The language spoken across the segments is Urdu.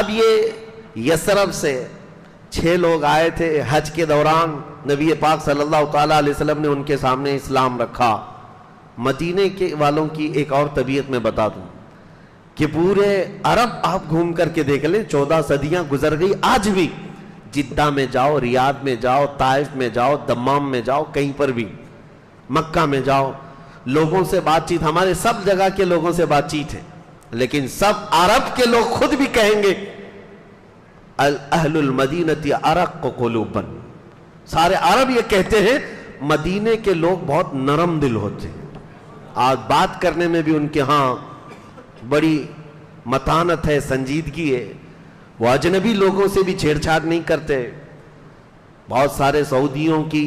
اب یہ یثرب سے 6 لوگ آئے تھے حج کے دوران، نبی پاک صلی اللہ تعالیٰ علیہ وسلم نے ان کے سامنے اسلام رکھا۔ مدینے کے والوں کی ایک اور طبیعت میں بتا دوں کہ پورے عرب آپ گھوم کر کے دیکھ لیں، 14 صدیاں گزر گئی، آج بھی جدہ میں جاؤ، ریاض میں جاؤ، طائف میں جاؤ، دمام میں جاؤ، کہیں پر بھی، مکہ میں جاؤ، لوگوں سے بات چیت، ہمارے سب جگہ کے لوگوں سے بات چیت ہے، لیکن سب عرب کے لوگ خود بھی کہیں گے اہل المدینہ ارق قلوبا، سارے عرب یہ کہتے ہیں مدینے کے لوگ بہت نرم دل ہوتے ہیں، آج بات کرنے میں بھی ان کے ہاں بڑی متانت ہے، سنجیدگی ہے، وہ اجنبی لوگوں سے بھی چھیڑ چھاڑ نہیں کرتے۔ بہت سارے سعودیوں کی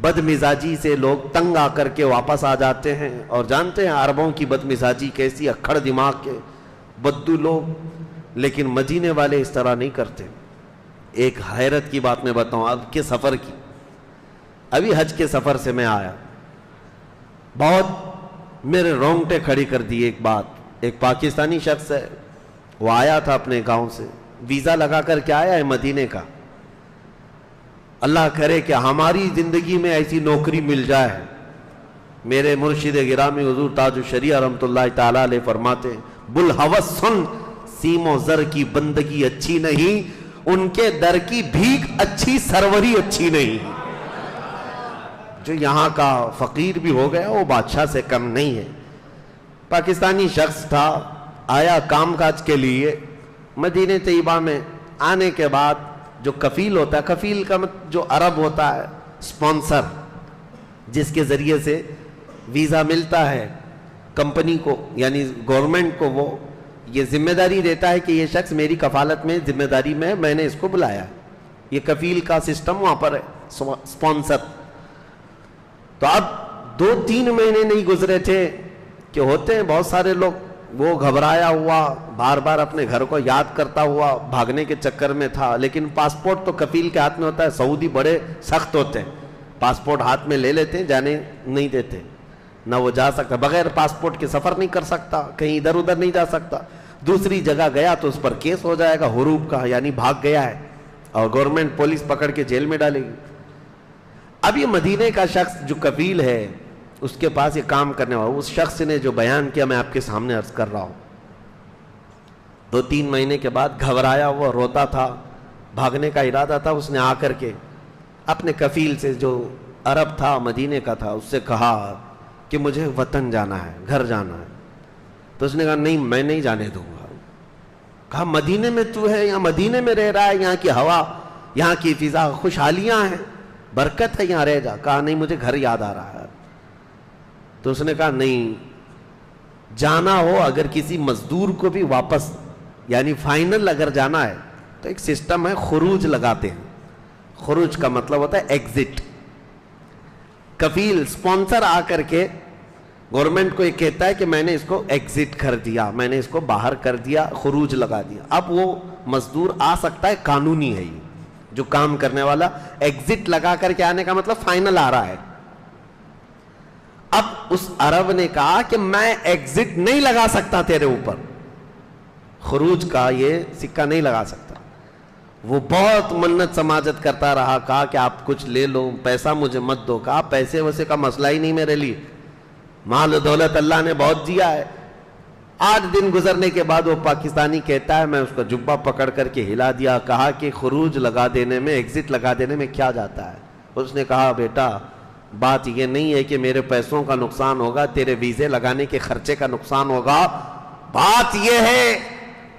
بد مزاجی سے لوگ تنگ آ کر کے واپس آ جاتے ہیں، اور جانتے ہیں عربوں کی بد مزاجی کیسی، اکھڑ دماغ کے بدو لوگ، لیکن مدینے والے اس طرح نہیں کرتے۔ ایک حیرت کی بات میں بتاؤں اب کے سفر کی، ابھی حج کے سفر سے میں آیا، بہت میرے رونگٹے کھڑی کر دی ایک بات۔ ایک پاکستانی شخص ہے، وہ آیا تھا اپنے گاؤں سے، ویزا لگا کر کے آیا ہے مدینے کا، اللہ کرے کہ ہماری زندگی میں ایسی نوکری مل جائے۔ میرے مرشد گرامی حضور تاج الشریعہ رحمۃ اللہ تعالیٰ علیہ فرماتے ہیں، بلحوث سن، سیم و زر کی بندگی اچھی نہیں، ان کے در کی بھیک اچھی، سروری اچھی نہیں۔ جو یہاں کا فقیر بھی ہو گیا وہ بادشاہ سے کم نہیں ہے۔ پاکستانی شخص تھا، آیا کام کاج کے لیے مدینہ طیبہ میں، آنے کے بعد جو کفیل ہوتا ہے، کفیل کا جو عرب ہوتا ہے اسپانسر، جس کے ذریعے سے ویزا ملتا ہے کمپنی کو، یعنی گورنمنٹ کو، وہ یہ ذمہ داری دیتا ہے کہ یہ شخص میری کفالت میں ذمہ داری میں نے اس کو بلایا، یہ کفیل کا سسٹم وہاں پر ہے، اسپانسر۔ تو اب 2-3 مہینے نہیں گزرے تھے کہ ہوتے ہیں بہت سارے لوگ، وہ گھبرایا ہوا بار بار اپنے گھر کو یاد کرتا ہوا بھاگنے کے چکر میں تھا، لیکن پاسپورٹ تو کفیل کے ہاتھ میں ہوتا ہے، سعودی بڑے سخت ہوتے ہیں، پاسپورٹ ہاتھ میں لے لیتے ہیں، جانے نہیں دیتے، نہ وہ جا سکتا، بغیر پاسپورٹ کے سفر نہیں کر سکتا، کہیں ادھر ادھر نہیں جا سکتا، دوسری جگہ گیا تو اس پر کیس ہو جائے گا حروب کا، یعنی بھاگ گیا ہے، اور گورنمنٹ پولیس پکڑ کے جیل میں ڈالے گی۔ اب یہ مدینے کا شخص جو کفیل ہے، اس کے پاس یہ کام کرنے والا، اس شخص نے جو بیان کیا میں آپ کے سامنے عرض کر رہا ہوں، 2-3 مہینے کے بعد گھبرایا ہوا روتا تھا، بھاگنے کا ارادہ تھا، اس نے آ کر کے اپنے کفیل سے جو عرب تھا مدینے کا تھا، اس سے کہا کہ مجھے وطن جانا ہے، گھر جانا ہے۔ تو اس نے کہا نہیں میں نہیں جانے دوں گا۔ کہا مدینے میں تو ہے، یہاں مدینے میں رہ رہا ہے، یہاں کی ہوا، یہاں کی فضا خوشحالیاں ہیں، برکت ہے، یہاں رہ جا۔ کہا نہیں مجھے گھر یاد آ رہا ہے۔ تو اس نے کہا نہیں، جانا ہو اگر کسی مزدور کو بھی واپس، یعنی فائنل اگر جانا ہے تو ایک سسٹم ہے، خروج لگاتے ہیں، خروج کا مطلب ہوتا ہے ایگزٹ۔ کفیل اسپانسر آ کر کے گورنمنٹ کو یہ کہتا ہے کہ میں نے اس کو ایگزٹ کر دیا، میں نے اس کو باہر کر دیا، خروج لگا دیا۔ اب وہ مزدور آ سکتا ہے، قانونی ہے یہ، جو کام کرنے والا ایگزٹ لگا کر کے آنے کا مطلب فائنل آ رہا ہے۔ اب اس عرب نے کہا کہ میں ایگزٹ نہیں لگا سکتا تیرے اوپر، خروج کا یہ سکہ نہیں لگا سکتا۔ وہ بہت منت سماجت کرتا رہا، کہا کہ آپ کچھ لے لو، پیسہ مجھے مت دو۔ کہا پیسے ویسے کا مسئلہ ہی نہیں میرے لیے، مال و دولت اللہ نے بہت دیا ہے۔ 8 دن گزرنے کے بعد وہ پاکستانی کہتا ہے میں اس کا جبہ پکڑ کر کے ہلا دیا، کہا کہ خروج لگا دینے میں، ایگزٹ لگا دینے میں کیا جاتا ہے؟ اس نے کہا بیٹا بات یہ نہیں ہے کہ میرے پیسوں کا نقصان ہوگا، تیرے ویزے لگانے کے خرچے کا نقصان ہوگا، بات یہ ہے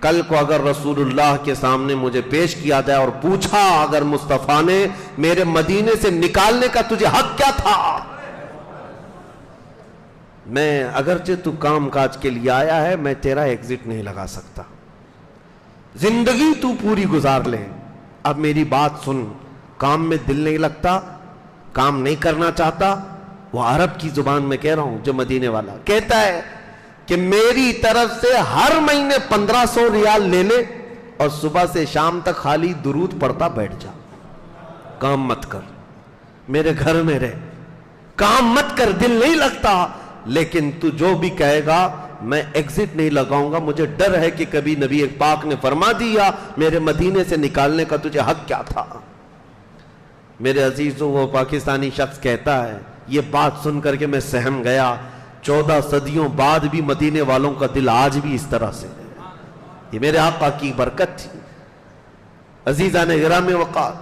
کل کو اگر رسول اللہ کے سامنے مجھے پیش کیا جائے اور پوچھا اگر مصطفیٰ نے میرے مدینے سے نکالنے کا تجھے حق کیا تھا، میں اگرچہ تو کام کاج کے لیے آیا ہے میں تیرا ایگزٹ نہیں لگا سکتا، زندگی تو پوری گزار لے، اب میری بات سن، کام میں دل نہیں لگتا، کام نہیں کرنا چاہتا، وہ عرب کی زبان میں کہہ رہا ہوں، جو مدینے والا کہتا ہے کہ میری طرف سے ہر مہینے 1500 ریال لے لے اور صبح سے شام تک خالی درود پڑھتا بیٹھ جا، کام مت کر، میرے گھر میں رہ، کام مت کر، دل نہیں لگتا، لیکن تو جو بھی کہے گا میں ایگزٹ نہیں لگاؤں گا، مجھے ڈر ہے کہ کبھی نبی پاک نے فرما دیا میرے مدینے سے نکالنے کا تجھے حق کیا تھا۔ میرے عزیزوں، وہ پاکستانی شخص کہتا ہے یہ بات سن کر کے میں سہم گیا، 14 صدیوں بعد بھی مدینے والوں کا دل آج بھی اس طرح سے ہے۔ یہ میرے آقا کی برکت تھی۔ عزیزان گرامی وقار،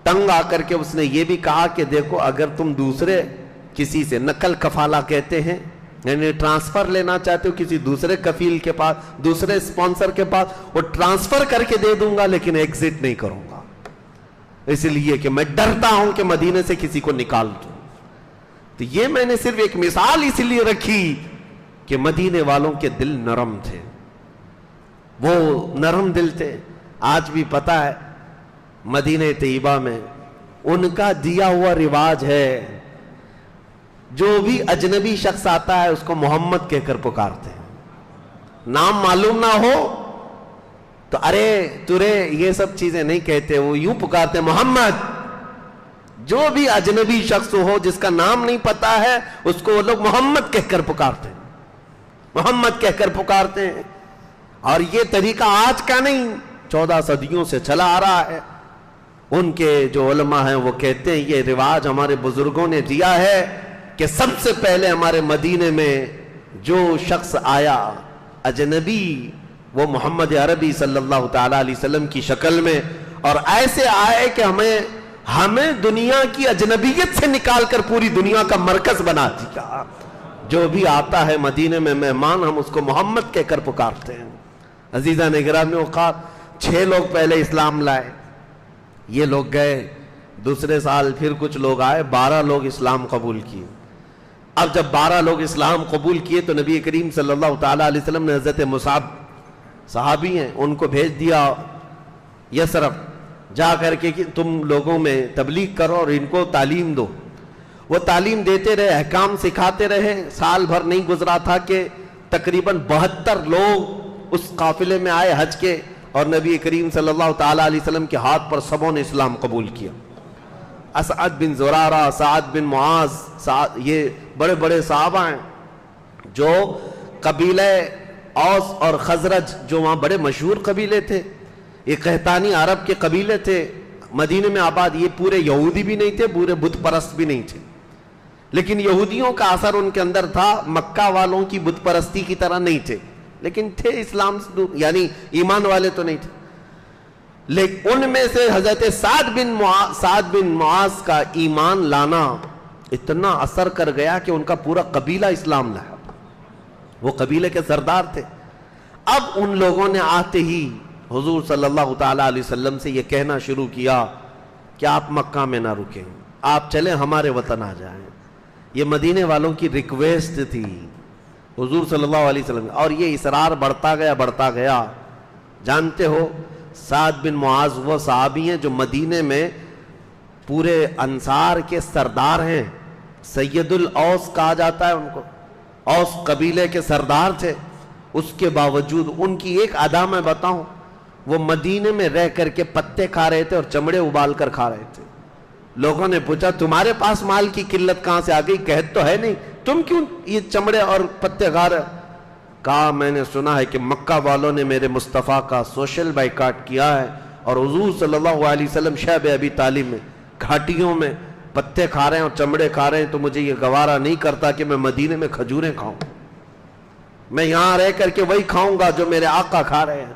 تنگ آ کر کے اس نے یہ بھی کہا کہ دیکھو اگر تم دوسرے کسی سے نقل کفالہ کہتے ہیں، یعنی ٹرانسفر لینا چاہتے ہو کسی دوسرے کفیل کے پاس، دوسرے اسپانسر کے پاس، وہ ٹرانسفر کر کے دے دوں گا لیکن ایگزٹ نہیں کروں گا، اس لیے کہ میں ڈرتا ہوں کہ مدینے سے کسی کو نکال دوں۔ تو یہ میں نے صرف ایک مثال اس لیے رکھی کہ مدینے والوں کے دل نرم تھے، وہ نرم دل تھے۔ آج بھی پتا ہے مدینہ طیبہ میں ان کا دیا ہوا رواج ہے، جو بھی اجنبی شخص آتا ہے اس کو محمد کہہ کر پکارتے ہیں، نام معلوم نہ ہو تو ارے ترے یہ سب چیزیں نہیں کہتے، وہ یوں پکارتے ہیں محمد۔ جو بھی اجنبی شخص ہو جس کا نام نہیں پتا ہے اس کو وہ لوگ محمد کہہ کر پکارتے ہیں، محمد کہہ کر پکارتے ہیں۔ اور یہ طریقہ آج کا نہیں، 14 صدیوں سے چلا آ رہا ہے۔ ان کے جو علماء ہیں وہ کہتے ہیں یہ رواج ہمارے بزرگوں نے دیا ہے کہ سب سے پہلے ہمارے مدینے میں جو شخص آیا اجنبی وہ محمد عربی صلی اللہ تعالی علیہ وسلم کی شکل میں، اور ایسے آئے کہ ہمیں دنیا کی اجنبیت سے نکال کر پوری دنیا کا مرکز بنا دیا۔ جو بھی آتا ہے مدینے میں مہمان ہم اس کو محمد کہہ کر پکارتے ہیں۔ عزیزان گرامی اوقات، 6 لوگ پہلے اسلام لائے، یہ لوگ گئے، دوسرے سال پھر کچھ لوگ آئے، 12 لوگ اسلام قبول کیے۔ اب جب 12 لوگ اسلام قبول کیے تو نبی کریم صلی اللہ تعالیٰ علیہ وسلم نے حضرت مصعب صحابی ہیں ان کو بھیج دیا یثرب، جا کر کے کہ تم لوگوں میں تبلیغ کرو اور ان کو تعلیم دو۔ وہ تعلیم دیتے رہے، احکام سکھاتے رہے۔ سال بھر نہیں گزرا تھا کہ تقریباً 72 لوگ اس قافلے میں آئے حج کے، اور نبی کریم صلی اللہ تعالیٰ علیہ وسلم کے ہاتھ پر سبوں نے اسلام قبول کیا۔ اسعد بن زرارہ، سعد بن معاذ، یہ بڑے بڑے صحابہ ہیں جو قبیلہ اوس اور خزرج، جو وہاں بڑے مشہور قبیلے تھے، یہ قحطانی عرب کے قبیلے تھے مدینے میں آباد۔ یہ پورے یہودی بھی نہیں تھے، پورے بت پرست بھی نہیں تھے، لیکن یہودیوں کا اثر ان کے اندر تھا، مکہ والوں کی بت پرستی کی طرح نہیں تھے، لیکن تھے اسلام سے، یعنی ایمان والے تو نہیں تھے۔ لیکن ان میں سے حضرت سعد بن معاذ کا ایمان لانا اتنا اثر کر گیا کہ ان کا پورا قبیلہ اسلام لایا، وہ قبیلے کے سردار تھے۔ اب ان لوگوں نے آتے ہی حضور صلی اللہ تعالیٰ علیہ وسلم سے یہ کہنا شروع کیا کہ آپ مکہ میں نہ رکیں، آپ چلیں ہمارے وطن آ جائیں۔ یہ مدینے والوں کی ریکویسٹ تھی حضور صلی اللہ علیہ وسلم، اور یہ اصرار بڑھتا گیا۔ جانتے ہو سعد بن معاذ وہ صحابی ہیں جو مدینے میں پورے انصار کے سردار ہیں، سید الاوس کہا جاتا ہے ان کو، اوس قبیلے کے سردار تھے۔ اس کے باوجود ان کی ایک ادا میں بتاؤں، وہ مدینے میں رہ کر کے پتے کھا رہے تھے اور چمڑے ابال کر کھا رہے تھے۔ لوگوں نے پوچھا تمہارے پاس مال کی قلت کہاں سے آ گئی، قحط تو ہے نہیں، تم کیوں یہ چمڑے اور پتے کھا رہے؟ کہا میں نے سنا ہے کہ مکہ والوں نے میرے مصطفیٰ کا سوشل بائیکاٹ کیا ہے، اور حضور صلی اللہ علیہ وسلم شعب ابی طالب میں گھاٹیوں میں پتے کھا رہے ہیں اور چمڑے کھا رہے ہیں، تو مجھے یہ گوارا نہیں کرتا کہ میں مدینے میں کھجوریں کھاؤں، میں یہاں رہ کر کے وہی کھاؤں گا جو میرے آقا کھا رہے ہیں۔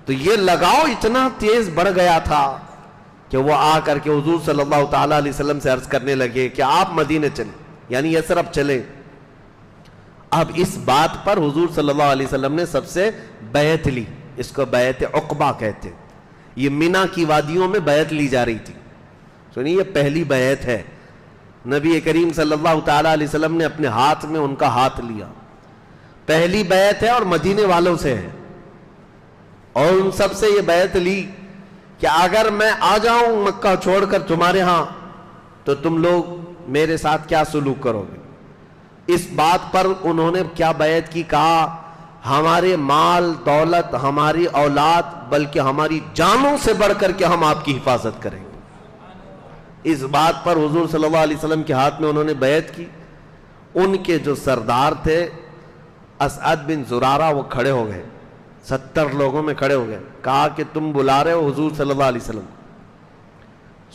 تو یہ لگاؤ اتنا تیز بڑھ گیا تھا کہ وہ آ کر کے حضور صلی اللہ تعالیٰ علیہ وسلم سے عرض کرنے لگے کہ آپ مدینے چلیں، یعنی یثرب چلیں۔ اب اس بات پر حضور صلی اللہ علیہ وسلم نے سب سے بیعت لی، اس کو بیعت عقبہ کہتے ہیں۔ یہ مینا کی وادیوں میں بیعت لی جا رہی تھی، سنیے یہ پہلی بیعت ہے۔ نبی کریم صلی اللہ تعالیٰ علیہ وسلم نے اپنے ہاتھ میں ان کا ہاتھ لیا، پہلی بیعت ہے اور مدینے والوں سے ہے، اور ان سب سے یہ بیعت لی کہ اگر میں آ جاؤں مکہ چھوڑ کر تمہارے ہاں تو تم لوگ میرے ساتھ کیا سلوک کرو گے۔ اس بات پر انہوں نے کیا بیعت کی، کہا ہمارے مال دولت ہماری اولاد بلکہ ہماری جانوں سے بڑھ کر کے ہم آپ کی حفاظت کریں گے۔ اس بات پر حضور صلی اللہ علیہ وسلم کے ہاتھ میں انہوں نے بیعت کی۔ ان کے جو سردار تھے اسعد بن زرارہ وہ کھڑے ہو گئے، 70 لوگوں میں کھڑے ہو گئے، کہا کہ تم بلا رہے ہو حضور صلی اللہ علیہ وسلم،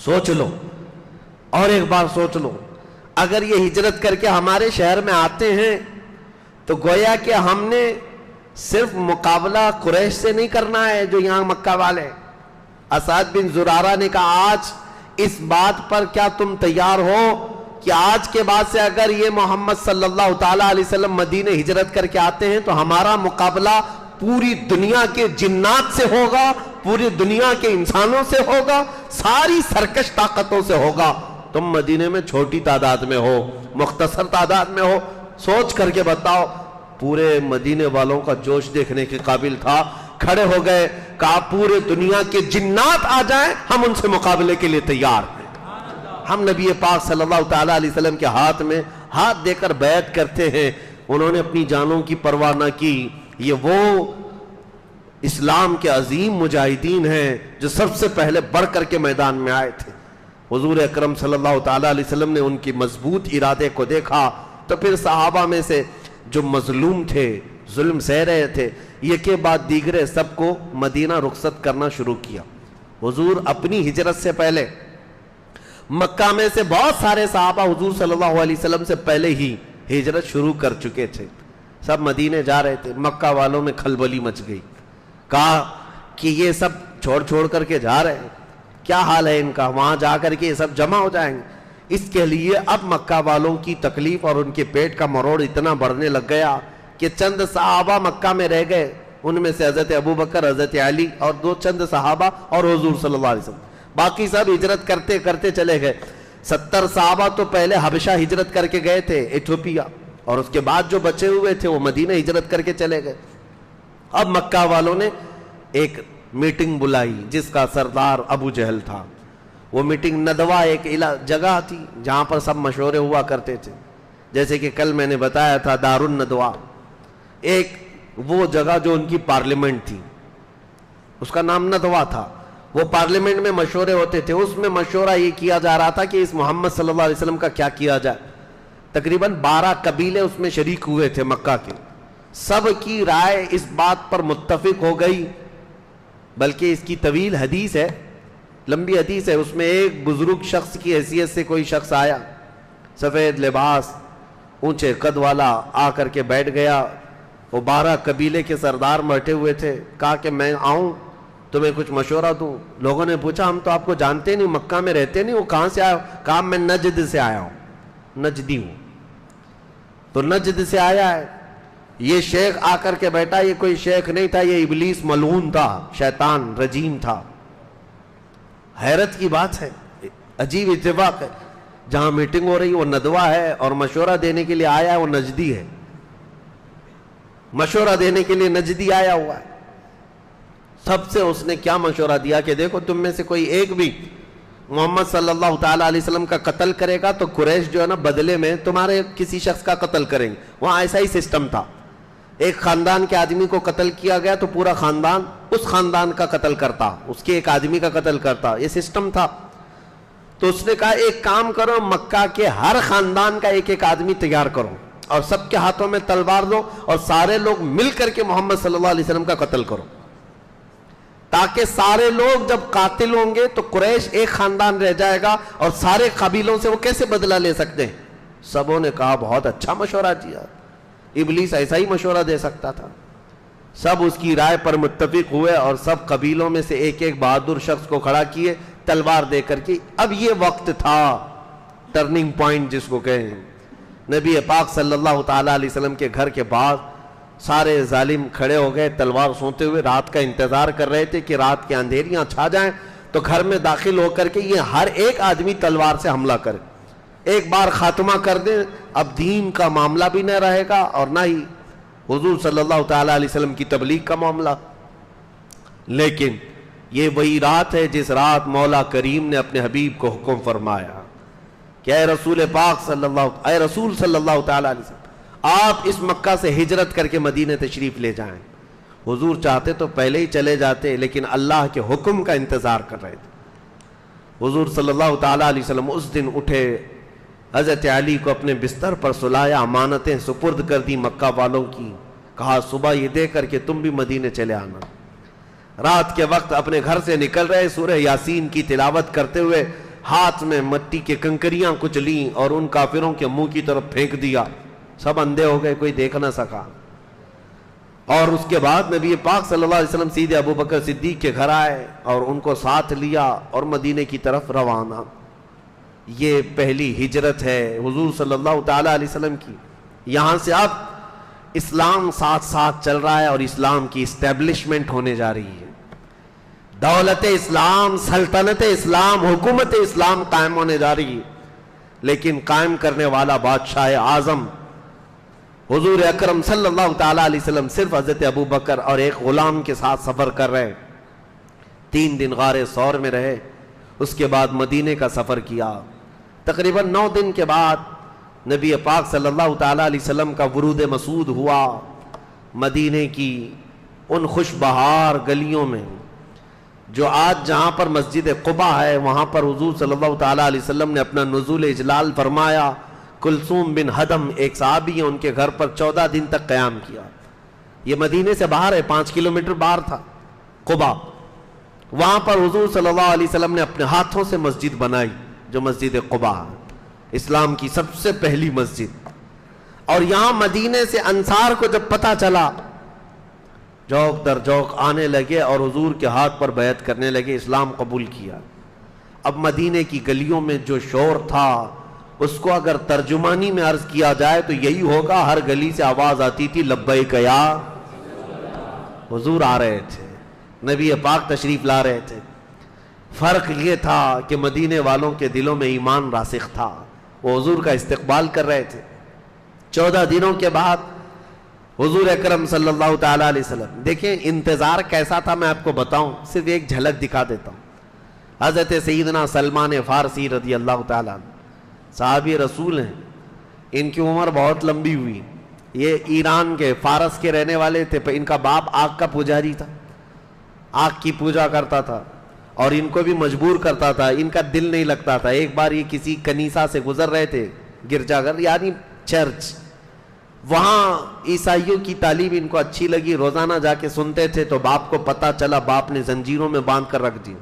سوچ لو اور ایک بار سوچ لو، اگر یہ ہجرت کر کے ہمارے شہر میں آتے ہیں تو گویا کہ ہم نے صرف مقابلہ قریش سے نہیں کرنا ہے جو یہاں مکہ والے۔ اسعد بن زرارہ نے کہا آج اس بات پر کیا تم تیار ہو کہ آج کے بعد سے اگر یہ محمد صلی اللہ تعالیٰ علیہ وسلم مدینہ ہجرت کر کے آتے ہیں تو ہمارا مقابلہ پوری دنیا کے جنات سے ہوگا، پوری دنیا کے انسانوں سے ہوگا، ساری سرکش طاقتوں سے ہوگا، تم مدینے میں چھوٹی تعداد میں ہو، مختصر تعداد میں ہو، سوچ کر کے بتاؤ۔ پورے مدینے والوں کا جوش دیکھنے کے قابل تھا، کھڑے ہو گئے، کہا پورے دنیا کے جنات آ جائیں ہم ان سے مقابلے کے لیے تیار ہیں۔ ہم نبی پاک صلی اللہ تعالیٰ علیہ وسلم کے ہاتھ میں ہاتھ دے کر بیعت کرتے ہیں، انہوں نے اپنی جانوں کی پرواہ نہ کی۔ یہ وہ اسلام کے عظیم مجاہدین ہیں جو سب سے پہلے بڑھ کر کے میدان میں آئے تھے۔ حضور اکرم صلی اللہ تعالیٰ علیہ وسلم نے ان کی مضبوط ارادے کو دیکھا تو پھر صحابہ میں سے جو مظلوم تھے، ظلم سہ رہے تھے، یہ کے بعد دیگرے سب کو مدینہ رخصت کرنا شروع کیا۔ حضور اپنی ہجرت سے پہلے مکہ میں سے بہت سارے صحابہ حضور صلی اللہ علیہ وسلم سے پہلے ہی ہجرت شروع کر چکے تھے، سب مدینے جا رہے تھے۔ مکہ والوں میں کھلبلی مچ گئی، کہا کہ یہ سب چھوڑ کر کے جا رہے ہیں، کیا حال ہے ان کا، وہاں جا کر کے یہ سب جمع ہو جائیں گے۔ اس کے لیے اب مکہ والوں کی تکلیف اور ان کے پیٹ کا مروڑ اتنا بڑھنے لگ گیا کہ چند صحابہ مکہ میں رہ گئے، ان میں سے حضرت ابوبکر، حضرت علی اور چند صحابہ اور حضور صلی اللہ علیہ وسلم، باقی سب ہجرت کرتے کرتے چلے گئے۔ 70 صحابہ تو پہلے حبشہ ہجرت کر کے گئے تھے، ایتھوپیا، اور اس کے بعد جو بچے ہوئے تھے وہ مدینہ ہجرت کر کے چلے گئے۔ اب مکہ والوں نے ایک میٹنگ بلائی جس کا سردار ابو جہل تھا۔ وہ میٹنگ ندوہ ایک جگہ تھی جہاں پر سب مشورے ہوا کرتے تھے، جیسے کہ کل میں نے بتایا تھا دار الندوہ، ایک وہ جگہ جو ان کی پارلیمنٹ تھی اس کا نام ندوہ تھا۔ وہ پارلیمنٹ میں مشورے ہوتے تھے، اس میں مشورہ یہ کیا جا رہا تھا کہ اس محمد صلی اللہ علیہ وسلم کا کیا کیا جائے۔ تقریباً 12 قبیلے اس میں شریک ہوئے تھے مکہ کے، سب کی رائے اس بات پر متفق ہو گئی، بلکہ اس کی طویل حدیث ہے، لمبی حدیث ہے۔ اس میں ایک بزرگ شخص کی حیثیت سے کوئی شخص آیا، سفید لباس، اونچے قد والا، آ کر کے بیٹھ گیا۔ وہ 12 قبیلے کے سردار بیٹھے ہوئے تھے، کہا کہ میں آؤں تمہیں کچھ مشورہ دوں۔ لوگوں نے پوچھا ہم تو آپ کو جانتے نہیں، مکہ میں رہتے نہیں، وہ کہاں سے آیا؟ کہا میں نجد سے آیا ہوں، نجدی ہوں۔ تو نجد سے آیا ہے، یہ شیخ آ کر کے بیٹھا، یہ کوئی شیخ نہیں تھا، یہ ابلیس ملعون تھا، شیطان رجیم تھا۔ حیرت کی بات ہے، عجیب اتفاق ہے، جہاں میٹنگ ہو رہی ہے وہ ندوہ ہے اور مشورہ دینے کے لیے آیا ہے وہ نجدی ہے، مشورہ دینے کے لیے نجدی آیا ہوا ہے۔ سب سے اس نے کیا مشورہ دیا کہ دیکھو تم میں سے کوئی ایک بھی محمد صلی اللہ تعالیٰ علیہ وسلم کا قتل کرے گا تو قریش جو ہے نا بدلے میں تمہارے کسی شخص کا قتل کریں گے۔ وہاں ایسا ہی سسٹم تھا، ایک خاندان کے آدمی کو قتل کیا گیا تو پورا خاندان اس خاندان کا قتل کرتا، اس کے ایک آدمی کا قتل کرتا، یہ سسٹم تھا۔ تو اس نے کہا ایک کام کرو، مکہ کے ہر خاندان کا ایک ایک آدمی تیار کرو اور سب کے ہاتھوں میں تلوار دو اور سارے لوگ مل کر کے محمد صلی اللہ علیہ وسلم کا قتل کرو، تاکہ سارے لوگ جب قاتل ہوں گے تو قریش ایک خاندان رہ جائے گا اور سارے قبیلوں سے وہ کیسے بدلہ لے سکتے ہیں۔ سبوں نے کہا بہت اچھا مشورہ دیا، ابلیس ایسا ہی مشورہ دے سکتا تھا۔ سب اس کی رائے پر متفق ہوئے اور سب قبیلوں میں سے ایک ایک بہادر شخص کو کھڑا کیے تلوار دے کر کے۔ اب یہ وقت تھا ٹرننگ پوائنٹ جس کو کہیں، نبی پاک صلی اللہ تعالیٰ علیہ وسلم کے گھر کے بعد سارے ظالم کھڑے ہو گئے تلوار سونتے ہوئے، رات کا انتظار کر رہے تھے کہ رات کے اندھیریاں چھا جائیں تو گھر میں داخل ہو کر کے یہ ہر ایک آدمی تلوار سے حملہ کرے، ایک بار خاتمہ کر دیں۔ اب دین کا معاملہ بھی نہ رہے گا اور نہ ہی حضور صلی اللہ تعالیٰ علیہ وسلم کی تبلیغ کا معاملہ۔ لیکن یہ وہی رات ہے جس رات مولا کریم نے اپنے حبیب کو حکم فرمایا کہ اے رسول پاک اے رسول صلی اللہ تعالیٰ علیہ وسلم آپ اس مکہ سے ہجرت کر کے مدینہ تشریف لے جائیں۔ حضور چاہتے تو پہلے ہی چلے جاتے لیکن اللہ کے حکم کا انتظار کر رہے تھے۔ حضور صلی اللہ تعالیٰ علیہ وسلم اس دن اٹھے، حضرت علی کو اپنے بستر پر سلایا، امانتیں سپرد کر دی مکہ والوں کی، کہا صبح یہ دے کر کے تم بھی مدینے چلے آنا۔ رات کے وقت اپنے گھر سے نکل رہے، سورہ یاسین کی تلاوت کرتے ہوئے ہاتھ میں مٹی کے کنکریاں کچھ لیں اور ان کافروں کے منہ کی طرف پھینک دیا، سب اندھے ہو گئے، کوئی دیکھ نہ سکا۔ اور اس کے بعد نبی پاک صلی اللہ علیہ وسلم سیدھے ابو بکر صدیق کے گھر آئے اور ان کو ساتھ لیا اور مدینے کی طرف روانہ۔ یہ پہلی ہجرت ہے حضور صلی اللہ تعالی علیہ وسلم کی۔ یہاں سے اب اسلام ساتھ ساتھ چل رہا ہے اور اسلام کی اسٹیبلشمنٹ ہونے جا رہی ہے، دولت اسلام، سلطنت اسلام، حکومت اسلام قائم ہونے جا رہی ہے۔ لیکن قائم کرنے والا بادشاہ اعظم حضور اکرم صلی اللہ تعالیٰ علیہ وسلم صرف حضرت ابو بکر اور ایک غلام کے ساتھ سفر کر رہے، 3 دن غار ثور میں رہے، اس کے بعد مدینے کا سفر کیا۔ تقریباً 9 دن کے بعد نبی پاک صلی اللہ تعالیٰ علیہ وسلم کا ورود مسعود ہوا۔ مدینے کی ان خوش بہار گلیوں میں، جو آج جہاں پر مسجد قباء ہے، وہاں پر حضور صلی اللہ تعالیٰ علیہ وسلم نے اپنا نزول اجلال فرمایا۔ کلثوم بن ہدم ایک صحابی ہیں، ان کے گھر پر 14 دن تک قیام کیا۔ یہ مدینے سے باہر ہے، 5 کلومیٹر باہر تھا قباء۔ وہاں پر حضور صلی اللہ علیہ وسلم نے اپنے ہاتھوں سے مسجد بنائی، جو مسجد قباء، اسلام کی سب سے پہلی مسجد۔ اور یہاں مدینے سے انصار کو جب پتہ چلا، جوک در جوک آنے لگے اور حضور کے ہاتھ پر بیعت کرنے لگے، اسلام قبول کیا۔ اب مدینے کی گلیوں میں جو شور تھا، اس کو اگر ترجمانی میں عرض کیا جائے تو یہی ہوگا، ہر گلی سے آواز آتی تھی لبیک یا حضور آ رہے تھے، نبی پاک تشریف لا رہے تھے۔ فرق یہ تھا کہ مدینے والوں کے دلوں میں ایمان راسخ تھا، وہ حضور کا استقبال کر رہے تھے۔ 14 دنوں کے بعد حضور اکرم صلی اللہ تعالیٰ علیہ وسلم، دیکھیں انتظار کیسا تھا میں آپ کو بتاؤں، صرف ایک جھلک دکھا دیتا ہوں۔ حضرت سیدنا سلمان فارسی رضی اللہ تعالیٰ عنہ صحابی رسول ہیں، ان کی عمر بہت لمبی ہوئی۔ یہ ایران کے فارس کے رہنے والے تھے، ان کا باپ آگ کا پجاری تھا، آگ کی پوجا کرتا تھا اور ان کو بھی مجبور کرتا تھا، ان کا دل نہیں لگتا تھا۔ ایک بار یہ کسی کنیسہ سے گزر رہے تھے، گرجا گھر یعنی چرچ، وہاں عیسائیوں کی تعلیم ان کو اچھی لگی، روزانہ جا کے سنتے تھے، تو باپ کو پتہ چلا، باپ نے زنجیروں میں باندھ کر رکھ دی۔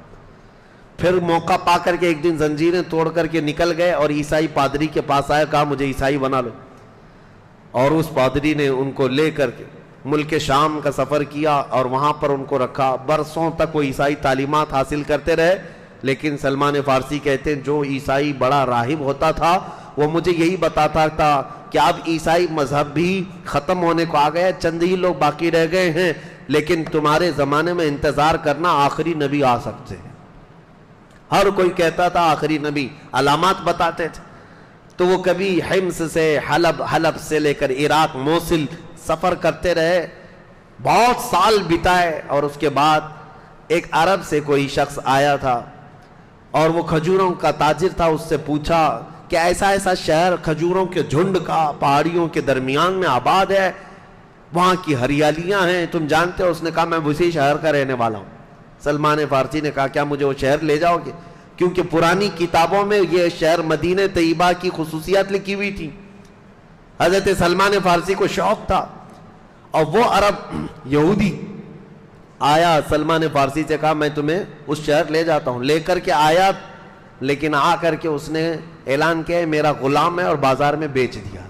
پھر موقع پا کر کے ایک دن زنجیریں توڑ کر کے نکل گئے اور عیسائی پادری کے پاس آیا، کہا مجھے عیسائی بنا لو، اور اس پادری نے ان کو لے کر کے ملک شام کا سفر کیا اور وہاں پر ان کو رکھا۔ برسوں تک وہ عیسائی تعلیمات حاصل کرتے رہے، لیکن سلمان فارسی کہتے ہیں جو عیسائی بڑا راہب ہوتا تھا وہ مجھے یہی بتاتا تھا کہ اب عیسائی مذہب بھی ختم ہونے کو آ گیا، چند ہی لوگ باقی رہ گئے ہیں، لیکن تمہارے زمانے میں انتظار کرنا، آخری نبی آ سکتے ہیں۔ ہر کوئی کہتا تھا آخری نبی، علامات بتاتے تھے۔ تو وہ کبھی حمص سے حلب سے لے کر عراق موصل سفر کرتے رہے، بہت سال بتائے، اور اس کے بعد ایک عرب سے کوئی شخص آیا تھا اور وہ کھجوروں کا تاجر تھا، اس سے پوچھا کہ ایسا شہر کھجوروں کے جھنڈ کا پہاڑیوں کے درمیان میں آباد ہے، وہاں کی ہریالیاں ہیں، تم جانتے ہو؟ اس نے کہا میں اسی شہر کا رہنے والا ہوں۔ سلمان فارسی نے کہا کیا مجھے وہ شہر لے جاؤ گے؟ کیونکہ پرانی کتابوں میں یہ شہر مدینہ طیبہ کی خصوصیات لکھی ہوئی تھی۔ حضرت سلمان فارسی کو شوق تھا، اور وہ عرب یہودی آیا، سلمان فارسی سے کہا میں تمہیں اس شہر لے جاتا ہوں، لے کر کے آیا، لیکن آ کر کے اس نے اعلان کیا میرا غلام ہے، اور بازار میں بیچ دیا۔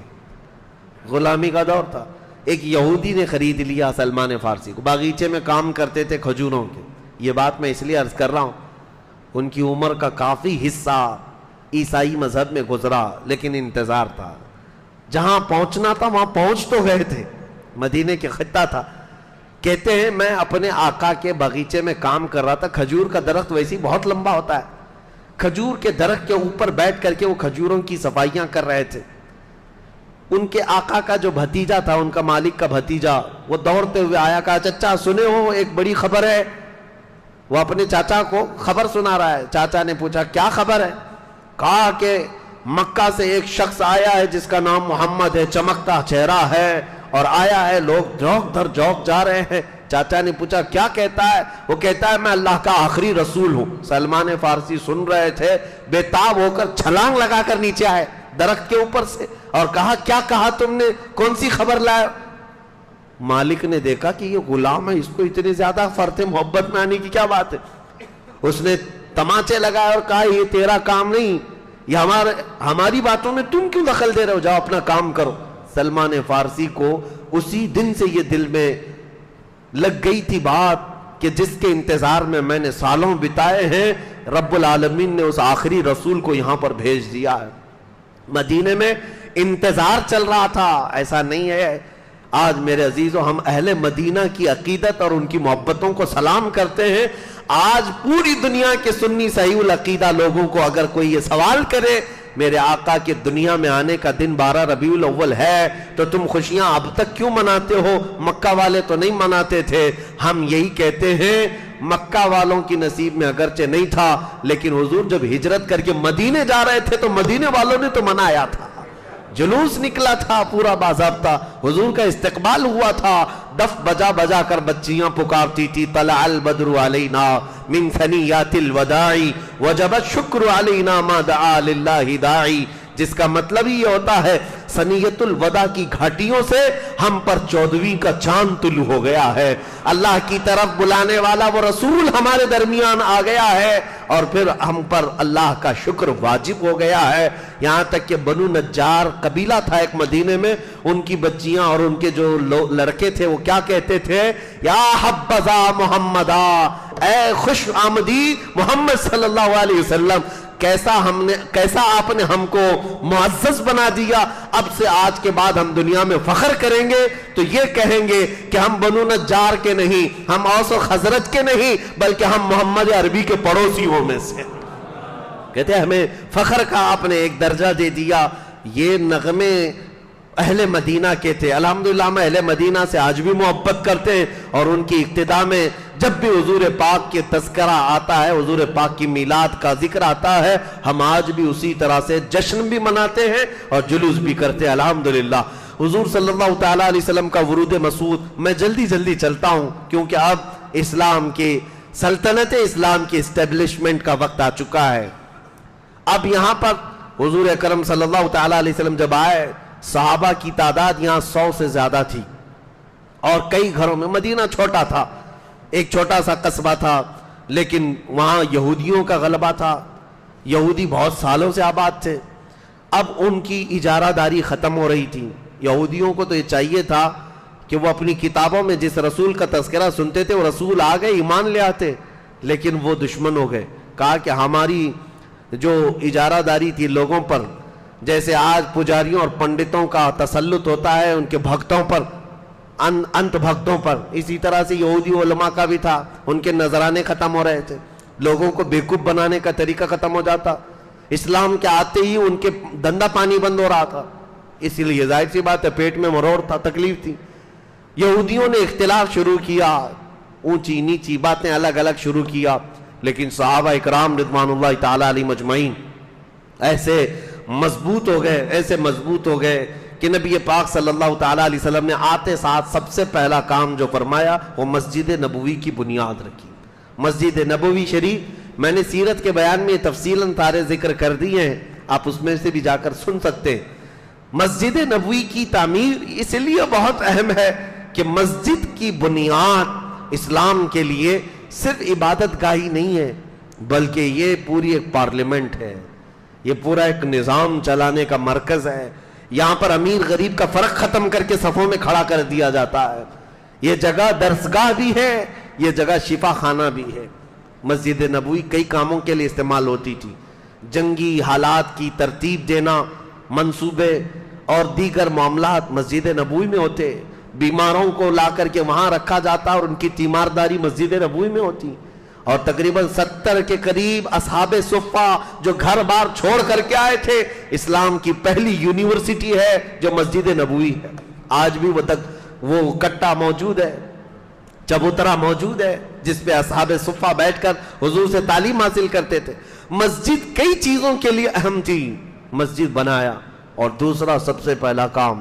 غلامی کا دور تھا۔ ایک یہودی نے خرید لیا سلمان فارسی کو، باغیچے میں کام کرتے تھے کھجوروں کے۔ یہ بات میں اس لیے عرض کر رہا ہوں، ان کی عمر کا کافی حصہ عیسائی مذہب میں گزرا، لیکن انتظار تھا، جہاں پہنچنا تھا وہاں پہنچ تو گئے تھے، مدینے کے خطہ تھا۔ کہتے ہیں میں اپنے آقا کے باغیچے میں کام کر رہا تھا، کھجور کا درخت ویسے بہت لمبا ہوتا ہے، کھجور کے درخت کے اوپر بیٹھ کر کے وہ کھجوروں کی صفائیاں کر رہے تھے۔ ان کے آقا کا جو بھتیجا تھا، ان کا مالک کا بھتیجا، وہ دوڑتے ہوئے آیا، کہا چچا سنے ہو ایک بڑی خبر ہے؟ وہ اپنے چاچا کو خبر سنا رہا ہے۔ چاچا نے پوچھا کیا خبر ہے؟ کہا کہ مکہ سے ایک شخص آیا ہے جس کا نام محمد ہے، چمکتا چہرہ ہے، اور آیا ہے، لوگ جوک در جوک جا رہے ہیں۔ چاچا نے پوچھا کیا کہتا ہے؟ وہ کہتا ہے میں اللہ کا آخری رسول ہوں۔ سلمان فارسی سن رہے تھے، بے تاب ہو کر چھلانگ لگا کر نیچے آئے درخت کے اوپر سے، اور کہا کیا کہا تم نے؟ کون سی خبر لائے؟ مالک نے دیکھا کہ یہ غلام ہے, اس کو اتنی زیادہ فرط محبت میں آنے کی کیا بات ہے. اس نے تماچے لگائے اور کہا یہ تیرا کام نہیں, یہ ہماری باتوں میں تم کیوں دخل دے رہے ہو, جاؤ اپنا کام کرو. سلمان فارسی کو اسی دن سے یہ دل میں لگ گئی تھی بات کہ جس کے انتظار میں نے سالوں بتائے ہیں, رب العالمین نے اس آخری رسول کو یہاں پر بھیج دیا ہے. مدینے میں انتظار چل رہا تھا, ایسا نہیں ہے. آج میرے عزیزو ہم اہل مدینہ کی عقیدت اور ان کی محبتوں کو سلام کرتے ہیں. آج پوری دنیا کے سنی صحیح العقیدہ لوگوں کو اگر کوئی یہ سوال کرے میرے آقا کے دنیا میں آنے کا دن 12 ربیع الاول ہے تو تم خوشیاں اب تک کیوں مناتے ہو, مکہ والے تو نہیں مناتے تھے. ہم یہی کہتے ہیں مکہ والوں کی نصیب میں اگرچہ نہیں تھا, لیکن حضور جب ہجرت کر کے مدینے جا رہے تھے تو مدینے والوں نے تو منایا تھا, جلوس نکلا تھا پورا باضابطہ, حضور کا استقبال ہوا تھا, دف بجا بجا کر بچیاں پکارتی تھی طلع البدر علینا من ثنیات الوداع وجب الشکر علینا ما دعا للہ داعی, جس کا مطلب ہی یہ ہوتا ہے سنیت الوداع کی گھاٹیوں سے ہم پر 14ویں کا چاند طلوع ہو گیا ہے. اللہ کی طرف بلانے والا وہ رسول ہمارے درمیان آ گیا ہے اور پھر ہم پر اللہ کا شکر واجب ہو گیا ہے. یہاں تک کہ بنو نجار قبیلہ تھا ایک مدینے میں, ان کی بچیاں اور ان کے جو لڑکے تھے وہ کیا کہتے تھے, یا حبذا محمدا, اے خوش آمدید محمد صلی اللہ علیہ وسلم, کیسا آپ نے ہم کو معزز بنا دیا. اب سے آج کے بعد ہم دنیا میں فخر کریں گے تو یہ کہیں گے کہ ہم بنو نجار کے نہیں, ہم اوس و خزرج کے نہیں, بلکہ ہم محمد عربی کے پڑوسیوں میں سے. کہتے ہیں ہمیں فخر کا آپ نے ایک درجہ دے دیا. یہ نغمے اہل مدینہ کے تھے. الحمدللہ ہم اہل مدینہ سے آج بھی محبت کرتے ہیں اور ان کی اقتداء میں جب بھی حضور پاک کے تذکرہ آتا ہے, حضور پاک کی میلاد کا ذکر آتا ہے, ہم آج بھی اسی طرح سے جشن بھی مناتے ہیں اور جلوس بھی کرتے ہیں. الحمدللہ حضور صلی اللہ تعالیٰ علیہ وسلم کا ورود مسعود. میں جلدی چلتا ہوں کیونکہ اب اسلام کی سلطنت اسلام کی اسٹیبلشمنٹ کا وقت آ چکا ہے. اب یہاں پر حضور اکرم صلی اللہ تعالیٰ علیہ وسلم جب آئے, صحابہ کی تعداد یہاں 100 سے زیادہ تھی اور کئی گھروں میں, مدینہ چھوٹا تھا, ایک چھوٹا سا قصبہ تھا, لیکن وہاں یہودیوں کا غلبہ تھا. یہودی بہت سالوں سے آباد تھے. اب ان کی اجارہ داری ختم ہو رہی تھی. یہودیوں کو تو یہ چاہیے تھا کہ وہ اپنی کتابوں میں جس رسول کا تذکرہ سنتے تھے وہ رسول آ گئے, ایمان لے آتے, لیکن وہ دشمن ہو گئے. کہا کہ ہماری جو اجارہ داری تھی لوگوں پر, جیسے آج پجاریوں اور پنڈتوں کا تسلط ہوتا ہے ان کے بھکتوں پر, انت بھکتوں پر, اسی طرح سے یہودی علماء کا بھی تھا. ان کے نذرانے ختم ہو رہے تھے, لوگوں کو بیوقوف بنانے کا طریقہ ختم ہو جاتا. اسلام کے آتے ہی ان کے دندہ پانی بند ہو رہا تھا, اسی لیے ظاہر سی بات ہے پیٹ میں مروڑ تھا, تکلیف تھی. یہودیوں نے اختلاف شروع کیا, اونچی نیچی باتیں الگ الگ شروع کیا, لیکن صحابہ اکرام رضوان اللہ تعالی علیہ مجمعین ایسے مضبوط ہو گئے کہ نبی پاک صلی اللہ تعالیٰ علیہ وسلم نے آتے ساتھ سب سے پہلا کام جو فرمایا وہ مسجد نبوی کی بنیاد رکھی. مسجد نبوی شریف میں نے سیرت کے بیان میں تفصیلاً سارے ذکر کر دیے ہیں, آپ اس میں سے بھی جا کر سن سکتے ہیں. مسجد نبوی کی تعمیر اس لیے بہت اہم ہے کہ مسجد کی بنیاد اسلام کے لیے صرف عبادت گاہی نہیں ہے, بلکہ یہ پوری ایک پارلیمنٹ ہے, یہ پورا ایک نظام چلانے کا مرکز ہے. یہاں پر امیر غریب کا فرق ختم کر کے صفوں میں کھڑا کر دیا جاتا ہے. یہ جگہ درسگاہ بھی ہے, یہ جگہ شفا خانہ بھی ہے. مسجد نبوی کئی کاموں کے لیے استعمال ہوتی تھی. جنگی حالات کی ترتیب دینا, منصوبے اور دیگر معاملات مسجد نبوی میں ہوتے. بیماروں کو لا کر کے وہاں رکھا جاتا اور ان کی تیمارداری مسجد نبوی میں ہوتی. اور تقریباً 70 کے قریب اصحاب صفہ جو گھر بار چھوڑ کر کے آئے تھے. اسلام کی پہلی یونیورسٹی ہے جو مسجد نبوی ہے. آج بھی وہ کٹا موجود ہے, چبوترا موجود ہے, جس پہ اصحاب صفہ بیٹھ کر حضور سے تعلیم حاصل کرتے تھے. مسجد کئی چیزوں کے لیے اہم تھی, مسجد بنایا. اور دوسرا سب سے پہلا کام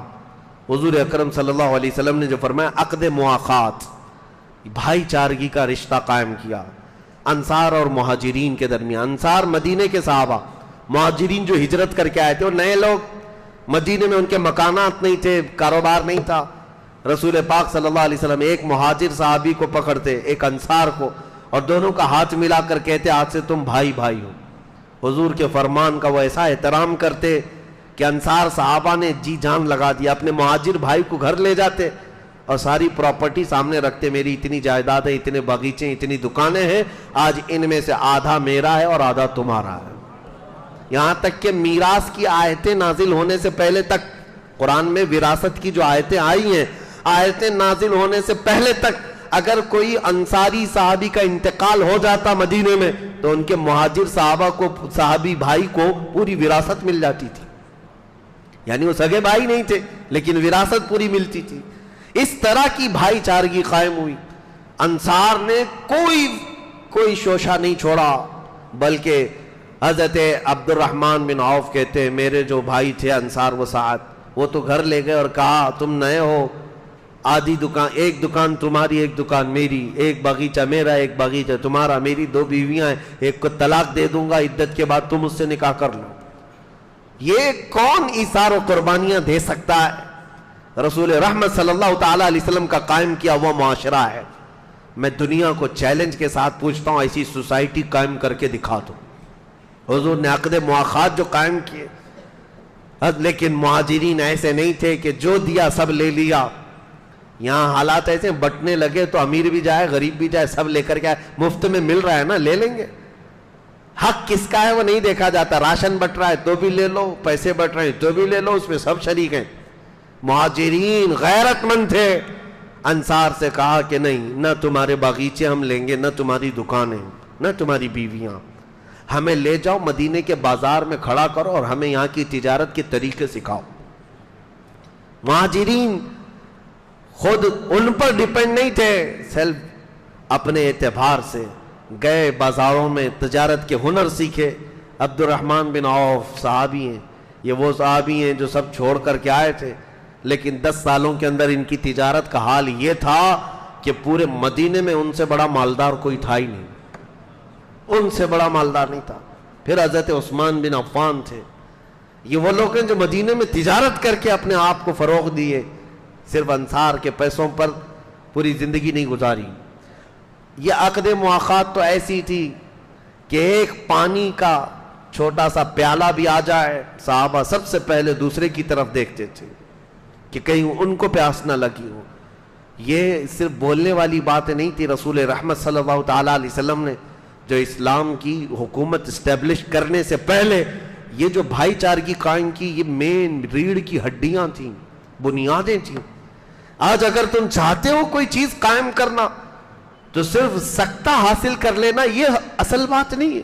حضور اکرم صلی اللہ علیہ وسلم نے جو فرمایا, عقد مواخات, بھائی چارگی کا رشتہ قائم کیا انصار اور مہاجرین کے درمیان. انصار مدینے کے صحابہ, مہاجرین جو ہجرت کر کے آئے تھے اور نئے لوگ, مدینے میں ان کے مکانات نہیں تھے, کاروبار نہیں تھا, رسول پاک صلی اللہ علیہ وسلم ایک مہاجر صحابی کو پکڑتے، ایک انصار کو، اور دونوں کا ہاتھ ملا کر کہتے آج سے تم بھائی بھائی ہو۔ حضور کے فرمان کا وہ ایسا احترام کرتے کہ انصار صحابہ نے جی جان لگا دیا، اپنے مہاجر بھائی کو گھر لے جاتے اور ساری پراپرٹی سامنے رکھتے، میری اتنی جائیداد ہے، اتنے باغیچے، اتنی دکانیں ہیں، آج ان میں سے آدھا میرا ہے اور آدھا تمہارا ہے۔ یہاں تک کہ میراث کی آیتیں نازل ہونے سے پہلے تک، قرآن میں وراثت کی جو آیتیں آئی ہیں، آیتیں نازل ہونے سے پہلے تک اگر کوئی انصاری صحابی کا انتقال ہو جاتا مدینے میں تو ان کے مہاجر صحابہ کو، صحابی بھائی کو پوری وراثت مل جاتی تھی۔ یعنی وہ سگے بھائی نہیں تھے لیکن وراثت پوری ملتی تھی۔ اس طرح کی بھائی چارگی قائم ہوئی، انصار نے کوئی شوشہ نہیں چھوڑا، بلکہ حضرت عبد الرحمن بن عوف کہتے ہیں میرے جو بھائی تھے انصار و سعد، وہ تو گھر لے گئے اور کہا تم نئے ہو، آدھی دکان، ایک دکان تمہاری ایک دکان میری، ایک باغیچہ میرا ایک باغیچہ تمہارا، میری 2 بیویاں ہیں، ایک کو طلاق دے دوں گا عدت کے بعد، تم اس سے نکاح کر لو۔ یہ کون ایثار و قربانیاں دے سکتا ہے؟ رسول رحمت صلی اللہ تعالی علیہ وسلم کا قائم کیا وہ معاشرہ ہے۔ میں دنیا کو چیلنج کے ساتھ پوچھتا ہوں ایسی سوسائٹی قائم کر کے دکھا دو۔ حضور نے عقد مواخات جو قائم کیے، لیکن مہاجرین ایسے نہیں تھے کہ جو دیا سب لے لیا۔ یہاں حالات ایسے بٹنے لگے تو امیر بھی جائے غریب بھی جائے سب لے کر کے آئے، مفت میں مل رہا ہے نا لے لیں گے۔ حق کس کا ہے وہ نہیں دیکھا جاتا، راشن بٹ رہا ہے تو بھی لے لو، پیسے بٹ رہے ہیں تو بھی لے لو، اس میں سب شریک ہیں۔ مہاجرین غیرت مند تھے، انصار سے کہا کہ نہیں، نہ تمہارے باغیچے ہم لیں گے، نہ تمہاری دکانیں، نہ تمہاری بیویاں، ہمیں لے جاؤ مدینے کے بازار میں کھڑا کرو اور ہمیں یہاں کی تجارت کے طریقے سکھاؤ۔ مہاجرین خود ان پر ڈیپینڈ نہیں تھے، سیلف اپنے اعتبار سے گئے بازاروں میں تجارت کے ہنر سیکھے۔ عبد الرحمن بن عوف صحابی ہیں، یہ وہ صحابی ہیں جو سب چھوڑ کر کے آئے تھے، لیکن 10 سالوں کے اندر ان کی تجارت کا حال یہ تھا کہ پورے مدینے میں ان سے بڑا مالدار کوئی تھا ہی نہیں، ان سے بڑا مالدار نہیں تھا۔ پھر حضرت عثمان بن عفان تھے، یہ وہ لوگ ہیں جو مدینے میں تجارت کر کے اپنے آپ کو فروغ دیے، صرف انصار کے پیسوں پر پوری زندگی نہیں گزاری۔ یہ عقد مواخات تو ایسی تھی کہ ایک پانی کا چھوٹا سا پیالہ بھی آ جائے صحابہ سب سے پہلے دوسرے کی طرف دیکھتے تھے کہ کہیں ان کو پیاس نہ لگی ہو۔ یہ صرف بولنے والی بات نہیں تھی، رسول رحمت صلی اللہ تعالیٰ علیہ وسلم نے جو اسلام کی حکومت اسٹیبلش کرنے سے پہلے یہ جو بھائی چارگی قائم کی، یہ مین ریڑھ کی ہڈیاں تھیں، بنیادیں تھیں۔ آج اگر تم چاہتے ہو کوئی چیز قائم کرنا تو صرف سکتہ حاصل کر لینا یہ اصل بات نہیں ہے۔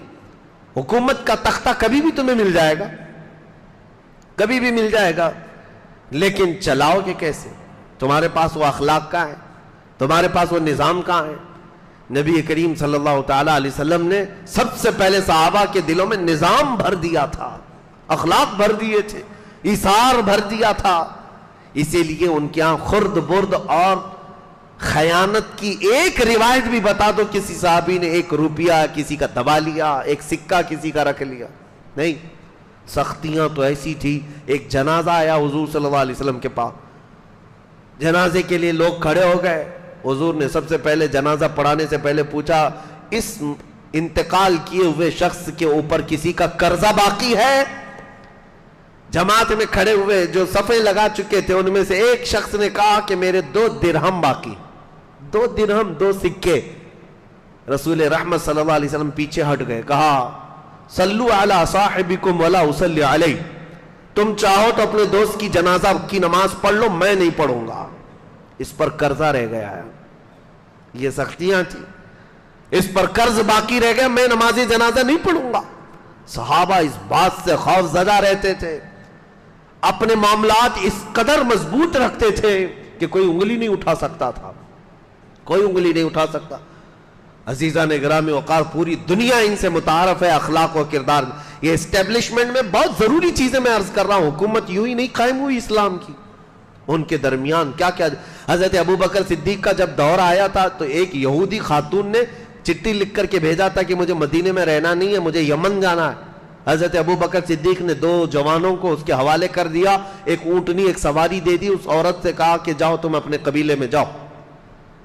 حکومت کا تختہ کبھی بھی تمہیں مل جائے گا، کبھی بھی مل جائے گا، لیکن چلاؤ گے کیسے؟ تمہارے پاس وہ اخلاق کہاں ہے؟ تمہارے پاس وہ نظام کہاں ہے؟ نبی کریم صلی اللہ تعالیٰ علیہ وسلم نے سب سے پہلے صحابہ کے دلوں میں نظام بھر دیا تھا، اخلاق بھر دیے تھے، ایثار بھر دیا تھا۔ اسی لیے ان کے یہاں خرد برد اور خیانت کی ایک روایت بھی بتا دو کسی صحابی نے 1 روپیہ کسی کا دبا لیا، 1 سکہ کسی کا رکھ لیا، نہیں۔ سختیاں تو ایسی تھی، ایک جنازہ آیا حضور صلی اللہ علیہ وسلم کے پاس، جنازے کے لیے لوگ کھڑے ہو گئے، حضور نے سب سے پہلے جنازہ پڑھانے سے پہلے پوچھا اس انتقال کیے ہوئے شخص کے اوپر کسی کا قرضہ باقی ہے؟ جماعت میں کھڑے ہوئے جو صفیں لگا چکے تھے ان میں سے ایک شخص نے کہا کہ میرے 2 درہم باقی، 2 درہم 2 سکے۔ رسول رحمت صلی اللہ علیہ وسلم پیچھے ہٹ گئے، کہا صلو علی صاحبکم ولا اصلی علیہ، تم چاہو تو اپنے دوست کی جنازہ کی نماز پڑھ لو، میں نہیں پڑھوں گا، اس پر قرضہ رہ گیا ہے۔ یہ سختیاں تھی، اس پر قرض باقی رہ گیا، میں نماز جنازہ نہیں پڑھوں گا۔ صحابہ اس بات سے خوف زدہ رہتے تھے، اپنے معاملات اس قدر مضبوط رکھتے تھے کہ کوئی انگلی نہیں اٹھا سکتا تھا، کوئی انگلی نہیں اٹھا سکتا۔ عزیزان گرامی وقار، پوری دنیا ان سے متعارف ہے اخلاق و کردار۔ یہ اسٹیبلشمنٹ میں بہت ضروری چیزیں میں عرض کر رہا ہوں، حکومت یوں ہی نہیں قائم ہوئی اسلام کی، ان کے درمیان کیا کیا۔ حضرت ابوبکر صدیق کا جب دور آیا تھا تو ایک یہودی خاتون نے چٹھی لکھ کر کے بھیجا تھا کہ مجھے مدینے میں رہنا نہیں ہے، مجھے یمن جانا ہے۔ حضرت ابو بکر صدیق نے 2 جوانوں کو اس کے حوالے کر دیا، ایک اونٹنی ایک سواری دے دی، اس عورت سے کہا کہ جاؤ تم اپنے قبیلے میں جاؤ۔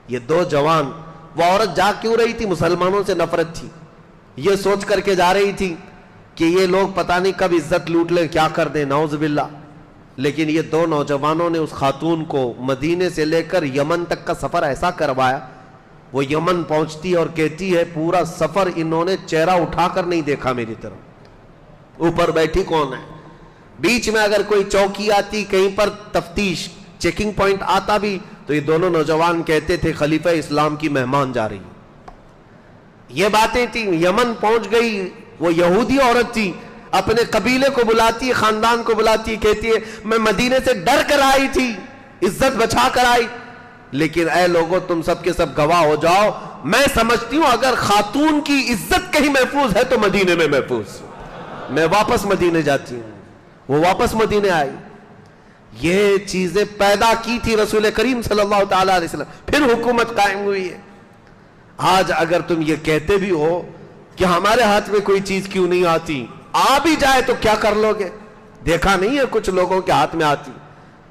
یہ 2 جوان، وہ عورت جا کیوں رہی تھی؟ مسلمانوں سے نفرت تھی، یہ سوچ کر کے جا رہی تھی کہ یہ لوگ پتہ نہیں کب عزت لوٹ لیں، کیا کر دیں، نعوذ باللہ۔ لیکن یہ 2 نوجوانوں نے اس خاتون کو مدینے سے لے کر یمن تک کا سفر ایسا کروایا، وہ یمن پہنچتی اور کہتی ہے پورا سفر انہوں نے چہرہ اٹھا کر نہیں دیکھا میری طرف، اوپر بیٹھی کون ہے، بیچ میں اگر کوئی چوکی آتی، کہیں پر تفتیش چیکنگ پوائنٹ آتا بھی تو یہ دونوں نوجوان کہتے تھے خلیفہ اسلام کی مہمان جا رہی۔ یہ باتیں تھیں، یمن پہنچ گئی، وہ یہودی عورت تھی، اپنے قبیلے کو بلاتی، خاندان کو بلاتی، کہتی ہے میں مدینے سے ڈر کر آئی تھی، عزت بچا کر آئی، لیکن اے لوگوں تم سب کے سب گواہ ہو جاؤ، میں سمجھتی ہوں اگر خاتون کی عزت کہیں محفوظ ہے تو مدینے میں محفوظ، میں واپس مدینے جاتی ہوں۔ وہ واپس مدینے آئی، یہ چیزیں پیدا کی تھی رسول کریم صلی اللہ تعالی علیہ وسلم، پھر حکومت قائم ہوئی ہے۔ آج اگر تم یہ کہتے بھی ہو کہ ہمارے ہاتھ میں کوئی چیز کیوں نہیں آتی، آ بھی جائے تو کیا کر لو گے؟ دیکھا نہیں ہے کچھ لوگوں کے ہاتھ میں آتی،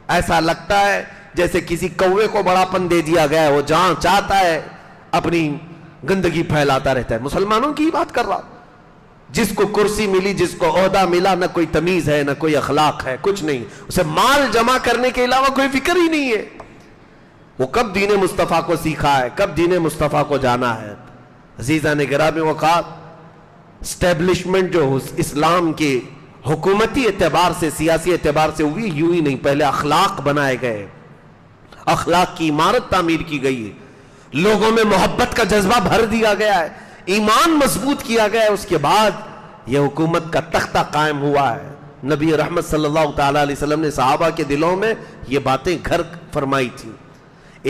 ایسا لگتا ہے جیسے کسی کوے کو بڑاپن دے دیا گیا ہے، وہ جہاں چاہتا ہے اپنی گندگی پھیلاتا رہتا ہے۔ مسلمانوں کی بات کر رہا، جس کو کرسی ملی، جس کو عہدہ ملا، نہ کوئی تمیز ہے نہ کوئی اخلاق ہے، کچھ نہیں، اسے مال جمع کرنے کے علاوہ کوئی فکر ہی نہیں ہے۔ وہ کب دین مصطفیٰ کو سیکھا ہے، کب دین مصطفیٰ کو جانا ہے؟ عزیزان گرامی وقار، اسٹیبلشمنٹ جو اسلام کے حکومتی اعتبار سے، سیاسی اعتبار سے ہوئی، یوں ہی نہیں، پہلے اخلاق بنائے گئے، اخلاق کی عمارت تعمیر کی گئی ہے، لوگوں میں محبت کا جذبہ بھر دیا گیا ہے، ایمان مضبوط کیا گیا ہے، اس کے بعد یہ حکومت کا تختہ قائم ہوا ہے۔ نبی رحمت صلی اللہ تعالیٰ علیہ وسلم نے صحابہ کے دلوں میں یہ باتیں گھر فرمائی تھی۔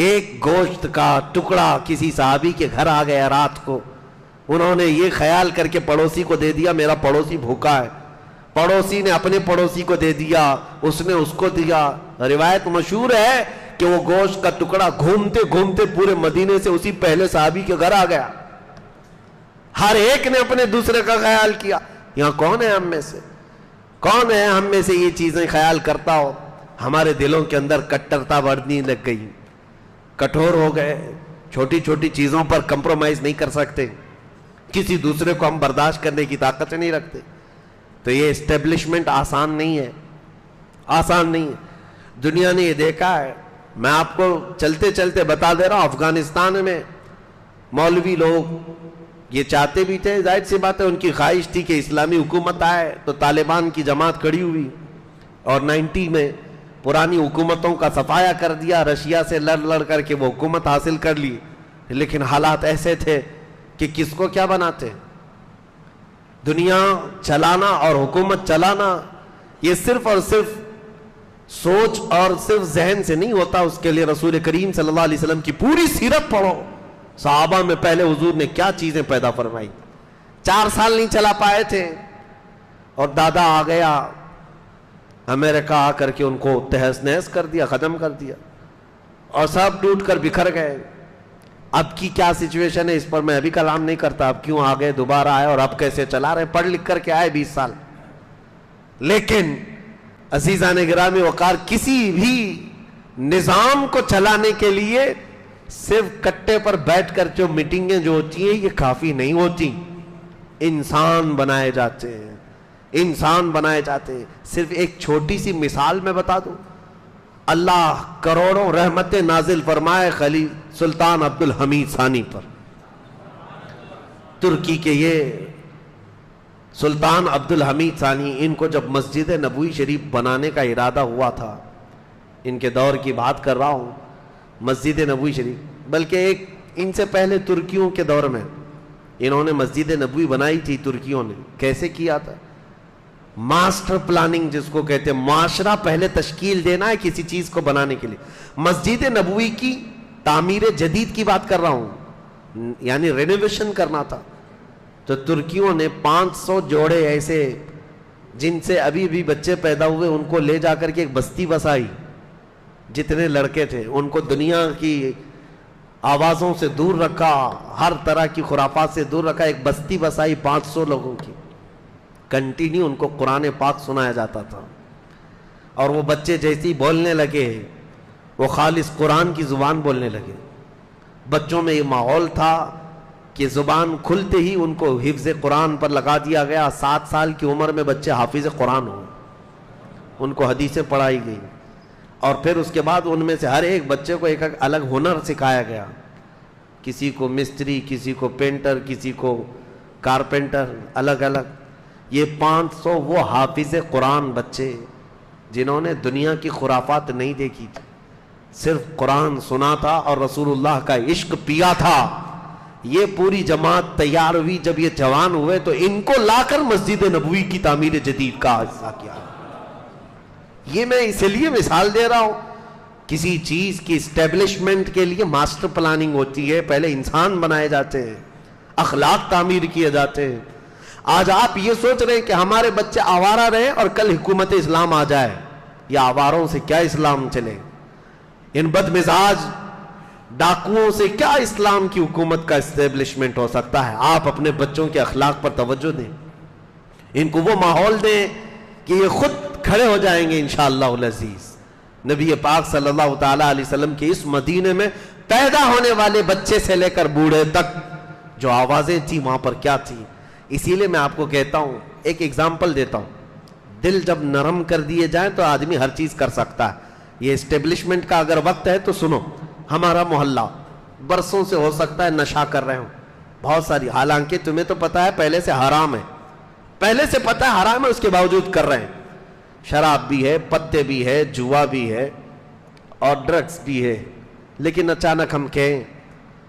ایک گوشت کا ٹکڑا کسی صحابی کے گھر آ گیا رات کو، انہوں نے یہ خیال کر کے پڑوسی کو دے دیا میرا پڑوسی بھوکا ہے، پڑوسی نے اپنے پڑوسی کو دے دیا، اس نے اس کو دیا۔ روایت مشہور ہے کہ وہ گوشت کا ٹکڑا گھومتے گھومتے پورے مدینے سے اسی پہلے صحابی کے گھر آ گیا، ہر ایک نے اپنے دوسرے کا خیال کیا۔ یہاں کون ہے ہم میں سے، کون ہے ہم میں سے یہ چیزیں خیال کرتا ہو؟ ہمارے دلوں کے اندر کٹرتا بڑھنے لگ گئی، کٹھور ہو گئے، چھوٹی چھوٹی چیزوں پر کمپرومائز نہیں کر سکتے، کسی دوسرے کو ہم برداشت کرنے کی طاقت نہیں رکھتے۔ تو یہ اسٹیبلشمنٹ آسان نہیں ہے، آسان نہیں ہے۔ دنیا نے یہ دیکھا ہے، میں آپ کو چلتے چلتے بتا دے رہا ہوں، افغانستان میں مولوی لوگ یہ چاہتے بھی تھے، ظاہر سی بات ہے ان کی خواہش تھی کہ اسلامی حکومت آئے، تو طالبان کی جماعت کھڑی ہوئی اور 90 میں پرانی حکومتوں کا صفایا کر دیا، رشیا سے لڑ کر کے وہ حکومت حاصل کر لی، لیکن حالات ایسے تھے کہ کس کو کیا بناتے؟ دنیا چلانا اور حکومت چلانا یہ صرف اور صرف سوچ اور صرف ذہن سے نہیں ہوتا، اس کے لیے رسول کریم صلی اللہ علیہ وسلم کی پوری سیرت پڑھو۔ صحابہ میں پہلے حضور نے کیا چیزیں پیدا فرمائی، 4 سال نہیں چلا پائے تھے اور دادا آ گیا امریکہ، آ کر کے ان کو تہس نہس کر دیا، ختم کر دیا، اور سب ٹوٹ کر بکھر گئے۔ اب کی کیا سچویشن ہے اس پر میں ابھی کلام نہیں کرتا، اب کیوں آ گئے، دوبارہ آئے اور اب کیسے چلا رہے، پڑھ لکھ کر کے آئے 20 سال۔ لیکن عزیزان گرامی وقار، کسی بھی نظام کو چلانے کے لیے صرف کٹے پر بیٹھ کر جو میٹنگیں جو ہوتی ہیں یہ کافی نہیں ہوتی، انسان بنائے جاتے ہیں، انسان بنائے جاتے ہیں۔ صرف ایک چھوٹی سی مثال میں بتا دوں، اللہ کروڑوں رحمتیں نازل فرمائے خلیل سلطان عبد الحمید ثانی پر، ترکی کے یہ سلطان عبد الحمید ثانی، ان کو جب مسجد نبوی شریف بنانے کا ارادہ ہوا تھا، ان کے دور کی بات کر رہا ہوں، مسجد نبوی شریف، بلکہ ایک ان سے پہلے ترکیوں کے دور میں انہوں نے مسجد نبوی بنائی تھی۔ ترکیوں نے کیسے کیا تھا؟ ماسٹر پلاننگ جس کو کہتے ہیں، معاشرہ پہلے تشکیل دینا ہے کسی چیز کو بنانے کے لیے۔ مسجد نبوی کی تعمیر جدید کی بات کر رہا ہوں، یعنی رینوویشن کرنا تھا، تو ترکیوں نے 500 جوڑے ایسے جن سے ابھی بھی بچے پیدا ہوئے ان کو لے جا کر کے ایک بستی بسائی، جتنے لڑکے تھے ان کو دنیا کی آوازوں سے دور رکھا، ہر طرح کی خرافات سے دور رکھا، ایک بستی بسائی 500 لوگوں کی۔ کنٹینیو ان کو قرآن پاک سنایا جاتا تھا، اور وہ بچے جیسے ہی بولنے لگے وہ خالص قرآن کی زبان بولنے لگے۔ بچوں میں یہ ماحول تھا کہ زبان کھلتے ہی ان کو حفظ قرآن پر لگا دیا گیا۔ 7 سال کی عمر میں بچے حافظ قرآن ہوئے، ان کو حدیثیں پڑھائی گئی، اور پھر اس کے بعد ان میں سے ہر ایک بچے کو ایک الگ ہنر سکھایا گیا، کسی کو مستری، کسی کو پینٹر، کسی کو کارپینٹر، الگ الگ۔ یہ 500 وہ حافظ قرآن بچے جنہوں نے دنیا کی خرافات نہیں دیکھی تھی، صرف قرآن سنا تھا اور رسول اللہ کا عشق پیا تھا، یہ پوری جماعت تیار ہوئی۔ جب یہ جوان ہوئے تو ان کو لا کر مسجد نبوی کی تعمیر جدید کا حصہ کیا۔ یہ میں اس لیے مثال دے رہا ہوں، کسی چیز کی اسٹیبلشمنٹ کے لیے ماسٹر پلاننگ ہوتی ہے، پہلے انسان بنائے جاتے ہیں، اخلاق تعمیر کیے جاتے ہیں۔ آج آپ یہ سوچ رہے ہیں کہ ہمارے بچے آوارہ رہے اور کل حکومت اسلام آ جائے، یا آواروں سے کیا اسلام چلے؟ ان بد مزاج ڈاکوؤں سے کیا اسلام کی حکومت کا اسٹیبلشمنٹ ہو سکتا ہے؟ آپ اپنے بچوں کے اخلاق پر توجہ دیں، ان کو وہ ماحول دیں کہ یہ خود کھڑے ہو جائیں گے انشاءاللہ العزیز۔ نبی پاک صلی اللہ تعالیٰ علیہ وسلم کے اس مدینے میں پیدا ہونے والے بچے سے لے کر بوڑھے تک جو آوازیں تھی وہاں پر کیا تھی۔ اسی لیے میں آپ کو کہتا ہوں، ایک ایگزامپل دیتا ہوں، دل جب نرم کر دیے جائیں تو آدمی ہر چیز کر سکتا ہے۔ یہ اسٹیبلشمنٹ کا اگر وقت ہے تو سنو، ہمارا محلہ برسوں سے ہو سکتا ہے نشہ کر رہے ہوں بہت ساری، حالانکہ تمہیں تو پتا ہے پہلے سے حرام ہے، پہلے سے پتا ہے حرام ہے، اس کے باوجود کر رہے ہیں۔ شراب بھی ہے، پتے بھی ہے، جوا بھی ہے اور ڈرگز بھی ہے، لیکن اچانک ہم کہیں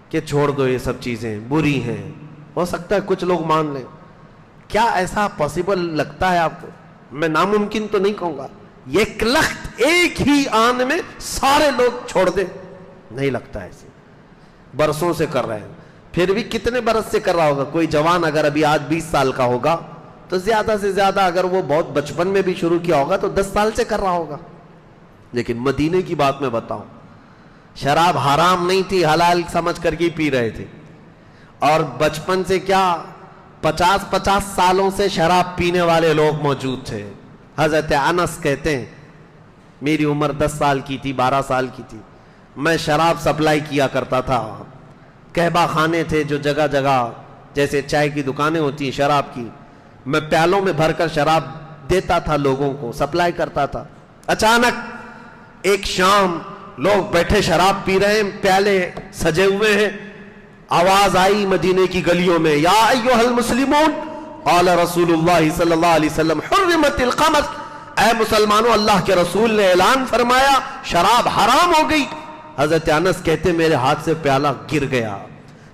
کہ چھوڑ دو یہ سب چیزیں بری ہیں، ہو سکتا ہے کچھ لوگ مان لیں۔ کیا ایسا پاسبل لگتا ہے آپ کو؟ میں ناممکن تو نہیں کہوں گا، ایک لخت ایک ہی آن میں سارے لوگ چھوڑ دیں، نہیں لگتا ایسے، برسوں سے کر رہے ہیں۔ پھر بھی کتنے برس سے کر رہا ہوگا؟ کوئی جوان اگر ابھی آج 20 سال کا ہوگا تو زیادہ سے زیادہ اگر وہ بہت بچپن میں بھی شروع کیا ہوگا تو 10 سال سے کر رہا ہوگا۔ لیکن مدینے کی بات میں بتاؤں، شراب حرام نہیں تھی، حلال سمجھ کر کے پی رہے تھے، اور بچپن سے کیا 50 سالوں سے شراب پینے والے لوگ موجود تھے۔ حضرت انس کہتے ہیں میری عمر 10 سال کی تھی، 12 سال کی تھی، میں شراب سپلائی کیا کرتا تھا۔ کہبہ خانے تھے جو جگہ جگہ، جیسے چائے کی دکانیں ہوتی ہیں شراب کی، میں پیالوں میں بھر کر شراب دیتا تھا، لوگوں کو سپلائی کرتا تھا۔ اچانک ایک شام لوگ بیٹھے شراب پی رہے ہیں، پیالے سجے ہوئے ہیں، آواز آئی مدینے کی گلیوں میں، یا ایھا المسلمون، قال رسول اللہ صلی اللہ علیہ وسلم حرمت الخمر، اے مسلمانوں اللہ کے رسول نے اعلان فرمایا شراب حرام ہو گئی۔ حضرت انس کہتے میرے ہاتھ سے پیالہ گر گیا،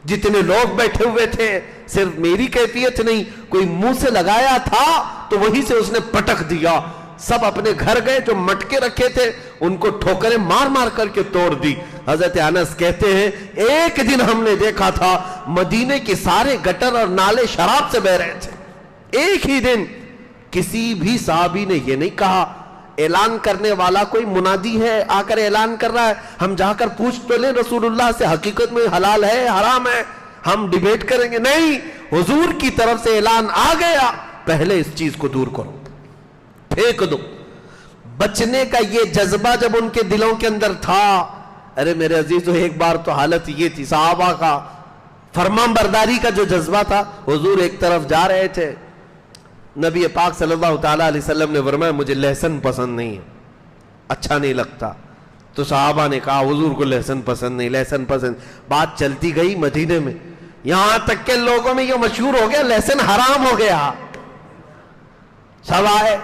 جتنے لوگ بیٹھے ہوئے تھے، صرف میری کیفیت نہیں، کوئی منہ سے لگایا تھا تو وہیں سے اس نے پٹک دیا، سب اپنے گھر گئے، جو مٹکے رکھے تھے ان کو ٹھوکریں مار مار کر کے توڑ دی۔ حضرت انس کہتے ہیں ایک دن ہم نے دیکھا تھا مدینے کے سارے گٹر اور نالے شراب سے بہہ رہے تھے، ایک ہی دن۔ کسی بھی صحابی نے یہ نہیں کہا، اعلان کرنے والا کوئی منادی ہے آ کر اعلان کر رہا ہے، ہم جا کر پوچھ تو لیں رسول اللہ سے حقیقت میں حلال ہے حرام ہے، ہم ڈیبیٹ کریں گے، نہیں، حضور کی طرف سے اعلان آ گیا، پہلے اس چیز کو دور کرو، پھینک دو۔ بچنے کا یہ جذبہ جب ان کے دلوں کے اندر تھا، ارے میرے عزیزو ایک بار تو حالت یہ تھی، صحابہ کا فرمان برداری کا جو جذبہ تھا، حضور ایک طرف جا رہے تھے، نبی پاک صلی اللہ تعالیٰ علیہ وسلم نے فرمایا مجھے لہسن پسند نہیں ہے، اچھا نہیں لگتا، تو صحابہ نے کہا حضور کو لہسن پسند نہیں، لہسن پسند، بات چلتی گئی مدینے میں، یہاں تک کہ لوگوں میں یہ مشہور ہو گیا لہسن حرام ہو گیا۔ سب آئے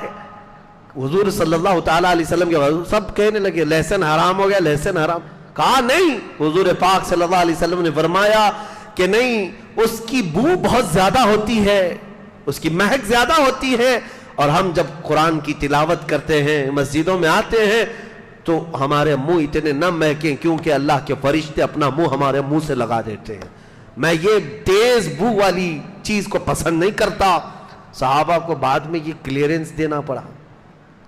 حضور صلی اللہ تعالیٰ علیہ وسلم کے بعد سب کہنے لگے لہسن حرام ہو گیا، لہسن حرام، کہا نہیں، حضور پاک صلی اللہ علیہ وسلم نے فرمایا کہ نہیں، اس کی بو بہت زیادہ ہوتی ہے، اس کی مہک زیادہ ہوتی ہے، اور ہم جب قرآن کی تلاوت کرتے ہیں مسجدوں میں آتے ہیں تو ہمارے منہ اتنے نہ مہکیں، کیونکہ اللہ کے فرشتے اپنا منہ ہمارے منہ سے لگا دیتے ہیں، میں یہ تیز بو والی چیز کو پسند نہیں کرتا۔ صحابہ کو بعد میں یہ کلیئرنس دینا پڑا،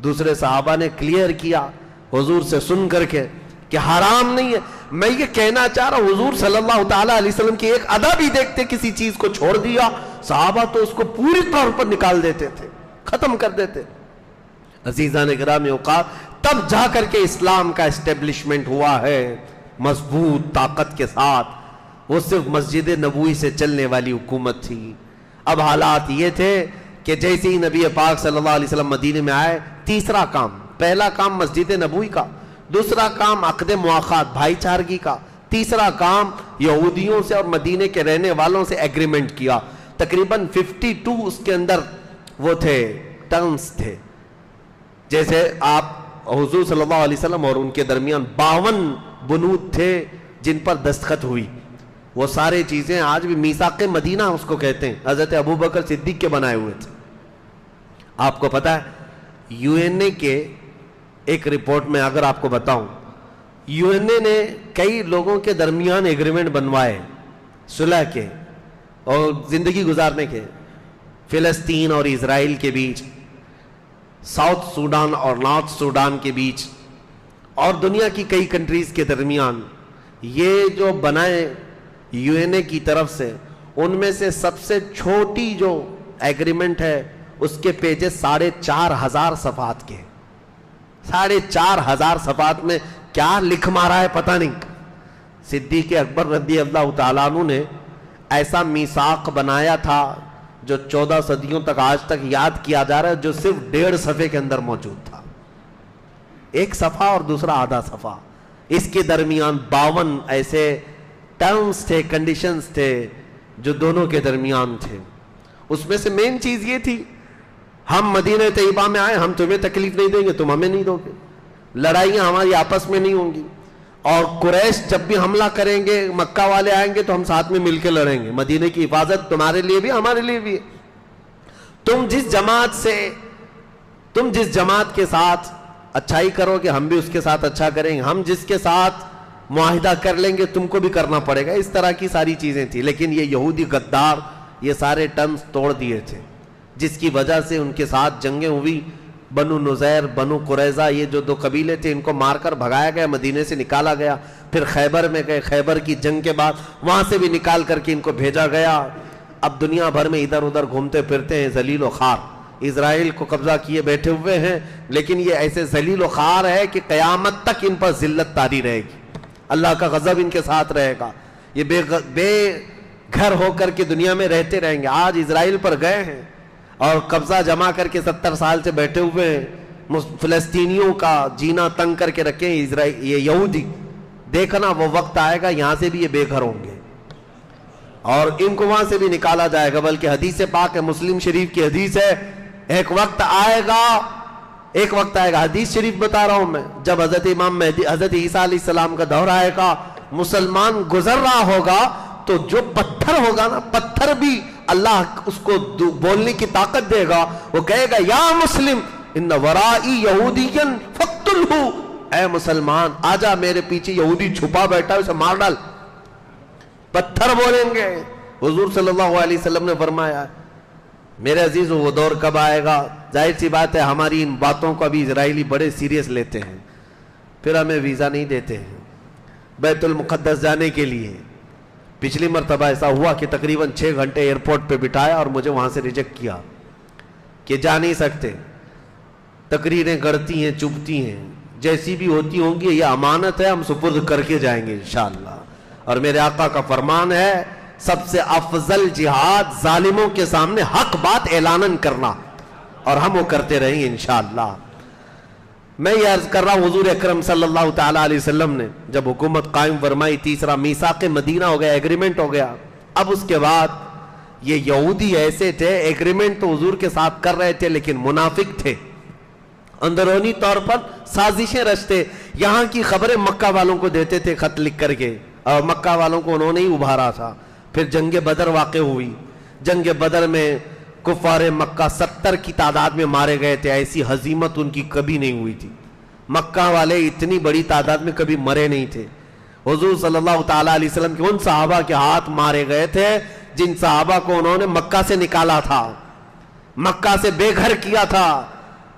دوسرے صحابہ نے کلیئر کیا حضور سے سن کر کے کہ حرام نہیں ہے۔ میں یہ کہنا چاہ رہا ہوں حضور صلی اللہ تعالیٰ علیہ وسلم کی ایک ادا بھی دیکھتے، کسی چیز کو چھوڑ دیا، صحابہ تو اس کو پوری طور پر نکال دیتے تھے۔ ختم کر دیتے. عزیزان گرامی اوقات تب جا کر کے اسلام کا اسٹیبلشمنٹ ہوا ہے مضبوط طاقت کے ساتھ. وہ صرف مسجد نبوی سے چلنے والی حکومت تھی. اب حالات یہ تھے کہ جیسے ہی نبی پاک صلی اللہ علیہ وسلم مدینے میں آئے, تیسرا کام, پہلا کام مسجد نبوی کا, دوسرا کام عقد مواخات بھائی چارگی کا, تیسرا کام یہودیوں سے اور مدینے کے رہنے والوں سے ایگریمنٹ کیا. تقریباً 52 اس کے اندر وہ تھے, ٹرمز تھے. جیسے آپ حضور صلی اللہ علیہ وسلم اور ان کے درمیان 52 بنود تھے جن پر دستخط ہوئی. وہ سارے چیزیں آج بھی میثاق مدینہ اس کو کہتے ہیں, حضرت ابوبکر صدیق کے بنائے ہوئے تھے. آپ کو پتا ہے یو این اے کے ایک رپورٹ میں اگر آپ کو بتاؤں, یو این اے نے کئی لوگوں کے درمیان ایگریمنٹ بنوائے صلح کے اور زندگی گزارنے کے, فلسطین اور اسرائیل کے بیچ, ساؤتھ سوڈان اور نارتھ سوڈان کے بیچ, اور دنیا کی کئی کنٹریز کے درمیان. یہ جو بنائے یو این اے کی طرف سے, ان میں سے سب سے چھوٹی جو ایگریمنٹ ہے اس کے پیجز 4,500 صفحات کے. 4,500 صفحات میں کیا لکھ مارا ہے پتہ نہیں. صدیق اکبر رضی اللہ تعالیٰ عنہ نے ایسا میثاق بنایا تھا جو 14 صدیوں تک آج تک یاد کیا جا رہا ہے, جو صرف 1.5 صفحے کے اندر موجود تھا. ایک صفحہ اور دوسرا آدھا صفحہ, اس کے درمیان 52 ایسے ٹرمز تھے, کنڈیشنز تھے جو دونوں کے درمیان تھے. اس میں سے مین چیز یہ تھی, ہم مدینہ طیبہ میں آئے, ہم تمہیں تکلیف نہیں دیں گے, تم ہمیں نہیں دو گے, لڑائیاں ہماری آپس میں نہیں ہوں گی, اور قریش جب بھی حملہ کریں گے, مکہ والے آئیں گے تو ہم ساتھ میں مل کے لڑیں گے. مدینہ کی حفاظت تمہارے لیے بھی ہمارے لیے بھی. تم جس جماعت کے ساتھ اچھائی کرو گے ہم بھی اس کے ساتھ اچھا کریں گے, ہم جس کے ساتھ معاہدہ کر لیں گے تم کو بھی کرنا پڑے گا. اس طرح کی ساری چیزیں تھی. لیکن یہ یہودی غدار یہ سارے ٹرمز توڑ دیے تھے, جس کی وجہ سے ان کے ساتھ جنگیں ہوئی. بنو نذیر, بنو قریظہ, یہ جو 2 قبیلے تھے ان کو مار کر بھگایا گیا, مدینے سے نکالا گیا. پھر خیبر میں گئے, خیبر کی جنگ کے بعد وہاں سے بھی نکال کر کے ان کو بھیجا گیا. اب دنیا بھر میں ادھر ادھر گھومتے پھرتے ہیں ذلیل و خوار, اسرائیل کو قبضہ کیے بیٹھے ہوئے ہیں. لیکن یہ ایسے ذلیل و خوار ہے کہ قیامت تک ان پر ذلت طاری رہے گی, اللہ کا غضب ان کے ساتھ رہے گا. یہ بے گھر ہو کر کے دنیا میں رہتے رہیں گے. آج اسرائیل پر گئے ہیں اور قبضہ جما کر کے 70 سال سے بیٹھے ہوئے ہیں, فلسطینیوں کا جینا تنگ کر کے رکھے ہیں یہ یہودی. دیکھنا وہ وقت آئے گا یہاں سے بھی یہ بے گھر ہوں گے اور ان کو وہاں سے بھی نکالا جائے گا. بلکہ حدیث پاک ہے, مسلم شریف کی حدیث ہے, ایک وقت آئے گا, حدیث شریف بتا رہا ہوں میں, جب حضرت امام مہدی, حضرت عیسیٰ علیہ السلام کا دور آئے گا, مسلمان گزر رہا ہوگا تو جو پتھر ہوگا نا, پتھر بھی اللہ اس کو بولنے کی طاقت دے گا. وہ کہے گا یا مسلم ان ورائی یہودیا فاقتلہ, اے مسلمان آجا میرے پیچھے یہودی چھپا بیٹھا ہے, اسے مار ڈال. پتھر بولیں گے. حضور صلی اللہ علیہ وسلم نے فرمایا میرے عزیز وہ دور کب آئے گا؟ ظاہر سی بات ہے ہماری ان باتوں کو ابھی اسرائیلی بڑے سیریس لیتے ہیں, پھر ہمیں ویزا نہیں دیتے ہیں بیت المقدس جانے کے لیے. پچھلی مرتبہ ایسا ہوا کہ تقریباً 6 گھنٹے ایئرپورٹ پہ بٹھایا اور مجھے وہاں سے ریجیکٹ کیا کہ جا نہیں سکتے. تقریریں گڑتی ہیں, چبھتی ہیں, جیسی بھی ہوتی ہوں گی, یہ امانت ہے, ہم سپرد کر کے جائیں گے انشاءاللہ. اور میرے آقا کا فرمان ہے سب سے افضل جہاد ظالموں کے سامنے حق بات اعلانن کرنا, اور ہم وہ کرتے رہیں گے انشاءاللہ. میں یہ عرض کر رہا ہوں حضور اکرم صلی اللہ تعالی علیہ وسلم نے جب حکومت قائم فرمائی, تیسرا میثاق مدینہ ہو گیا, ایگریمنٹ ہو گیا. اب اس کے بعد یہ یہودی ایسے تھے, ایگریمنٹ تو حضور کے ساتھ کر رہے تھے لیکن منافق تھے, اندرونی طور پر سازشیں رچتے. یہاں کی خبریں مکہ والوں کو دیتے تھے خط لکھ کر کے, اور مکہ والوں کو انہوں نے ہی ابھارا تھا. پھر جنگ بدر واقع ہوئی. جنگ بدر میں کفار مکہ 70 کی تعداد میں مارے گئے تھے. ایسی ہزیمت ان کی کبھی نہیں ہوئی تھی. مکہ والے اتنی بڑی تعداد میں کبھی مرے نہیں تھے. حضور صلی اللہ تعالی علیہ وسلم کے ان صحابہ کے ہاتھ مارے گئے تھے جن صحابہ کو انہوں نے مکہ سے نکالا تھا, مکہ سے بے گھر کیا تھا.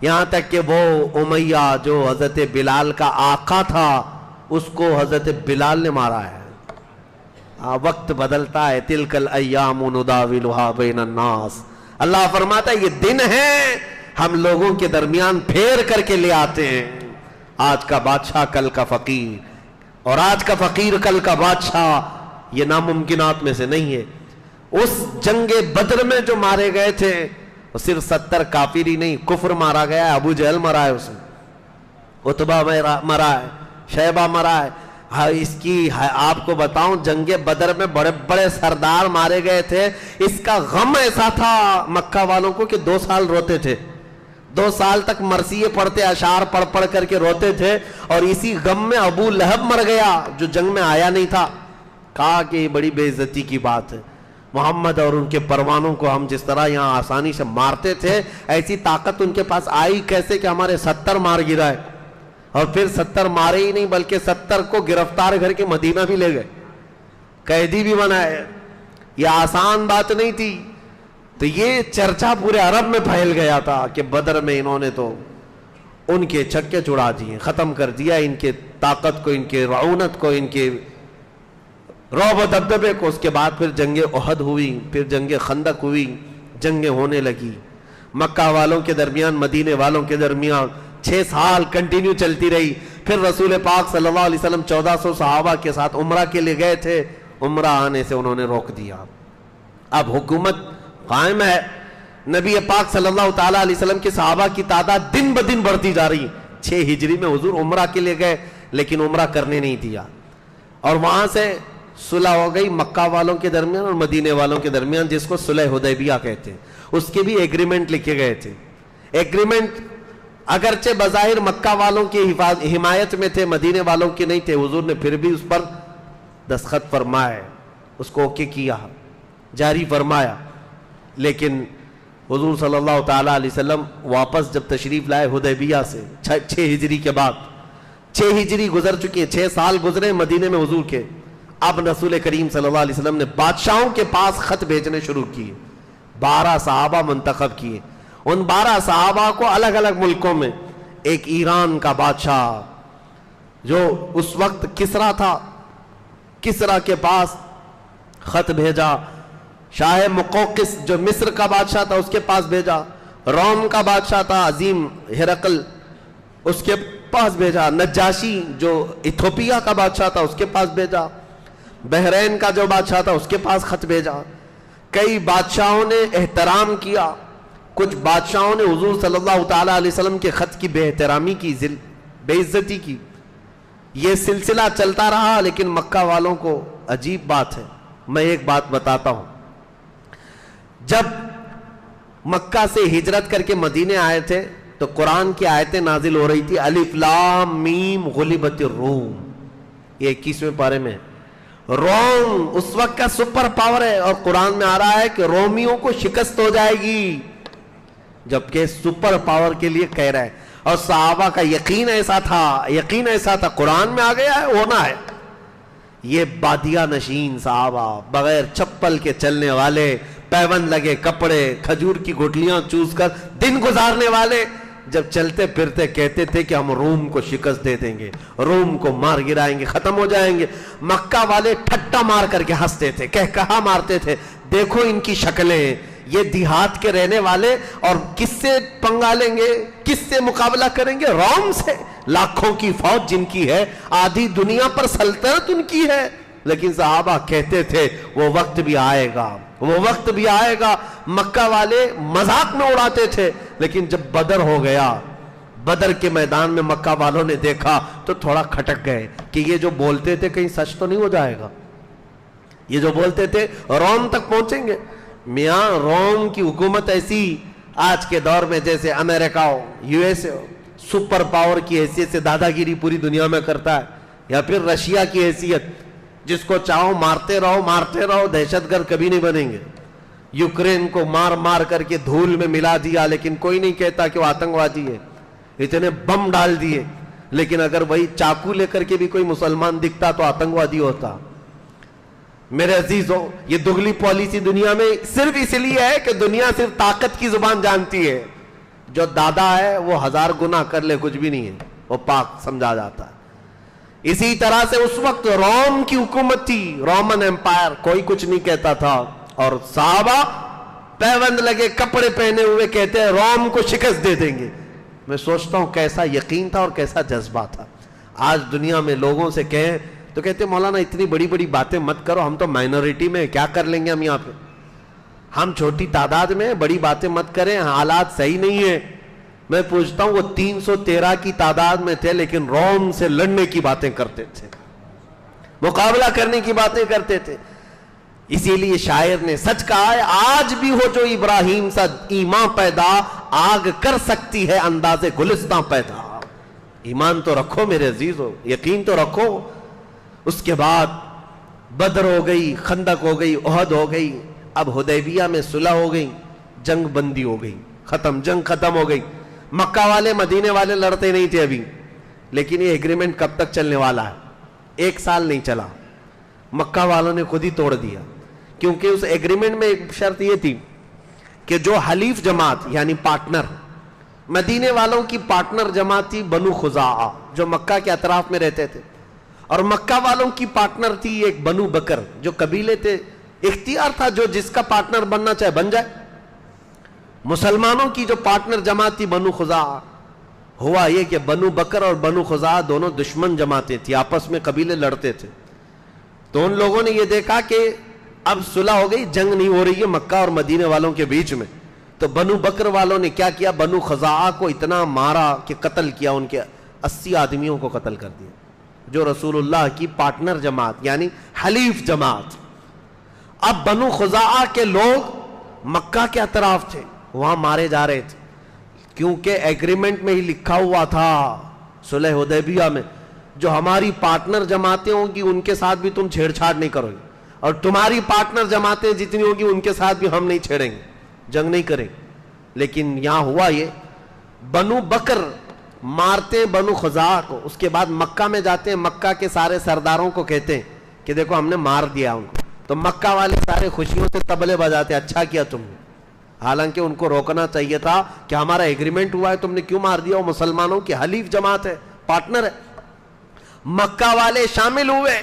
یہاں تک کہ وہ امیہ جو حضرت بلال کا آقا تھا اس کو حضرت بلال نے مارا ہے. وقت بدلتا ہے, تلک الایام نداولها بین الناس. اللہ فرماتا ہے یہ دن ہیں ہم لوگوں کے درمیان پھیر کر کے لے آتے ہیں. آج کا بادشاہ کل کا فقیر، اور آج کا فقیر کل کا بادشاہ، یہ ناممکنات میں سے نہیں ہے. اس جنگ بدر میں جو مارے گئے تھے وہ صرف 70 کافر ہی نہیں، کفر مارا گیا ہے. ابو جہل مرا ہے، اسے عتبہ مرا ہے، شیبہ مرا ہے. اس کی آپ کو بتاؤں، جنگ بدر میں بڑے بڑے سردار مارے گئے تھے. اس کا غم ایسا تھا مکہ والوں کو کہ 2 سال روتے تھے، 2 سال تک مرثیے پڑھتے، اشعار پڑھ پڑھ کر کے روتے تھے. اور اسی غم میں ابو لہب مر گیا جو جنگ میں آیا نہیں تھا. کہا کہ یہ بڑی بے عزتی کی بات ہے، محمد اور ان کے پروانوں کو ہم جس طرح یہاں آسانی سے مارتے تھے، ایسی طاقت ان کے پاس آئی کیسے کہ ہمارے 70 مار گرائے. اور پھر 70 مارے ہی نہیں بلکہ 70 کو گرفتار کر کے مدینہ بھی لے گئے، قیدی بھی بنائے. یہ آسان بات نہیں تھی. تو یہ چرچا پورے عرب میں پھیل گیا تھا کہ بدر میں انہوں نے تو ان کے چھکے چھڑا دیے، ختم کر دیا ان کے طاقت کو، ان کے رعونت کو، ان کے رعب و دبدبے کو. اس کے بعد پھر جنگ احد ہوئی، پھر جنگ خندق ہوئی، جنگیں ہونے لگی مکہ والوں کے درمیان، مدینے والوں کے درمیان. 6 سال کنٹینیو چلتی رہی. پھر رسول پاک صلی اللہ علیہ وسلم 1400 صحابہ کے ساتھ عمرہ کے لیے گئے تھے، عمرہ آنے سے انہوں نے روک دیا. اب حکومت قائم ہے. نبی پاک صلی اللہ تعالیٰ علیہ وسلم کے صحابہ کی تعداد دن بدن بڑھتی جا رہی. 6 ہجری میں حضور عمرہ کے لیے گئے لیکن عمرہ کرنے نہیں دیا. اور وہاں سے صلح ہو گئی مکہ والوں کے درمیان اور مدینے والوں کے درمیان، جس کو صلح حدیبیہ کہتے ہیں. اس کے بھی ایگریمنٹ لکھے گئے تھے. ایگریمنٹ اگرچہ بظاہر مکہ والوں کی حمایت میں تھے، مدینے والوں کے نہیں تھے. حضور نے پھر بھی اس پر دستخط فرمائے، اس کو اوکے کیا، جاری فرمایا. لیکن حضور صلی اللہ تعالیٰ علیہ وسلم واپس جب تشریف لائے حدیبیہ سے 6 ہجری کے بعد، 6 ہجری گزر چکی ہے، 6 سال گزرے مدینے میں حضور کے. اب رسول کریم صلی اللہ علیہ وسلم نے بادشاہوں کے پاس خط بھیجنے شروع کیے. 12 صحابہ منتخب کیے. ان 12 صحابہ کو الگ الگ ملکوں میں، ایک ایران کا بادشاہ جو اس وقت کسرا تھا، کسرا کے پاس خط بھیجا. شاہ مقوقس جو مصر کا بادشاہ تھا اس کے پاس بھیجا. روم کا بادشاہ تھا عظیم ہرقل، اس کے پاس بھیجا. نجاشی جو ایتھوپیا کا بادشاہ تھا اس کے پاس بھیجا. بحرین کا جو بادشاہ تھا اس کے پاس خط بھیجا. کئی بادشاہوں نے احترام کیا، کچھ بادشاہوں نے حضور صلی اللہ تعالیٰ علیہ وسلم کے خط کی بے احترامی کی، بے عزتی کی. یہ سلسلہ چلتا رہا. لیکن مکہ والوں کو عجیب بات ہے، میں ایک بات بتاتا ہوں. جب مکہ سے ہجرت کر کے مدینے آئے تھے تو قرآن کی آیتیں نازل ہو رہی تھی. الف لام میم غلبت الروم، یہ 21ویں پارے میں. روم اس وقت کا سپر پاور ہے اور قرآن میں آ رہا ہے کہ رومیوں کو شکست ہو جائے گی، جبکہ سپر پاور کے لیے کہہ رہا ہے. اور صحابہ کا یقین ایسا تھا، قرآن میں آ گیا ہے، ہونا ہے. یہ بادیہ نشین صحابہ، بغیر چپل کے چلنے والے، پیوند لگے کپڑے، کھجور کی گٹلیاں چوس کر دن گزارنے والے، جب چلتے پھرتے کہتے تھے کہ ہم روم کو شکست دے دیں گے، روم کو مار گرائیں گے، ختم ہو جائیں گے. مکہ والے ٹھٹا مار کر کے ہنستے تھے، کہا مارتے تھے، دیکھو ان کی شکلیں، یہ دیہات کے رہنے والے، اور کس سے پنگا لیں گے، کس سے مقابلہ کریں گے؟ روم سے. لاکھوں کی فوج جن کی ہے، آدھی دنیا پر سلطنت ان کی ہے. لیکن صحابہ کہتے تھے وہ وقت بھی آئے گا، وہ وقت بھی آئے گا. مکہ والے مذاق میں اڑاتے تھے. لیکن جب بدر ہو گیا، بدر کے میدان میں مکہ والوں نے دیکھا تو تھوڑا کھٹک گئے کہ یہ جو بولتے تھے کہیں سچ تو نہیں ہو جائے گا. یہ جو بولتے تھے روم تک پہنچیں گے. میاں روم کی حکومت ایسی آج کے دور میں جیسے امریکہ ہو، یو ایس اے ہو، سپر پاور کی حیثیت سے دادا گیری پوری دنیا میں کرتا ہے، یا پھر رشیا کی حیثیت جس کو چاہو مارتے رہو، دہشت گرد کبھی نہیں بنیں گے. یوکرین کو مار مار کر کے دھول میں ملا دیا لیکن کوئی نہیں کہتا کہ وہ آتنکوادی ہے. اتنے بم ڈال دیے لیکن اگر وہی چاقو لے کر کے بھی کوئی مسلمان دکھتا تو آتنکوادی ہوتا. میرے عزیزو، یہ دگلی پالیسی دنیا میں صرف اس لیے ہے کہ دنیا صرف طاقت کی زبان جانتی ہے. جو دادا ہے وہ 1000 گناہ کر لے کچھ بھی نہیں ہے، وہ پاک سمجھا جاتا ہے. اسی طرح سے اس وقت روم کی حکومت تھی، رومن امپائر، کوئی کچھ نہیں کہتا تھا. اور صحابہ پیوند لگے, کپڑے پہنے ہوئے, کہتے ہیں روم کو شکست دے دیں گے. میں سوچتا ہوں کیسا یقین تھا اور کیسا جذبہ تھا. آج دنیا میں لوگوں سے کہیں تو کہتے ہیں مولانا اتنی بڑی بڑی باتیں مت کرو, ہم تو مائنورٹی میں, کیا کر لیں گے ہم یہاں پہ, ہم چھوٹی تعداد میں, بڑی باتیں مت کریں, حالات صحیح نہیں ہے. میں پوچھتا ہوں وہ 313 کی تعداد میں تھے لیکن روم سے لڑنے کی باتیں کرتے تھے, مقابلہ کرنے کی باتیں کرتے تھے. اسی لیے شاعر نے سچ کہا ہے, آج بھی ہو جو ابراہیم سا ایمان پیدا, آگ کر سکتی ہے انداز گلستان پیدا. ایمان تو رکھو میرے عزیزو, یقین تو رکھو. اس کے بعد بدر ہو گئی, خندق ہو گئی, احد ہو گئی, اب حدیبیہ میں صلح ہو گئی, جنگ بندی ہو گئی, ختم, جنگ ختم ہو گئی. مکہ والے مدینے والے لڑتے نہیں تھے ابھی, لیکن یہ ایگریمنٹ کب تک چلنے والا ہے؟ 1 سال نہیں چلا, مکہ والوں نے خود ہی توڑ دیا. کیونکہ اس ایگریمنٹ میں ایک شرط یہ تھی کہ جو حلیف جماعت یعنی پارٹنر, مدینے والوں کی پارٹنر جماعت تھی بنو خزاعہ جو مکہ کے اطراف میں رہتے تھے, اور مکہ والوں کی پارٹنر تھی ایک بنو بکر جو قبیلے تھے. اختیار تھا جو جس کا پارٹنر بننا چاہے بن جائے. مسلمانوں کی جو پارٹنر جماعت تھی بنو خزاعہ, ہوا یہ کہ بنو بکر اور بنو خزاعہ دونوں دشمن جماعتیں تھی, آپس میں قبیلے لڑتے تھے. تو ان لوگوں نے یہ دیکھا کہ اب صلح ہو گئی, جنگ نہیں ہو رہی ہے مکہ اور مدینے والوں کے بیچ میں, تو بنو بکر والوں نے کیا کیا, بنو خزاعہ کو اتنا مارا کہ قتل کیا, ان کے 80 آدمیوں کو قتل کر دیا, جو رسول اللہ کی پارٹنر جماعت یعنی حلیف جماعت. اب بنو خزاعہ کے لوگ مکہ کے اطراف تھے, وہاں مارے جا رہے تھے, کیونکہ ایگریمنٹ میں ہی لکھا ہوا تھا صلح حدیبیہ میں, جو ہماری پارٹنر جماعتیں ہوں گی ان کے ساتھ بھی تم چھیڑ چھاڑ نہیں کرو گے, اور تمہاری پارٹنر جماعتیں جتنی ہوگی ان کے ساتھ بھی ہم نہیں چھیڑیں گے, جنگ نہیں کریں. لیکن یہاں ہوا یہ, بنو بکر مارتے بنو خزاعہ کو, اس کے بعد مکہ میں جاتے ہیں, مکہ کے سارے سرداروں کو کہتے ہیں کہ دیکھو ہم نے مار دیا ان کو. تو مکہ والے سارے خوشیوں سے طبلے بجاتے, اچھا کیا تم نے, حالانکہ ان کو روکنا چاہیے تھا کہ ہمارا ایگریمنٹ ہوا ہے, تم نے کیوں مار دیا, وہ مسلمانوں کی حلیف جماعت ہے, پارٹنر ہے. مکہ والے شامل ہوئے,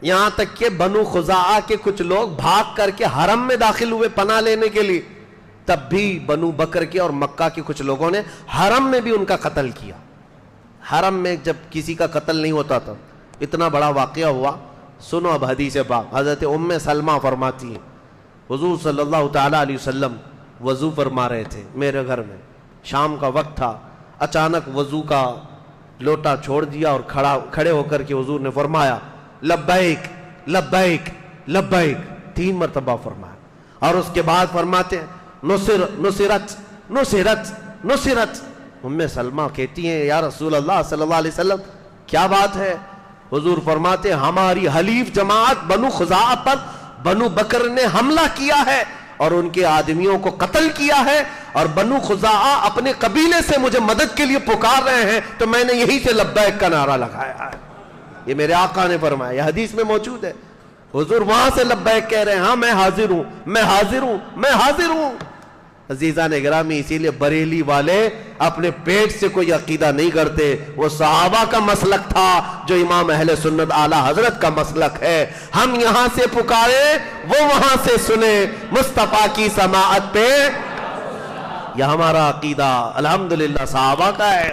یہاں تک کہ بنو خزاعہ کے کچھ لوگ بھاگ کر کے حرم میں داخل ہوئے پناہ لینے کے لیے, تب بھی بنو بکر کے اور مکہ کے کچھ لوگوں نے حرم میں بھی ان کا قتل کیا. حرم میں جب کسی کا قتل نہیں ہوتا تھا, اتنا بڑا واقعہ ہوا. سنو اب حدیث پاک. حضرت ام سلمہ فرماتی ہیں حضور صلی اللہ تعالی علیہ وسلم وضو فرما رہے تھے میرے گھر میں, شام کا وقت تھا, اچانک وضو کا لوٹا چھوڑ دیا اور کھڑے ہو کر کے حضور نے فرمایا لبیک لبیک لبیک, 3 مرتبہ فرمایا, اور اس کے بعد فرماتے ہیں نصرت نصرت نصرت. ام سلمہ کہتی ہیں یا رسول اللہ صلی اللہ علیہ وسلم کیا بات ہے؟ حضور فرماتے ہیں ہماری حلیف جماعت بنو خزاعہ پر بنو بکر نے حملہ کیا ہے اور ان کے آدمیوں کو قتل کیا ہے, اور بنو خزاعہ اپنے قبیلے سے مجھے مدد کے لیے پکار رہے ہیں, تو میں نے یہی سے لبیک کا نعرہ لگایا ہے. یہ میرے آقا نے فرمایا, یہ حدیث میں موجود ہے. حضور وہاں سے لبیک کہہ رہے ہیں, ہاں میں حاضر ہوں, میں حاضر ہوں, میں حاضر ہوں. عزیزان گرامی, اسی لیے بریلی والے اپنے پیٹ سے کوئی عقیدہ نہیں کرتے, وہ صحابہ کا مسلک تھا جو امام اہل سنت اعلی حضرت کا مسلک ہے. ہم یہاں سے پکارے, وہ وہاں سے سنے, مصطفیٰ کی سماعت پہ, یہ ہمارا عقیدہ الحمدللہ صحابہ کا ہے.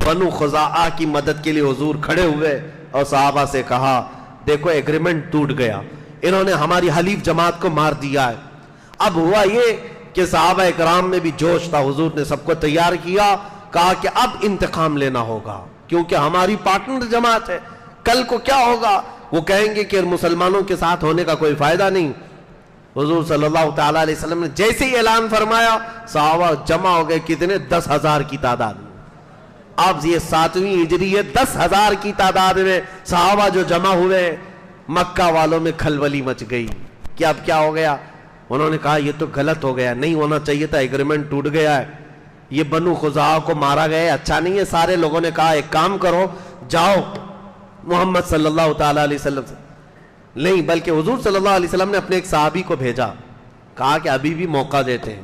بنو خزاعہ کی مدد کے لیے حضور کھڑے ہوئے اور صحابہ سے کہا دیکھو ایگریمنٹ ٹوٹ گیا, انہوں نے ہماری حلیف جماعت کو مار دیا ہے. اب ہوا یہ کہ صحابہ اکرام میں بھی جوش تھا, حضور نے سب کو تیار کیا, کہا کہ اب انتقام لینا ہوگا کیونکہ ہماری پارٹنر جماعت ہے, کل کو کیا ہوگا, وہ کہیں گے کہ مسلمانوں کے ساتھ ہونے کا کوئی فائدہ نہیں. حضور صلی اللہ تعالیٰ علیہ وسلم نے جیسے ہی اعلان فرمایا, صحابہ جمع ہو گئے, کتنے 10,000 کی تعداد میں. اب یہ 7ویں ہجری ہے, 10,000 کی تعداد میں صحابہ جو جمع ہوئے, مکہ والوں میں کھلبلی مچ گئی کہ اب کیا ہو گیا. انہوں نے کہا یہ تو غلط ہو گیا, نہیں ہونا چاہیے تھا, ایگریمنٹ ٹوٹ گیا ہے, یہ بنو خزاعہ کو مارا گیا, اچھا نہیں ہے. سارے لوگوں نے کہا ایک کام کرو, جاؤ محمد صلی اللہ تعالیٰ علیہ وسلم سے, نہیں بلکہ حضور صلی اللہ علیہ وسلم نے اپنے ایک صحابی کو بھیجا, کہا کہ ابھی بھی موقع دیتے ہیں,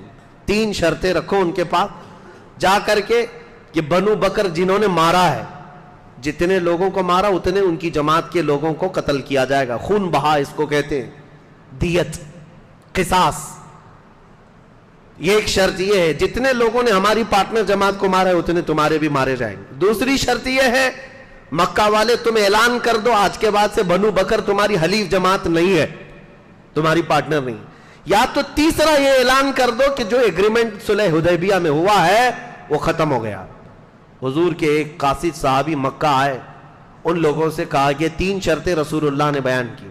3 شرطیں رکھو ان کے پاس, جا کر کے کہ بنو بکر جنہوں نے مارا ہے, جتنے لوگوں کو مارا اتنے ان کی جماعت کے لوگوں کو قتل کیا جائے گا. خون بہا اس کو کہتے ہیں, دیت, قصاص. یہ ایک شرط یہ ہے جتنے لوگوں نے ہماری پارٹنر جماعت کو مارا ہے اتنے تمہارے بھی مارے جائیں گے. دوسری شرط یہ ہے مکہ والے تم اعلان کر دو آج کے بعد سے بنو بکر تمہاری حلیف جماعت نہیں ہے, تمہاری پارٹنر نہیں. یا تو تیسرا یہ اعلان کر دو کہ جو ایگریمنٹ صلح حدیبیہ میں ہوا ہے وہ ختم ہو گیا. حضور کے ایک قاصد صحابی مکہ آئے, ان لوگوں سے کہا کہ 3 شرطیں رسول اللہ نے بیان کی.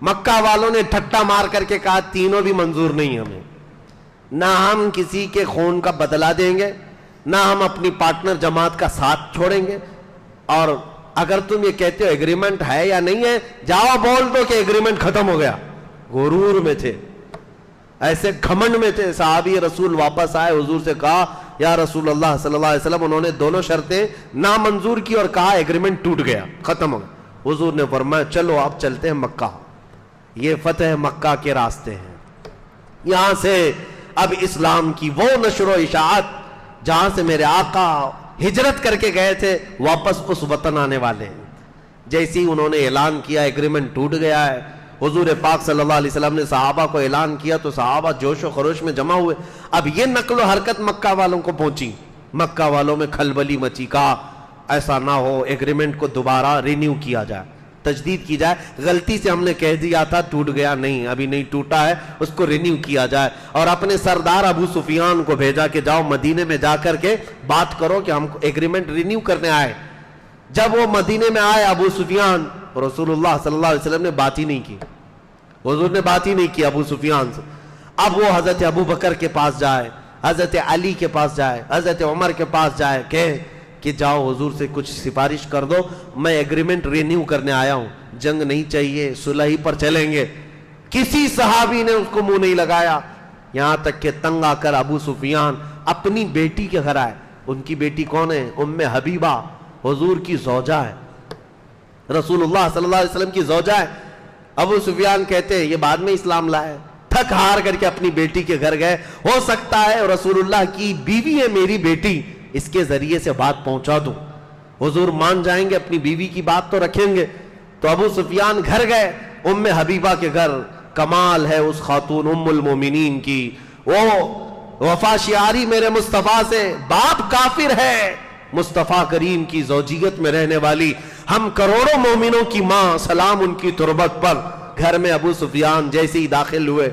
مکہ والوں نے ٹھٹا مار کر کے کہا تینوں بھی منظور نہیں ہمیں, نہ ہم کسی کے خون کا بدلہ دیں گے, نہ ہم اپنی پارٹنر جماعت کا ساتھ چھوڑیں گے, اور اگر تم یہ کہتے ہو ایگریمنٹ ہے یا نہیں ہے جاؤ بول دو کہ ایگریمنٹ ختم ہو گیا. غرور میں تھے, ایسے گھمنڈ میں تھے. صحابی رسول واپس آئے, حضور سے کہا یا رسول اللہ صلی اللہ علیہ وسلم انہوں نے دونوں شرطیں نامنظور کی اور کہا ایگریمنٹ ٹوٹ گیا, ختم ہو گیا. حضور نے فرمایا چلو اب چلتے ہیں مکہ, یہ فتح مکہ کے راستے ہیں. یہاں سے اب اسلام کی وہ نشر و اشاعت جہاں سے میرے آقا ہجرت کر کے گئے تھے واپس اس وطن آنے والے ہیں. جیسے ہی انہوں نے اعلان کیا ایگریمنٹ ٹوٹ گیا ہے, حضور پاک صلی اللہ علیہ وسلم نے صحابہ کو اعلان کیا تو صحابہ جوش و خروش میں جمع ہوئے. اب یہ نقل و حرکت مکہ والوں کو پہنچی, مکہ والوں میں کھلبلی مچی. کہا ایسا نہ ہو ایگریمنٹ کو دوبارہ رینیو کیا جائے, تجدید کی جائے. غلطی سے ہم نے کہہ دیا تھا ٹوٹ گیا, نہیں ابھی نہیں ٹوٹا ہے, اس کو رینیو کیا جائے. اور اپنے سردار ابو سفیان کو بھیجا کہ جاؤ مدینے میں جا کر کے بات کرو کہ ہم ایگریمنٹ رینیو کرنے آئے. جب وہ مدینے میں آئے ابو سفیان, رسول اللہ صلی اللہ علیہ وسلم نے بات ہی نہیں کی, حضور نے بات ہی نہیں کی ابو سفیان سے. اب وہ حضرت ابو بکر کے پاس جائے, حضرت علی کے پاس جائے, حضرت عمر کے پاس جائے, کہ جاؤ حضور سے کچھ سفارش کر دو, میں ایگریمنٹ رینیو کرنے آیا ہوں, جنگ نہیں چاہیے, صلح ہی پر چلیں گے. کسی صحابی نے اس کو منہ نہیں لگایا, یہاں تک کہ تنگ آ کر ابو سفیان اپنی بیٹی کے گھر آئے. ان کی بیٹی کون ہے؟ ام حبیبہ, حضور کی زوجہ ہے, رسول اللہ صلی اللہ علیہ وسلم کی زوجہ ہے. ابو سفیان کہتے ہیں یہ بعد میں اسلام لائے. تھک ہار کر کے اپنی بیٹی کے گھر گئے, ہو سکتا ہے رسول اللہ کی بیوی ہے میری بیٹی, اس کے ذریعے سے بات پہنچا دوں, حضور مان جائیں گے, اپنی بیوی کی بات تو رکھیں گے. تو ابو سفیان گھر گئے ام حبیبہ کے گھر. کمال ہے اس خاتون ام المومنین کی, وہ وفا شعاری میرے مصطفیٰ سے, باپ کافر ہے, مصطفیٰ کریم کی زوجیت میں رہنے والی, ہم کروڑوں مومنوں کی ماں, سلام ان کی تربت پر. گھر میں ابو سفیان جیسے ہی داخل ہوئے,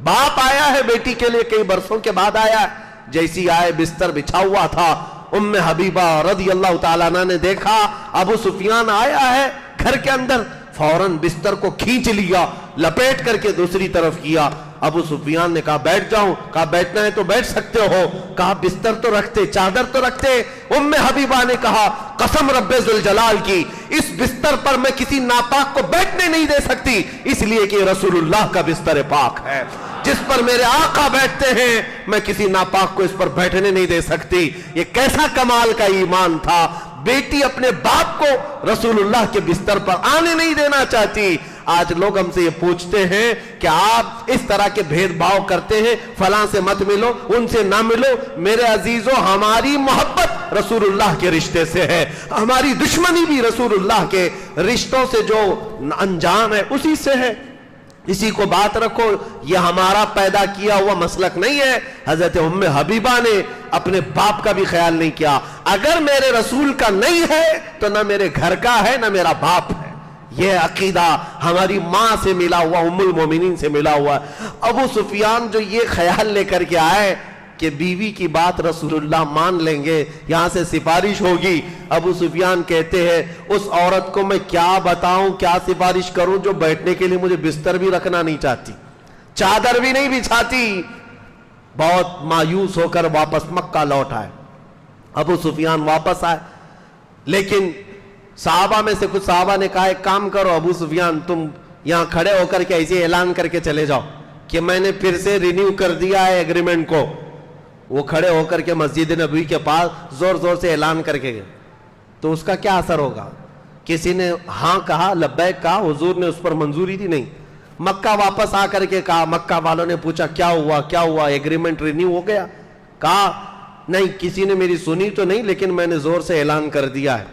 باپ آیا ہے بیٹی کے لیے, کئی برسوں کے بعد آیا ہے. جیسی آئے بستر بچھا ہوا تھا, ام حبیبہ رضی اللہ تعالیٰ عنہ نے دیکھا ابو سفیان آیا ہے گھر کے اندر, فوراً بستر کو کھینچ لیا, لپیٹ کر کے دوسری طرف کیا. ابو سفیان نے کہا بیٹھ جاؤں, کہا بیٹھنا ہے تو بیٹھ سکتے ہو, کہا بستر تو رکھتے, چادر تو رکھتے. ام حبیبہ نے کہا قسم رب ذوالجلال کی, اس بستر پر میں کسی ناپاک کو بیٹھنے نہیں دے سکتی, اس لیے کہ رسول اللہ کا بستر پاک ہے. جس پر میرے آقا بیٹھتے ہیں میں کسی ناپاک کو اس پر بیٹھنے نہیں دے سکتی. یہ کیسا کمال کا ایمان تھا, بیٹی اپنے باپ کو رسول اللہ کے بستر پر آنے نہیں دینا چاہتی. آج لوگ ہم سے یہ پوچھتے ہیں کہ آپ اس طرح کے بھید بھاؤ کرتے ہیں, فلاں سے مت ملو, ان سے نہ ملو. میرے عزیزوں, ہماری محبت رسول اللہ کے رشتے سے ہے, ہماری دشمنی بھی رسول اللہ کے رشتوں سے جو انجام ہے اسی سے ہے. اسی کو بات رکھو, یہ ہمارا پیدا کیا ہوا مسلک نہیں ہے. حضرت ام حبیبہ نے اپنے باپ کا بھی خیال نہیں کیا. اگر میرے رسول کا نہیں ہے تو نہ میرے گھر کا ہے نہ میرا باپ ہے. یہ عقیدہ ہماری ماں سے ملا ہوا, ام المومنین سے ملا ہوا. ابو سفیان جو یہ خیال لے کر کے آئے کہ بیوی کی بات رسول اللہ مان لیں گے, یہاں سے سفارش ہوگی. ابو سفیان کہتے ہیں اس عورت کو میں کیا بتاؤں, کیا سفارش کروں جو بیٹھنے کے لیے مجھے بستر بھی رکھنا نہیں چاہتی, چادر بھی نہیں بچھاتی. بہت مایوس ہو کر واپس مکہ لوٹ آئے. ابو سفیان واپس آئے, لیکن صحابہ میں سے کچھ صحابہ نے کہا ایک کام کرو ابو سفیان, تم یہاں کھڑے ہو کر کے ایسے اعلان کر کے چلے جاؤ کہ میں نے پھر سے رینیو کر دیا ہے ایگریمنٹ کو. وہ کھڑے ہو کر کے مسجد نبوی کے پاس زور زور سے اعلان کر کے گئے. تو اس کا کیا اثر ہوگا؟ کسی نے ہاں کہا, لبیک کہا, حضور نے اس پر منظوری دی نہیں. مکہ واپس آ کر کے کہا, مکہ والوں نے پوچھا کیا ہوا کیا ہوا, ایگریمنٹ رینیو ہو گیا؟ کہا نہیں, کسی نے میری سنی تو نہیں, لیکن میں نے زور سے اعلان کر دیا ہے,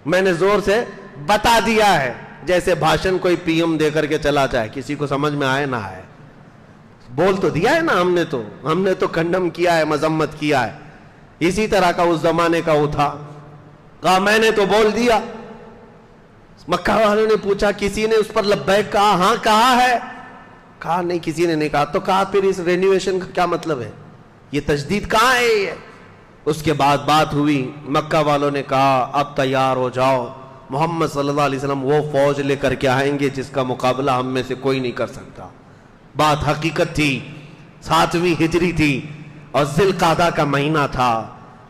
میں نے زور سے بتا دیا ہے. جیسے بھاشن کوئی پی ایم دے کر کے چلا جائے, کسی کو سمجھ میں آئے نہ آئے. بول تو دیا ہے نا ہم نے تو کنڈم کیا ہے, مذمت کیا ہے. اسی طرح کا اس زمانے کا وہ تھا, کہا میں نے تو بول دیا. مکہ والوں نے پوچھا کسی نے اس پر لبیک کہا؟ ہاں کہا ہے. کہا نہیں کسی نے نہیں کہا. تو کہا پھر اس رینویشن کا کیا مطلب ہے, یہ تجدید کہاں ہے یہ؟ اس کے بعد بات ہوئی, مکہ والوں نے کہا اب تیار ہو جاؤ, محمد صلی اللہ علیہ وسلم وہ فوج لے کر کے آئیں گے جس کا مقابلہ ہم میں سے کوئی نہیں کر سکتا. بات حقیقت تھی, 7ویں ہجری تھی اور ذی القعدہ کا مہینہ تھا.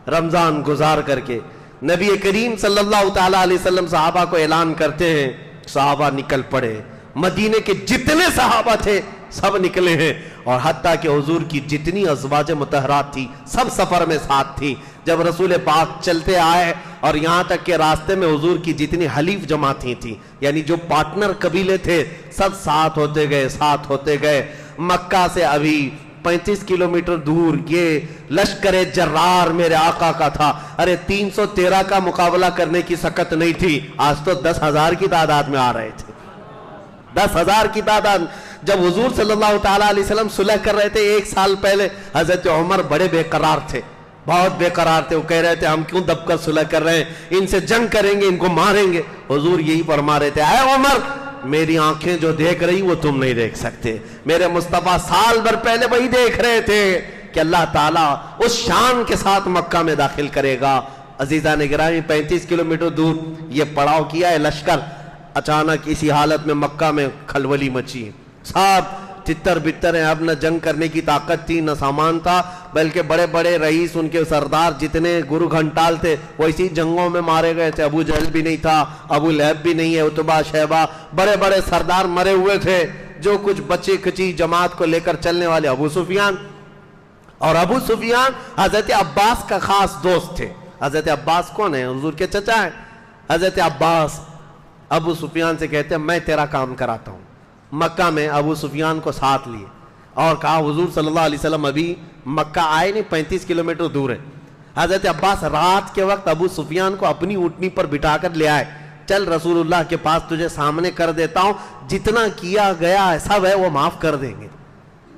رمضان گزار کر کے نبی کریم صلی اللہ تعالی علیہ وسلم صحابہ کو اعلان کرتے ہیں. صحابہ نکل پڑے, مدینے کے جتنے صحابہ تھے سب نکلے ہیں, اور حتیٰ کہ حضور کی جتنی ازواج مطہرات تھی سب سفر میں ساتھ تھی. جب رسول پاک چلتے آئے اور یہاں تک کہ راستے میں حضور کی جتنی حلیف جماعتیں تھیں, یعنی جو پارٹنر قبیلے تھے, سب ساتھ ہوتے گئے. مکہ سے ابھی 35 کلومیٹر دور یہ لشکر جرار میرے آقا کا تھا. ارے 313 کا مقابلہ کرنے کی سکت نہیں تھی, آج تو 10,000 کی تعداد میں آ رہے تھے. 10,000 کی تعداد. جب حضور صلی اللہ تعالیٰ علیہ وسلم صلح کر رہے تھے 1 سال پہلے, حضرت عمر بڑے بے قرار تھے, بہت بے قرار تھے. وہ کہہ رہے تھے ہم کیوں دب کر صلح کر رہے ہیں, ان سے جنگ کریں گے, ان کو ماریں گے. حضور یہی فرما رہے تھے, اے عمر میری آنکھیں جو دیکھ رہی وہ تم نہیں دیکھ سکتے. میرے مصطفیٰ سال بھر پہلے وہی دیکھ رہے تھے کہ اللہ تعالیٰ اس شان کے ساتھ مکہ میں داخل کرے گا. عزیزان گرامی 35 کلومیٹر دور یہ پڑاؤ کیا ہے لشکر. اچانک اسی حالت میں مکہ میں کھلولی مچی, سب تتر بتر ہیں. اب نہ جنگ کرنے کی طاقت تھی نہ سامان تھا, بلکہ بڑے بڑے رئیس ان کے سردار جتنے گرو گھنٹال تھے وہ اسی جنگوں میں مارے گئے تھے. ابو جہل بھی نہیں تھا, ابو لہب بھی نہیں ہے, عتبہ شیبہ, بڑے بڑے سردار مرے ہوئے تھے. جو کچھ بچی کچی جماعت کو لے کر چلنے والے ابو سفیان, اور ابو سفیان حضرت عباس کا خاص دوست تھے. حضرت عباس کون ہے؟ حضور کے چچا ہیں. حضرت عباس ابو سفیان سے کہتے ہیں میں تیرا کام کراتا ہوں. مکہ میں ابو سفیان کو ساتھ لیے اور کہا حضور صلی اللہ علیہ وسلم ابھی مکہ آئے نہیں, 35 کلومیٹر دور ہے. حضرت عباس رات کے وقت ابو سفیان کو اپنی اونٹنی پر بٹھا کر لے آئے. چل رسول اللہ کے پاس تجھے سامنے کر دیتا ہوں, جتنا کیا گیا ہے سب ہے وہ معاف کر دیں گے.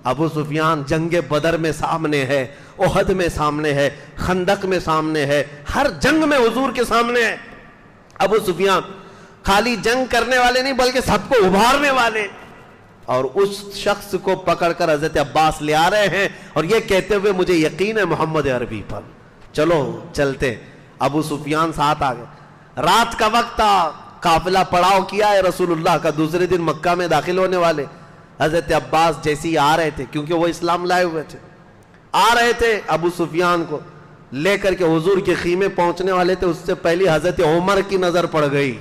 ابو سفیان جنگ بدر میں سامنے ہے, احد میں سامنے ہے, خندق میں سامنے ہے, ہر جنگ میں حضور کے سامنے ہے. ابو سفیان خالی جنگ کرنے والے نہیں بلکہ سب کو ابھارنے والے. اور اس شخص کو پکڑ کر حضرت عباس لے آ رہے ہیں اور یہ کہتے ہوئے مجھے یقین ہے محمد عربی پر, چلو چلتے. ابو سفیان ساتھ آ گئے. رات کا وقت تھا, قافلہ پڑاؤ کیا ہے رسول اللہ کا, دوسرے دن مکہ میں داخل ہونے والے. حضرت عباس جیسے ہی آ رہے تھے, کیونکہ وہ اسلام لائے ہوئے تھے, آ رہے تھے ابو سفیان کو لے کر کے حضور کے خیمے پہنچنے والے تھے, اس سے پہلی حضرت عمر کی نظر پڑ گئی.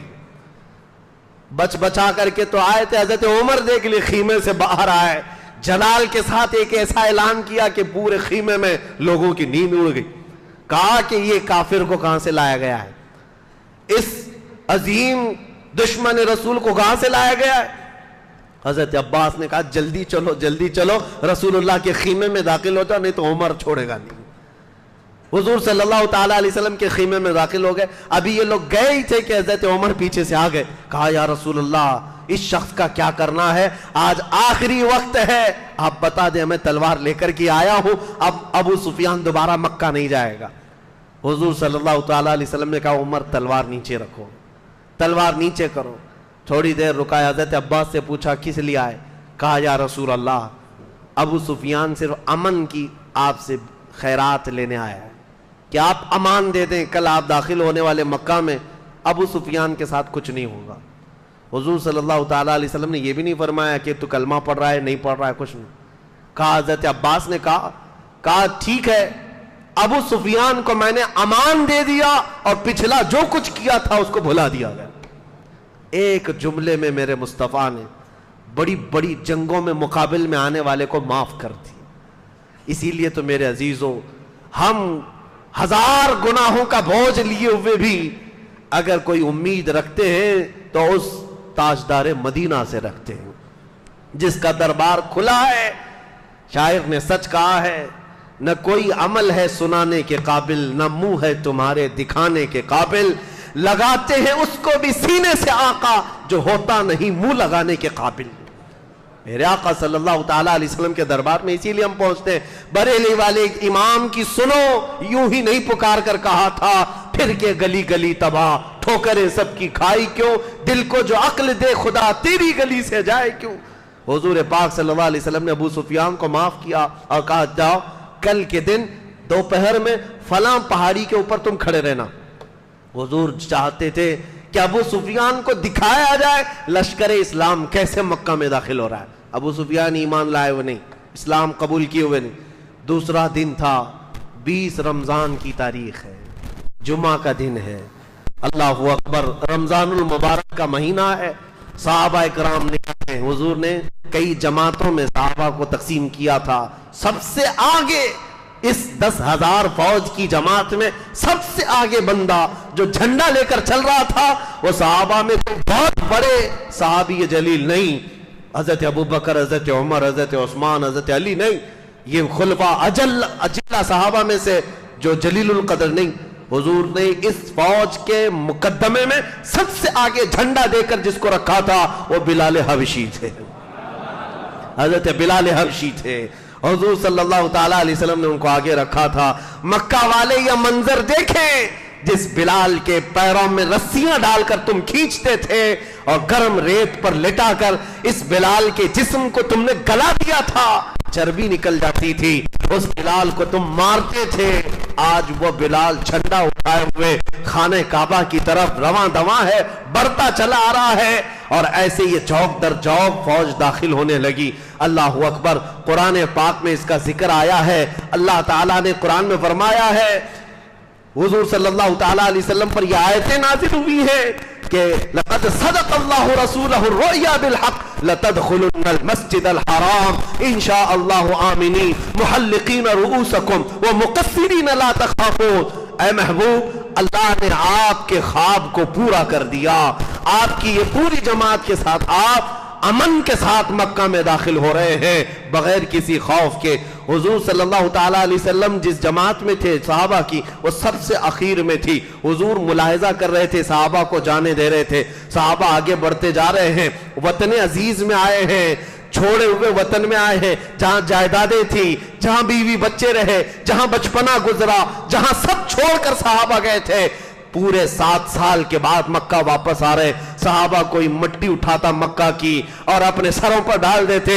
بچ بچا کر کے تو آئے تھے, حضرت عمر دیکھ لی خیمے سے باہر آئے, جلال کے ساتھ ایک ایسا اعلان کیا کہ پورے خیمے میں لوگوں کی نیند اڑ گئی. کہا کہ یہ کافر کو کہاں سے لایا گیا ہے, اس عظیم دشمن رسول کو کہاں سے لایا گیا ہے. حضرت عباس نے کہا جلدی چلو رسول اللہ کے خیمے میں داخل ہوتا, نہیں تو عمر چھوڑے گا نہیں. حضور صلی اللہ تعالیٰ علیہ وسلم کے خیمے میں داخل ہو گئے. ابھی یہ لوگ گئے ہی تھے کہ حضرت عمر پیچھے سے آ گئے. کہا یا رسول اللہ اس شخص کا کیا کرنا ہے, آج آخری وقت ہے, آپ بتا دیں میں تلوار لے کر کے آیا ہوں, اب ابو سفیان دوبارہ مکہ نہیں جائے گا. حضور صلی اللہ تعالیٰ علیہ وسلم نے کہا عمر تلوار نیچے رکھو, تلوار نیچے کرو. تھوڑی دیر رکا, حضرت عباس سے پوچھا کس لیے آئے. کہا یا رسول اللہ ابو سفیان صرف امن کی آپ سے خیرات لینے آیا ہے کہ آپ امان دے دیں, کل آپ داخل ہونے والے مکہ میں ابو سفیان کے ساتھ کچھ نہیں ہوگا. حضور صلی اللہ تعالیٰ علیہ وسلم نے یہ بھی نہیں فرمایا کہ تو کلمہ پڑھ رہا ہے نہیں پڑھ رہا ہے, کچھ نہیں کہا. حضرت عباس نے کہا ٹھیک ہے, ابو سفیان کو میں نے امان دے دیا اور پچھلا جو کچھ کیا تھا اس کو بھلا دیا گیا. ایک جملے میں میرے مصطفیٰ نے بڑی بڑی جنگوں میں مقابل میں آنے والے کو معاف کر دی. اسی لیے تو میرے عزیزوں, ہم 1000 گناہوں کا بوجھ لیے ہوئے بھی اگر کوئی امید رکھتے ہیں تو اس تاجدار مدینہ سے رکھتے ہیں جس کا دربار کھلا ہے. شاعر نے سچ کہا ہے, نہ کوئی عمل ہے سنانے کے قابل, نہ منہ ہے تمہارے دکھانے کے قابل, لگاتے ہیں اس کو بھی سینے سے آقا جو ہوتا نہیں منہ لگانے کے قابل. میرے آقا صلی اللہ تعالیٰ علیہ وسلم کے دربار میں اسی لیے ہم پہنچتے ہیں. بریلی والے امام کی سنو، یوں ہی نہیں پکار کر کہا تھا پھر کے گلی گلی تباہ، ٹھوکریں سب کی کھائی کیوں، دل کو جو عقل دے خدا تیری گلی سے جائے کیوں. حضور پاک صلی اللہ علیہ وسلم نے ابو سفیان کو معاف کیا اور کہا جاؤ کل کے دن دوپہر میں فلاں پہاڑی کے اوپر تم کھڑے رہنا. حضور چاہتے تھے کہ ابو سفیان کو دکھایا جائے لشکر اسلام کیسے مکہ میں داخل ہو رہا ہے. ابو سفیان ایمان لائے ہوئے نہیں، اسلام قبول کیے ہوئے نہیں. دوسرا دن تھا، 20 رمضان کی تاریخ ہے، جمعہ کا دن ہے. اللہ اکبر، رمضان المبارک کا مہینہ ہے. صحابہ اکرام نے، حضور نے کئی جماعتوں میں صحابہ کو تقسیم کیا تھا. سب سے آگے اس 10,000 فوج کی جماعت میں سب سے آگے بندہ جو جھنڈا لے کر چل رہا تھا وہ صحابہ میں کوئی بہت بڑے صحابی جلیل نہیں، حضرت ابوبکر، حضرت عمر، حضرت عثمان، حضرت علی نہیں، یہ خلفاء اجلہ صحابہ میں سے جو جلیل القدر نہیں. حضور نے اس فوج کے مقدمے میں سب سے آگے جھنڈا دے کر جس کو رکھا تھا وہ بلال حبشی تھے، حضرت بلال حبشی تھے. حضور صلی اللہ تعالیٰ علیہ وسلم نے ان کو آگے رکھا تھا. مکہ والے یہ منظر دیکھیں جس بلال کے پیروں میں رسیاں ڈال کر تم کھینچتے تھے اور گرم ریت پر لٹا کر اس بلال کے جسم کو تم نے گلا دیا تھا، چربی نکل جاتی تھی، اس بلال کو تم مارتے تھے. آج وہ بلال جھنڈا اٹھائے ہوئے خانہ کعبہ کی طرف رواں دواں ہے، بڑھتا چلا آ رہا ہے. اور ایسے یہ چوک در چوک فوج داخل ہونے لگی. اللہ اکبر، قرآن پاک میں اس کا ذکر آیا ہے. اللہ تعالیٰ نے قرآن میں فرمایا ہے، حضور صلی اللہ تعالیٰ علیہ وسلم پر یہ آیتیں نازل ہوئی ہیں کہ لقد صدق اللہ رسولہ الرؤیا بالحق لتدخلن المسجد الحرام ان شاء اللہ آمنین محلقین رؤوسکم ومقصرین لا تخافون. اے محبوب، اللہ نے آپ کے خواب کو پورا کر دیا. آپ کی یہ پوری جماعت کے ساتھ آپ امن کے ساتھ مکہ میں داخل ہو رہے ہیں بغیر کسی خوف کے. حضور صلی اللہ تعالیٰ علیہ وسلم جس جماعت میں تھے صحابہ کی، وہ سب سے اخیر میں تھی. حضور ملاحظہ کر رہے تھے، صحابہ کو جانے دے رہے تھے. صحابہ آگے بڑھتے جا رہے ہیں، وطن عزیز میں آئے ہیں، چھوڑے ہوئے وطن میں آئے ہیں جہاں جائیدادیں تھی، جہاں بیوی بچے رہے، جہاں بچپنا گزرا، جہاں سب چھوڑ کر صحابہ گئے تھے. پورے 7 سال کے بعد مکہ واپس آ رہے. صحابہ کوئی مٹی اٹھاتا مکہ کی اور اپنے سروں پر ڈال دیتے،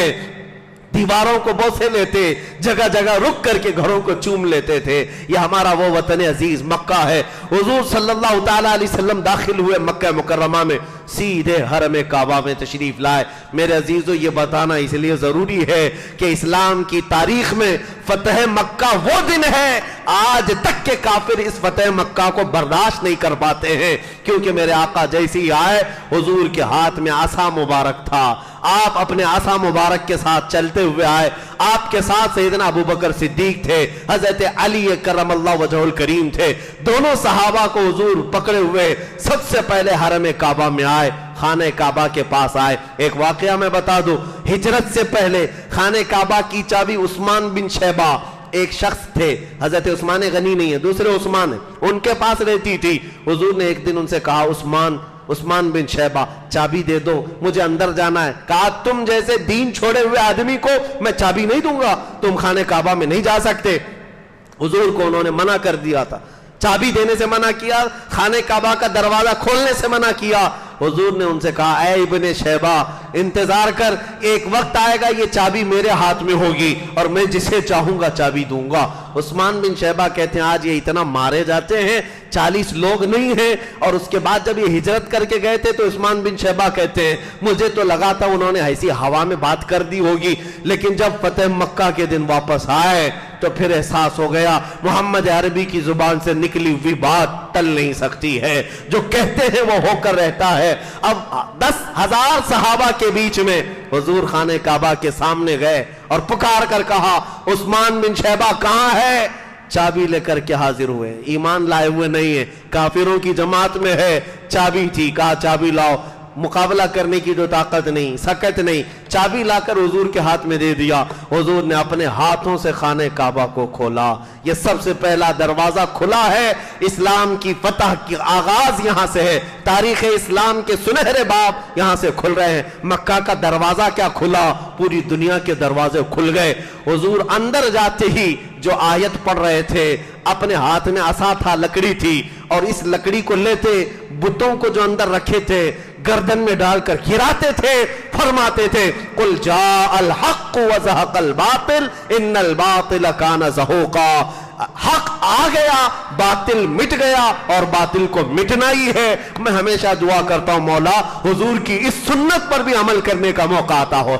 دیواروں کو بوسے لیتے، جگہ جگہ رک کر کے گھروں کو چوم لیتے تھے. یہ ہمارا وہ وطن عزیز مکہ ہے. حضور صلی اللہ تعالیٰ علیہ وسلم داخل ہوئے مکہ مکرمہ میں، سیدھے حرم کعبہ میں تشریف لائے. میرے عزیزو، یہ بتانا اس لیے ضروری ہے کہ اسلام کی تاریخ میں فتح مکہ وہ دن ہے آج تک کے کافر اس فتح مکہ کو برداشت نہیں کر پاتے ہیں، کیونکہ میرے آقا جیسے ہی آئے حضور کے ہاتھ میں عصا مبارک تھا. آپ اپنے عصا مبارک کے ساتھ چلتے ہوئے آئے. آپ کے ساتھ سیدنا ابوبکر صدیق تھے، حضرت علی کرم اللہ وجہہ الکریم تھے. دونوں صحابہ کو حضور پکڑے ہوئے سب سے پہلے حرم کعبہ میں آئے، خانہ کعبہ کے پاس آئے. ایک واقعہ میں بتا دوں، ہجرت سے پہلے خانہ کعبہ کی چابی عثمان بن شیبہ ایک شخص تھے، حضرت عثمان غنی نہیں ہے، دوسرے عثمان ہیں، ان کے پاس رہتی تھی. حضور نے ایک دن ان سے کہا، عثمان بن شیبہ چابی دے دو، مجھے اندر جانا ہے. کہا تم جیسے دین چھوڑے ہوئے آدمی کو میں چابی نہیں دوں گا، تم خانہ کعبہ میں نہیں جا سکتے. حضور کو انہوں نے منع کر دیا تھا، چابی دینے سے منع کیا، خانہ کعبہ کا دروازہ کھولنے سے منع کیا. حضور نے ان سے کہا، اے ابن شیبہ انتظار کر، ایک وقت آئے گا یہ چابی میرے ہاتھ میں ہوگی اور میں جسے چاہوں گا چابی دوں گا. عثمان بن شیبہ کہتے ہیں آج یہ اتنا مارے جاتے ہیں، 40 لوگ نہیں ہیں. اور اس کے بعد جب یہ ہجرت کر کے گئے تھے تو عثمان بن شیبہ کہتے ہیں مجھے تو لگا تھا انہوں نے ایسی ہوا میں بات کر دی ہوگی، لیکن جب فتح مکہ کے دن واپس آئے تو پھر احساس ہو گیا محمد عربی کی زبان سے نکلی ہوئی بات ٹل نہیں سکتی ہے، جو کہتے ہیں وہ ہو کر رہتا ہے. اب 10,000 صحابہ کے بیچ میں حضور خانہ کعبہ کے سامنے گئے اور پکار کر کہا، عثمان بن شیبہ کہاں ہے؟ چابی لے کر کے حاضر ہوئے. ایمان لائے ہوئے نہیں ہے، کافروں کی جماعت میں ہے. چابی تھی، کہا چابی لاؤ. مقابلہ کرنے کی جو طاقت نہیں، سکت نہیں، چابی لا کر حضور کے ہاتھ میں دے دیا، حضور نے اپنے ہاتھوں سے خانہ کعبہ کو کھولا۔ یہ سب سے پہلا دروازہ کھلا ہے، اسلام کی فتح کی آغاز یہاں سے ہے، تاریخ اسلام کے سنہرے باب یہاں سے کھل رہے ہیں۔ مکہ کا دروازہ کیا کھلا، پوری دنیا کے دروازے کھل گئے۔ حضور اندر جاتے ہی جو آیت پڑھ رہے تھے، اپنے ہاتھ میں عصا تھا، لکڑی تھی، اور اس لکڑی کو لیتے، بتوں کو جو اندر رکھے تھے گردن میں ڈال کر گراتے تھے، فرماتے تھے قل جاء الحق وزهق الباطل ان الباطل كان زهوقا، حق آ گیا، باطل مٹ گیا، اور باطل کو مٹنا ہی ہے۔ میں ہمیشہ دعا کرتا ہوں مولا حضور کی اس سنت پر بھی عمل کرنے کا موقع عطا ہو،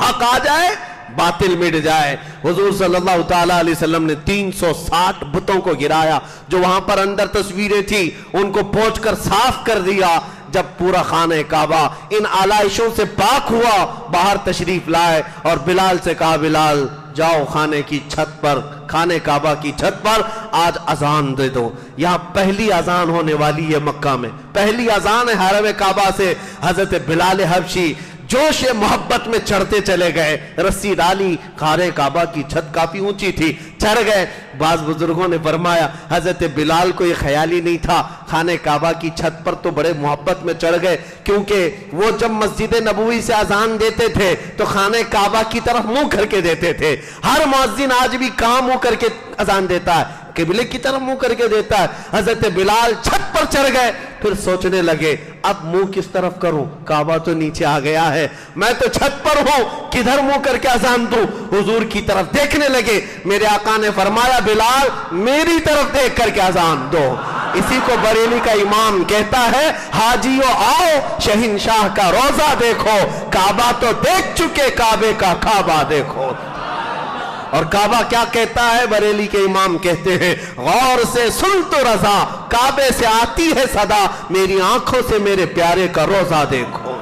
حق آ جائے، باطل مٹ جائے۔ حضور صلی اللہ تعالیٰ علیہ وسلم نے 360 بتوں کو گرایا، جو وہاں پر اندر تصویریں تھی ان کو پوچھ کر صاف کر دیا۔ جب پورا خانہ کعبہ ان آلائشوں سے پاک ہوا، باہر تشریف لائے اور بلال سے کہا بلال جاؤ خانے کی چھت پر، خانہ کعبہ کی چھت پر آج اذان دے دو۔ یہاں پہلی اذان ہونے والی ہے، مکہ میں پہلی اذان ہے حرم کعبہ سے۔ حضرت بلال حبشی جوش محبت میں چڑھتے چلے گئے، رسی ڈالی، خانہ کعبہ کی چھت کافی اونچی تھی، چڑھ گئے۔ بعض بزرگوں نے فرمایا حضرت بلال کو یہ خیال ہی نہیں تھا، خانہ کعبہ کی چھت پر تو بڑے محبت میں چڑھ گئے، کیونکہ وہ جب مسجد نبوی سے اذان دیتے تھے تو خانہ کعبہ کی طرف منہ کر کے دیتے تھے۔ ہر مؤذن آج بھی کہاں منہ کر کے اذان دیتا ہے؟ قبلے کی طرف منہ کر کے دیتا ہے۔ حضرت بلال چھت پر چڑھ گئے، پھر سوچنے لگے اب منہ کس طرف کروں، کعبہ تو نیچے آ گیا ہے، میں تو چھت پر ہوں، کدھر منہ کر کے اذان دوں؟ حضور کی طرف دیکھنے لگے، میرے آقا نے فرمایا بلال میری طرف دیکھ کر کے اذان دو۔ اسی کو بریلی کا امام کہتا ہے حاجیو آؤ شہنشاہ کا روزہ دیکھو، کعبہ تو دیکھ چکے کعبے کا کعبہ دیکھو۔ اور کعبہ کیا کہتا ہے؟ بریلی کے امام کہتے ہیں غور سے سن تو رضا، کعبے سے آتی ہے صدا، میری آنکھوں سے میرے پیارے کا روزہ دیکھو۔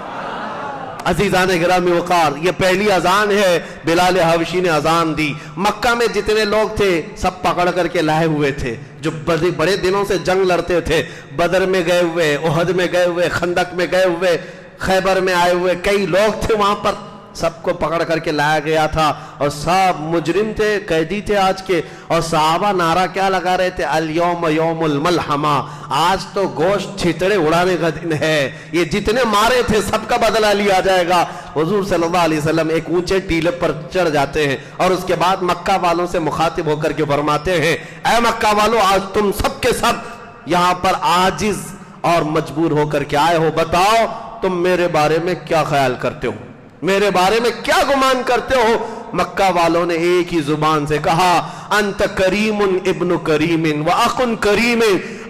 عزیزان گرامی وقار، یہ پہلی اذان ہے، بلال حبشی نے اذان دی۔ مکہ میں جتنے لوگ تھے سب پکڑ کر کے لائے ہوئے تھے، جو بڑے دنوں سے جنگ لڑتے تھے، بدر میں گئے ہوئے، احد میں گئے ہوئے، خندق میں گئے ہوئے، خیبر میں آئے ہوئے کئی لوگ تھے وہاں پر، سب کو پکڑ کر کے لایا گیا تھا، اور سب مجرم تھے، قیدی تھے آج کے، اور صحابہ نعرہ کیا لگا رہے تھے؟ الیوم یوم الملحمہ، آج تو گوشت چھتڑے اڑانے کا دن ہے، یہ جتنے مارے تھے سب کا بدلہ لیا جائے گا۔ حضور صلی اللہ علیہ وسلم ایک اونچے ٹیلے پر چڑھ جاتے ہیں، اور اس کے بعد مکہ والوں سے مخاطب ہو کر کے فرماتے ہیں اے مکہ والوں، آج تم سب کے سب یہاں پر عاجز اور مجبور ہو کر کے آئے ہو، بتاؤ تم میرے بارے میں کیا خیال کرتے ہو، میرے بارے میں کیا گمان کرتے ہو؟ مکہ والوں نے ایک ہی زبان سے کہا انت کریم ابن کریم و اخ کریم،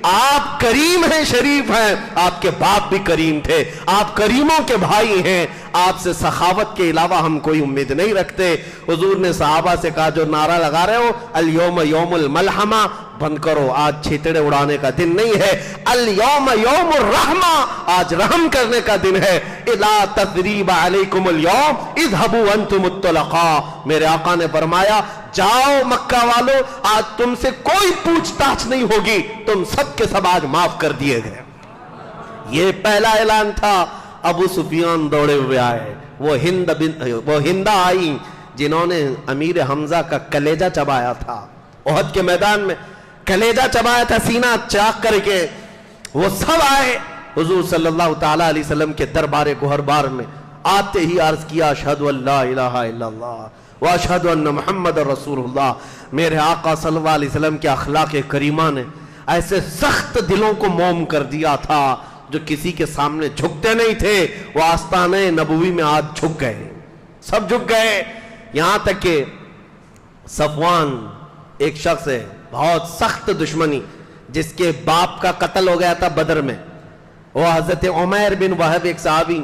آپ کریم ہیں، شریف ہیں، آپ کے باپ بھی کریم تھے، آپ کریموں کے بھائی ہیں، آپ سے سخاوت کے علاوہ ہم کوئی امید نہیں رکھتے۔ حضور نے صحابہ سے کہا جو نعرہ لگا رہے ہو الیوم یوم الملحمہ بند کرو، آج چھیتڑے اڑانے کا دن نہیں ہے، الیوم یوم الرحمہ، آج رحم کرنے کا دن ہے، الا تثریب علیکم اليوم اذهبوا انتم الطلقاء، میرے آقا نے فرمایا جاؤ مکہ والو، آج تم سے کوئی پوچھ تاچھ نہیں ہوگی، تم سب کے سب آج معاف کر دیے گئے۔ یہ پہلا اعلان تھا۔ ابو سفیان دوڑے ہوئے آئے، وہ ہندہ آئی جنہوں نے امیر حمزہ کا کلیجہ چبایا تھا، احد کے میدان میں کلیجہ چبایا تھا سینہ چاک کر کے، وہ سب آئے حضور صلی اللہ تعالیٰ علیہ وسلم کے دربار گوہربار میں۔ آتے ہی عرض کیا اشہد ان لا الہ الا اللہ واشہد ان محمد رسول اللہ۔ میرے آقا صلی اللہ علیہ وسلم کے اخلاق کریمہ نے ایسے سخت دلوں کو موم کر دیا تھا، جو کسی کے سامنے جھکتے نہیں تھے، وہ آستانہ نبوی میں آج جھک گئے، سب جھک گئے۔ یہاں تک کہ صفوان ایک شخص ہے، بہت سخت دشمنی، جس کے باپ کا قتل ہو گیا تھا بدر میں، وہ حضرت عمیر بن وہب، ایک صحابی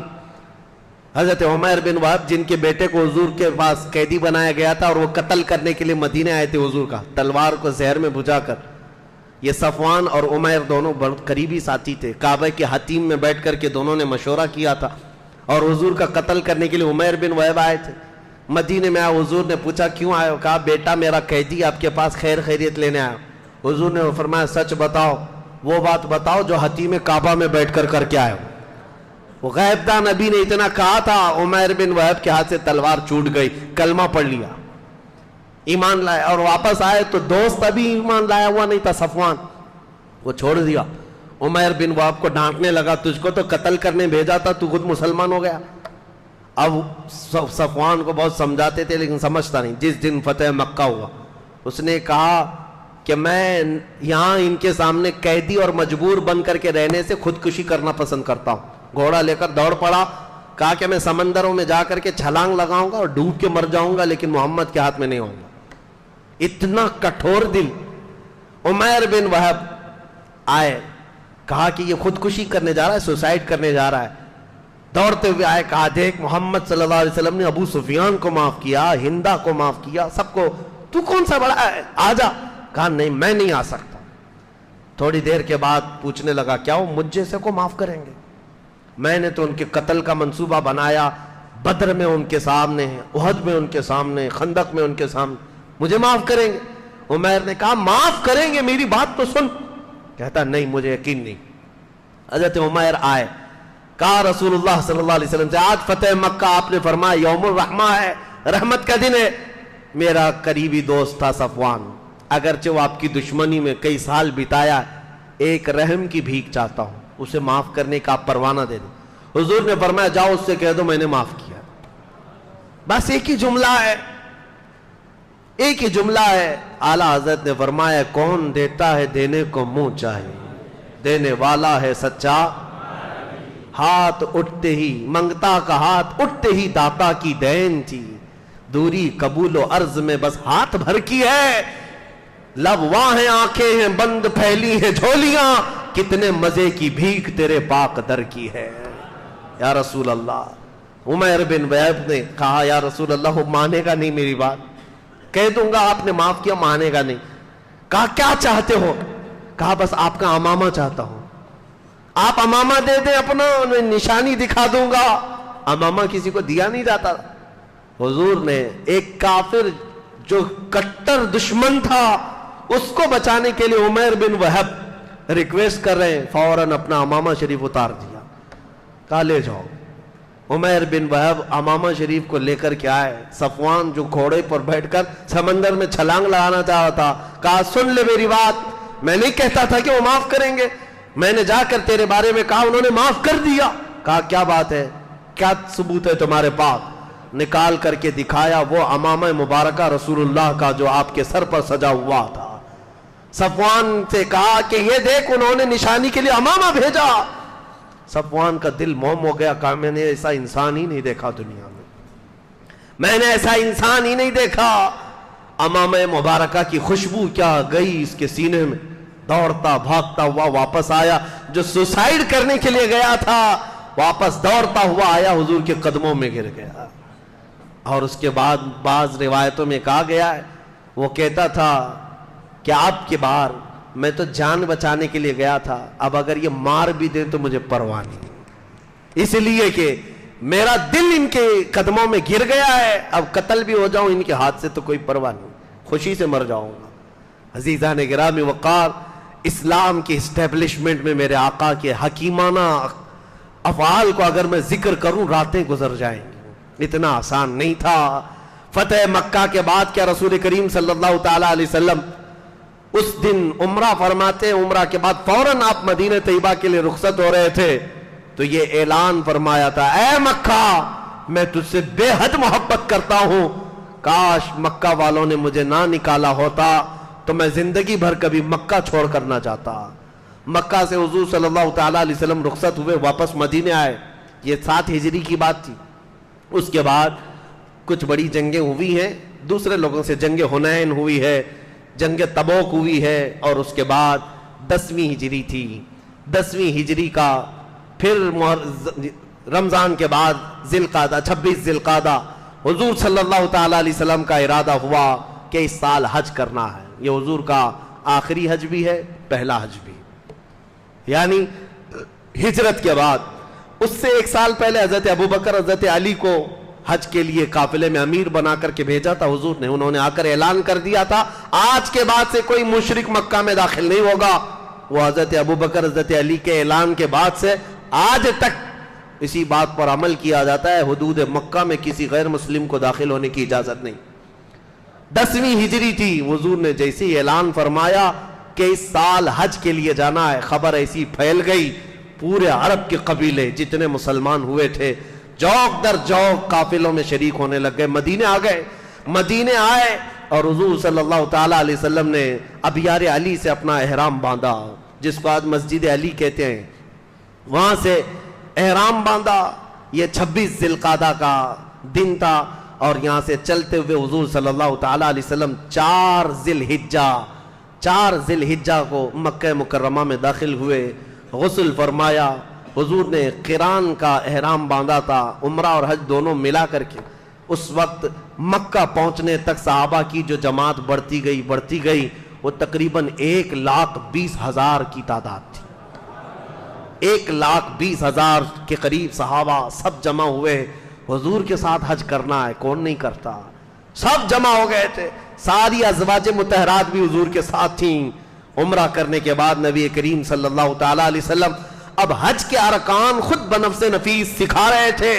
حضرت عمیر بن وہب جن کے بیٹے کو حضور کے پاس قیدی بنایا گیا تھا، اور وہ قتل کرنے کے لیے مدینے آئے تھے حضور کا، تلوار کو زہر میں بجھا کر۔ یہ صفوان اور عمیر دونوں بہت قریبی ساتھی تھے، کعبہ کے حتیم میں بیٹھ کر کے دونوں نے مشورہ کیا تھا، اور حضور کا قتل کرنے کے لیے عمیر بن وہب آئے تھے۔ مدینے میں آئے، حضور نے پوچھا کیوں آئے ہو؟ کہا بیٹا میرا قیدی آپ کے پاس خیر خیریت لینے آیا۔ حضور نے فرمایا سچ بتاؤ، وہ بات بتاؤ جو حتیم کعبہ میں بیٹھ کر کے آئے ہو۔ وہ غیب دان نبی نے اتنا کہا تھا، عمیر بن وہب کے ہاتھ سے تلوار چھوٹ گئی، کلمہ پڑھ لیا، ایمان لائے، اور واپس آئے تو دوست ابھی ایمان لایا ہوا نہیں تھا صفوان، وہ چھوڑ دیا۔ عمیر بن وہب کو ڈانٹنے لگا، تجھ کو تو قتل کرنے بھیجا تھا، تو خود مسلمان ہو گیا۔ اب صفوان کو بہت سمجھاتے تھے لیکن سمجھتا نہیں۔ جس دن فتح مکہ ہوا اس نے کہا کہ میں یہاں ان کے سامنے قیدی اور مجبور بن کر کے رہنے سے خودکشی کرنا پسند کرتا ہوں۔ گھوڑا لے کر دوڑ پڑا، کہا کہ میں سمندروں میں جا کر کے چھلانگ لگاؤں گا اور ڈوب کے مر جاؤں گا لیکن محمد کے ہاتھ میں نہیں ہوں گا۔ اتنا کٹھور دل۔ عمیر بن وہب آئے، کہا کہ یہ خودکشی کرنے جا رہا ہے، سوسائڈ کرنے جا رہا ہے۔ دوڑتے ہوئے آئے، کہا دیکھ محمد صلی اللہ علیہ وسلم نے ابو سفیان کو معاف کیا، ہندا کو معاف کیا، سب کو، تو کون سا بڑا ہے، آ جا۔ کہا نہیں میں نہیں آ سکتا۔ تھوڑی دیر کے بعد پوچھنے لگا کیا وہ مجھ جیسے کو معاف کریں گے؟ میں نے تو ان کے قتل کا منصوبہ بنایا، بدر میں ان کے سامنے، احد میں ان کے سامنے، خندق میں ان کے سامنے، مجھے معاف کریں گے؟ عمیر نے کہا معاف کریں گے، میری بات تو سن۔ کہتا نہیں مجھے یقین نہیں۔ حضرت عمیر آئے، کہا رسول اللہ صلی اللہ علیہ وسلم سے آج فتح مکہ آپ نے فرمایا یوم الرحمہ ہے، رحمت کا دن ہے۔ میرا قریبی دوست تھا صفوان، اگرچہ وہ آپ کی دشمنی میں کئی سال بتایا، ایک رحم کی بھیک چاہتا ہوں، اسے معاف کرنے کا آپ پروانہ دے دیں۔ حضور نے فرمایا جاؤ اس سے کہہ دو میں نے معاف کیا۔ بس ایک ہی جملہ ہے، ایک ہی جملہ ہے۔ اعلیٰ حضرت نے فرمایا کون دیتا ہے دینے کو منہ چاہے، دینے والا ہے سچا، ہاتھ اٹھتے ہی منگتا کا ہاتھ اٹھتے ہی داتا کی دین تھی، دوری قبول و عرض میں بس ہاتھ بھر کی ہے، لب واہ ہیں آنکھیں ہیں بند پھیلی ہیں جھولیاں، کتنے مزے کی بھیک تیرے پاک در کی ہے یا رسول اللہ۔ عمیر بن وہب نے کہا یا رسول اللہ وہ مانے گا نہیں میری بات، کہہ دوں گا آپ نے معاف کیا، مانے گا نہیں۔ کہا کیا چاہتے ہو؟ کہا بس آپ کا امامہ چاہتا ہوں، آپ امامہ دے دیں اپنا، نشانی دکھا دوں گا۔ امامہ کسی کو دیا نہیں جاتا۔ حضور نے ایک کافر جو کٹر دشمن تھا اس کو بچانے کے لیے عمیر بن وہب ریکویسٹ کر رہے ہیں، فوراً اپنا امامہ شریف اتار دیا، کہا لے جاؤ۔ عمیر بن وہب امامہ شریف کو لے کر کے آئے۔ صفوان جو گھوڑے پر بیٹھ کر سمندر میں چھلانگ لگانا چاہا تھا، کہا سن لے میری بات، میں نہیں کہتا تھا کہ وہ معاف کریں گے، میں نے جا کر تیرے بارے میں کہا انہوں نے معاف کر دیا۔ کہا کیا بات ہے، کیا ثبوت ہے تمہارے پاس؟ نکال کر کے دکھایا وہ امامہ مبارکہ رسول اللہ کا جو آپ کے سر پر سجا ہوا تھا۔ صفوان سے کہا کہ یہ دیکھ انہوں نے نشانی کے لیے امامہ بھیجا۔ صفوان کا دل موم ہو گیا، کہا میں نے ایسا انسان ہی نہیں دیکھا دنیا میں، میں نے ایسا انسان ہی نہیں دیکھا۔ امامہ مبارکہ کی خوشبو کیا گئی اس کے سینے میں، دوڑتا بھاگتا ہوا واپس آیا، جو سوسائیڈ کرنے کے لیے گیا تھا واپس دوڑتا ہوا آیا، حضور کے قدموں میں گر گیا۔ اور اس کے بعد بعض روایتوں میں کہا گیا ہے وہ کہتا تھا کہ آپ کے بار میں تو جان بچانے کے لیے گیا تھا، اب اگر یہ مار بھی دے تو مجھے پرواہ نہیں، اس لیے کہ میرا دل ان کے قدموں میں گر گیا ہے، اب قتل بھی ہو جاؤں ان کے ہاتھ سے تو کوئی پرواہ نہیں، خوشی سے مر جاؤں گا۔ عزیزان گرامی وقار، اسلام کی اسٹیبلشمنٹ میں میرے آقا کے حکیمانہ افعال کو اگر میں ذکر کروں راتیں گزر جائیں گی، اتنا آسان نہیں تھا۔ فتح مکہ کے بعد کیا رسول کریم صلی اللہ تعالی علیہ وسلم اس دن عمرہ فرماتے، عمرہ کے بعد فوراً آپ مدینہ طیبہ کے لیے رخصت ہو رہے تھے تو یہ اعلان فرمایا تھا، اے مکہ میں تجھ سے بے حد محبت کرتا ہوں، کاش مکہ والوں نے مجھے نہ نکالا ہوتا تو میں زندگی بھر کبھی مکہ چھوڑ کر نہ جاتا۔ مکہ سے حضور صلی اللہ تعالی علیہ وسلم رخصت ہوئے، واپس مدینے آئے، یہ 7 ہجری کی بات تھی۔ اس کے بعد کچھ بڑی جنگیں ہوئی ہیں، دوسرے لوگوں سے جنگ حنین ہوئی ہے، جنگ تبوک ہوئی ہے، اور اس کے بعد 10ویں ہجری تھی۔ 10ویں ہجری کا پھر رمضان کے بعد ذی القعدہ 26 ذی القعدہ حضور صلی اللہ تعالی علیہ وسلم کا ارادہ ہوا کہ اس سال حج کرنا ہے۔ یہ حضور کا آخری حج بھی ہے، پہلا حج بھی، یعنی ہجرت کے بعد۔ اس سے 1 سال پہلے حضرت ابوبکر حضرت علی کو حج کے لیے قافلے میں امیر بنا کر کے بھیجا تھا حضور نے، انہوں نے آ کر اعلان کر دیا تھا آج کے بعد سے کوئی مشرک مکہ میں داخل نہیں ہوگا۔ وہ حضرت ابوبکر حضرت علی کے اعلان کے بعد سے آج تک اسی بات پر عمل کیا جاتا ہے، حدود مکہ میں کسی غیر مسلم کو داخل ہونے کی اجازت نہیں۔ 10ویں ہجری تھی، حضور نے جیسے ہی اعلان فرمایا کہ اس سال حج کے لیے جانا ہے، خبر ایسی پھیل گئی، پورے عرب کے قبیلے جتنے مسلمان ہوئے تھے جوق در جوق قافلوں میں شریک ہونے لگ گئے، مدینے آ گئے۔ مدینے آئے اور حضور صلی اللہ تعالیٰ علیہ وسلم نے ابیار علی سے اپنا احرام باندھا، جس کو آج مسجد علی کہتے ہیں، وہاں سے احرام باندھا۔ یہ 26 ذی القعدہ کا دن تھا اور یہاں سے چلتے ہوئے حضور صلی اللہ تعالیٰ علیہ وسلم 4 ذی الحجہ کو مکہ مکرمہ میں داخل ہوئے، غسل فرمایا۔ حضور نے قران کا احرام باندھا تھا، عمرہ اور حج دونوں ملا کر کے۔ اس وقت مکہ پہنچنے تک صحابہ کی جو جماعت بڑھتی گئی وہ تقریباً 1,20,000 کی تعداد تھی۔ 1,20,000 کے قریب صحابہ سب جمع ہوئے، حضور کے ساتھ حج کرنا ہے، کون نہیں کرتا، سب جمع ہو گئے تھے۔ ساری ازواج مطہرات بھی حضور کے ساتھ تھیں۔ عمرہ کرنے کے بعد نبی کریم صلی اللہ تعالیٰ علیہ وسلم اب حج کے ارکان خود بنفس نفیس سکھا رہے تھے،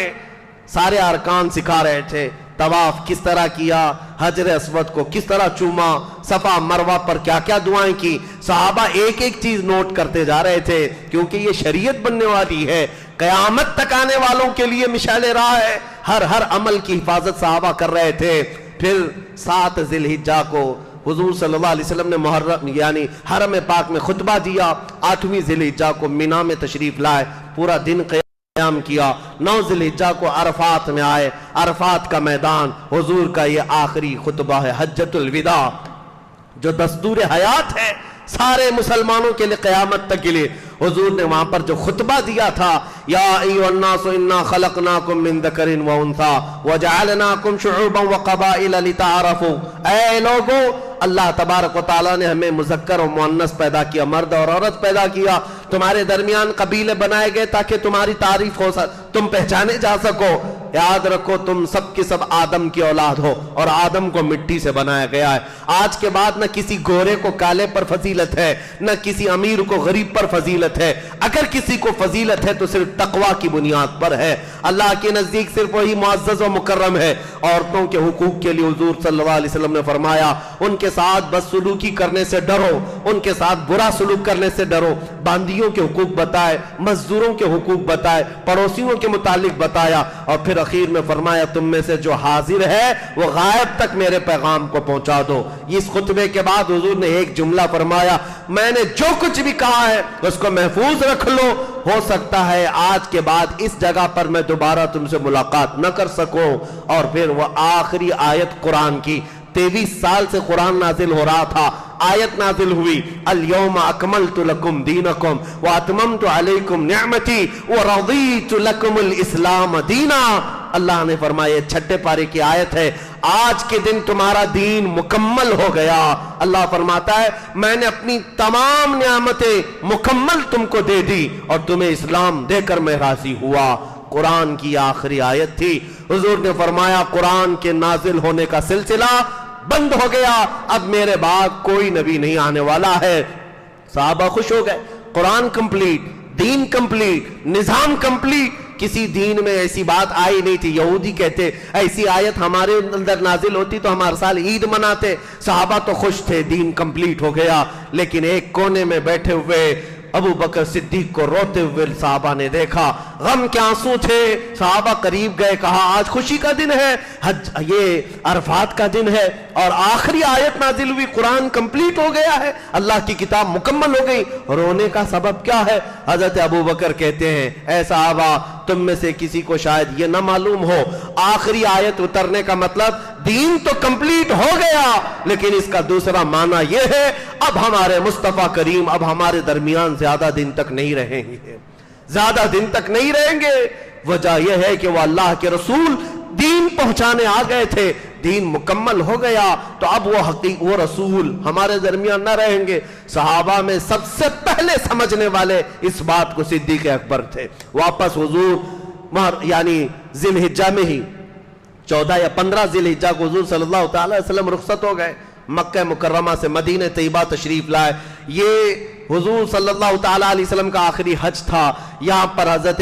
سارے ارکان سکھا رہے تھے۔ طواف کس طرح کیا، حجر اسود کو کس طرح چوما، صفا مروہ پر کیا کیا دعائیں کی، صحابہ ایک ایک چیز نوٹ کرتے جا رہے تھے، کیونکہ یہ شریعت بننے والی ہے، قیامت تک آنے والوں کے لیے مشعل راہ ہے۔ ہر عمل کی حفاظت صحابہ کر رہے تھے۔ پھر 7 ذی الحجہ کو حضور صلی اللہ علیہ وسلم نے محرم یعنی حرم پاک میں خطبہ دیا، 8ویں ذی الحجہ کو مینا میں تشریف لائے، پورا دن قیام کیا، 9 ذی الحجہ کو عرفات میں آئے، عرفات کا میدان، حضور کا یہ آخری خطبہ ہے حجۃ الوداع، جو دستور حیات ہے سارے مسلمانوں کے لیے قیامت تک کے لیے۔ حضور نے وہاں پر جو خطبہ دیا تھا، یا ایھا الناس انا خلقناکم من ذکر و انثی وجعلناکم شعوبا وقبائل لتعارفوا، اے لوگو، اللہ تبارک و تعالیٰ نے ہمیں مذکر و مؤنث پیدا کیا، مرد اور عورت پیدا کیا، تمہارے درمیان قبیلے بنائے گئے تاکہ تمہاری تعریف ہو تم پہچانے جا سکو۔ یاد رکھو تم سب کے سب آدم کی اولاد ہو اور آدم کو مٹی سے بنایا گیا ہے۔ آج کے بعد نہ کسی گورے کو کالے پر فضیلت ہے، نہ کسی امیر کو غریب پر فضیلت ہے، اگر کسی کو فضیلت ہے تو صرف تقوی کی بنیاد پر ہے۔ اللہ کے نزدیک صرف وہی معزز و مکرم ہے۔ عورتوں کے حقوق کے لیے حضور صلی اللہ علیہ وسلم نے فرمایا ان کے ساتھ بدسلوکی کرنے سے ڈرو، ان کے ساتھ برا سلوک کرنے سے ڈرو۔ باندیوں کے حقوق بتائے، مزدوروں کے حقوق بتائے، پڑوسیوں کے متعلق بتایا، اور پھر اخیر میں فرمایا تم میں سے جو حاضر ہے وہ غائب تک میرے پیغام کو پہنچا دو۔ اس خطبے کے بعد حضور نے ایک جملہ فرمایا، میں نے جو کچھ بھی کہا ہے اس کو محفوظ رکھ لو، ہو سکتا ہے آج کے بعد اس جگہ پر میں دوبارہ تم سے ملاقات نہ کر سکوں۔ اور پھر وہ آخری آیت قرآن کی، 23 سال سے قرآن نازل ہو رہا تھا، آیت نازل ہوئی، الیوم اکملت لکم دینکم واتممت علیکم نعمتی ورضیت لکم الاسلام دینا۔ اللہ نے فرمایا 6 پارے کی آیت ہے، آج کے دن تمہارا دین مکمل ہو گیا۔ اللہ فرماتا ہے میں نے اپنی تمام نعمتیں مکمل تم کو دے دی اور تمہیں اسلام دے کر میں راضی ہوا۔ قرآن کی آخری آیت تھی۔ حضور نے فرمایا قرآن کے نازل ہونے کا سلسلہ بند ہو گیا، اب میرے بعد کوئی نبی نہیں آنے والا ہے۔ صحابہ خوش ہو گئے، قرآن کمپلیٹ، دین کمپلیٹ، نظام کمپلیٹ۔ کسی دین میں ایسی بات آئی نہیں تھی۔ یہودی کہتے ایسی آیت ہمارے اندر نازل ہوتی تو ہم ہر سال عید مناتے۔ صحابہ تو خوش تھے، دین کمپلیٹ ہو گیا، لیکن ایک کونے میں بیٹھے ہوئے ابو بکر صدیق کو روتے ہوئے صحابہ نے دیکھا، غم کے آنسو تھے۔ صحابہ قریب گئے، کہا آج خوشی کا دن ہے، یہ عرفات کا دن ہے اور آخری آیت نازل ہوئی، قرآن کمپلیٹ ہو گیا ہے، اللہ کی کتاب مکمل ہو گئی، رونے کا سبب کیا ہے؟ حضرت ابو بکر کہتے ہیں اے صحابہ تم میں سے کسی کو شاید یہ نہ معلوم ہو، آخری آیت اترنے کا مطلب دین تو کمپلیٹ ہو گیا، لیکن اس کا دوسرا معنی یہ ہے اب ہمارے مصطفیٰ کریم اب ہمارے درمیان زیادہ دن تک نہیں رہیں گے، زیادہ دن تک نہیں رہیں گے۔ وجہ یہ ہے کہ وہ اللہ کے رسول دین پہنچانے آ گئے تھے، دین مکمل ہو گیا تو اب وہ رسول ہمارے درمیان نہ رہیں گے۔ صحابہ میں سب سے پہلے سمجھنے والے اس بات کو صدیق اکبر تھے۔ واپس حضور یعنی ذی الحجہ میں ہی 14 یا 15 ذی الحجہ کو حضور صلی اللہ تعالی وسلم رخصت ہو گئے، مکہ مکرمہ سے مدینہ طیبہ تشریف لائے۔ یہ حضور صلی اللہ تعالی علیہ وسلم کا آخری حج تھا۔ یہاں پر حضرت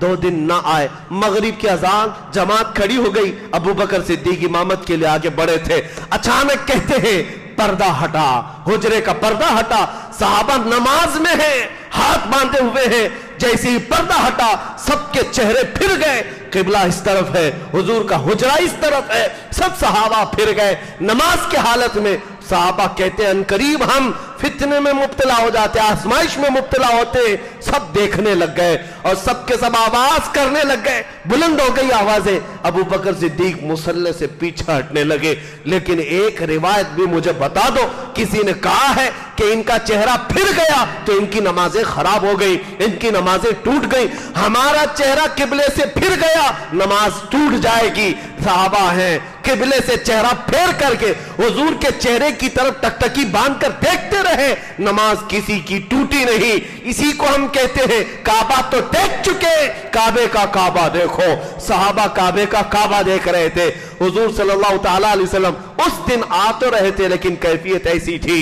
2 دن نہ آئے، مغرب کی اذان، جماعت کھڑی ہو گئی، ابو بکر صدیق امامت کے لیے آگے بڑھے تھے، اچانک کہتے ہیں پردہ ہٹا، حجرے کا پردہ ہٹا، صحابہ نماز میں ہیں، ہاتھ باندھے ہوئے ہیں، جیسے ہی پردہ ہٹا سب کے چہرے پھر گئے، قبلہ اس طرف ہے، حضور کا حجرہ اس طرف ہے، سب صحابہ پھر گئے نماز کی حالت میں۔ صحابہ کہتے ہیں انقریب ہم فتنے میں مبتلا ہو جاتے، آزمائش میں مبتلا ہوتے، سب دیکھنے لگ گئے اور سب کے سب آواز کرنے لگ گئے، بلند ہو گئی آوازیں، ابو بکر صدیق مصلی سے پیچھے ہٹنے لگے۔ لیکن ایک روایت بھی مجھے بتا دو، کسی نے کہا ہے کہ ان کا چہرہ پھر گیا تو ان کی نمازیں خراب ہو گئی، ان کی نمازیں ٹوٹ گئی؟ ہمارا چہرہ قبلے سے پھر گیا نماز ٹوٹ جائے گی۔ صحابہ ہیں قبلے سے چہرہ پھیر کر کے حضور کے چہرے کی طرف ٹکٹکی باندھ کر دیکھتے رہے، نماز کسی کی ٹوٹی نہیں۔ اسی کو ہم کہتے ہیں کعبہ تو دیکھ چکے، کعبے کا کعبہ دیکھو۔ صحابہ کعبے کا کعبہ دیکھ رہے تھے، حضور صلی اللہ تعالیٰ علیہ وسلم اس دن آ تو رہے تھے لیکن کیفیت ایسی تھی،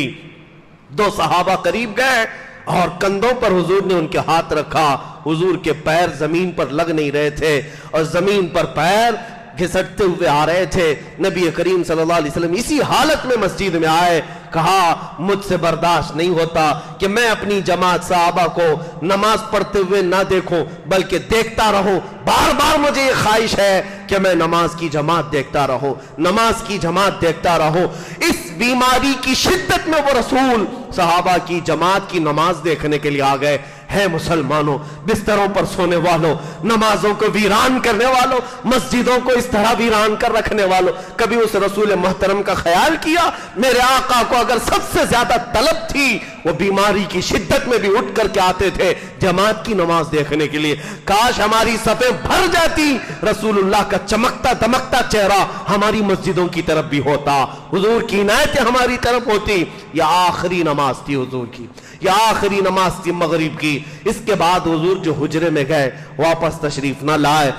2 صحابہ قریب گئے اور کندھوں پر حضور نے ان کے ہاتھ رکھا، حضور کے پیر زمین پر لگ نہیں رہے تھے اور زمین پر پیر گھسٹتے ہوئے آ رہے تھے۔ نبی کریم صلی اللہ علیہ وسلم اسی حالت میں مسجد میں آئے، کہا مجھ سے برداشت نہیں ہوتا کہ میں اپنی جماعت صحابہ کو نماز پڑھتے ہوئے نہ دیکھوں بلکہ دیکھتا رہوں، بار بار مجھے یہ خواہش ہے کہ میں نماز کی جماعت دیکھتا رہوں، نماز کی جماعت دیکھتا رہوں۔ اس بیماری کی شدت میں وہ رسول صحابہ کی جماعت کی نماز دیکھنے کے لیے آ گئے۔ ہے مسلمانوں، بستروں پر سونے والوں، نمازوں کو ویران کرنے والوں، مسجدوں کو اس طرح ویران کر رکھنے والوں، کبھی اس رسول محترم کا خیال کیا؟ میرے آقا کو اگر سب سے زیادہ طلب تھی وہ بیماری کی شدت میں بھی اٹھ کر کے آتے تھے جماعت کی نماز دیکھنے کے لیے۔ کاش ہماری صفیں بھر جاتی، رسول اللہ کا چمکتا دمکتا چہرہ ہماری مسجدوں کی طرف بھی ہوتا، حضور کی عنایتیں ہماری طرف ہوتی۔ یہ آخری نماز تھی حضور کی، یہ آخری نماز تھی مغرب کی۔ اس کے بعد حضور جو حجرے میں گئے واپس تشریف نہ لائے۔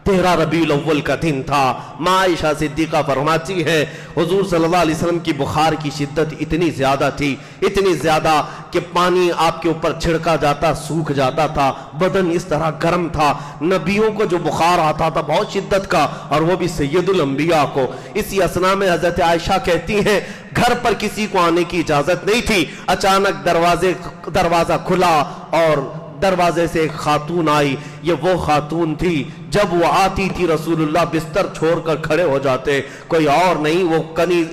13 ربیع الاول کا دن تھا۔ ماں عائشہ صدیقہ فرماتی ہے حضور صلی اللہ علیہ وسلم کی بخار کی شدت اتنی زیادہ تھی، اتنی زیادہ کہ پانی آپ کے اوپر چھڑکا جاتا سوکھ جاتا تھا، بدن اس طرح گرم تھا۔ نبیوں کو جو بخار آتا تھا بہت شدت کا، اور وہ بھی سید الانبیاء کو۔ اسی اثنا میں حضرت عائشہ کہتی ہیں گھر پر کسی کو آنے کی اجازت نہیں تھی، اچانک دروازہ کھلا اور دروازے سے ایک خاتون آئی۔ یہ وہ خاتون تھی جب وہ آتی تھی رسول اللہ بستر چھوڑ کر کھڑے ہو جاتے، کوئی اور نہیں،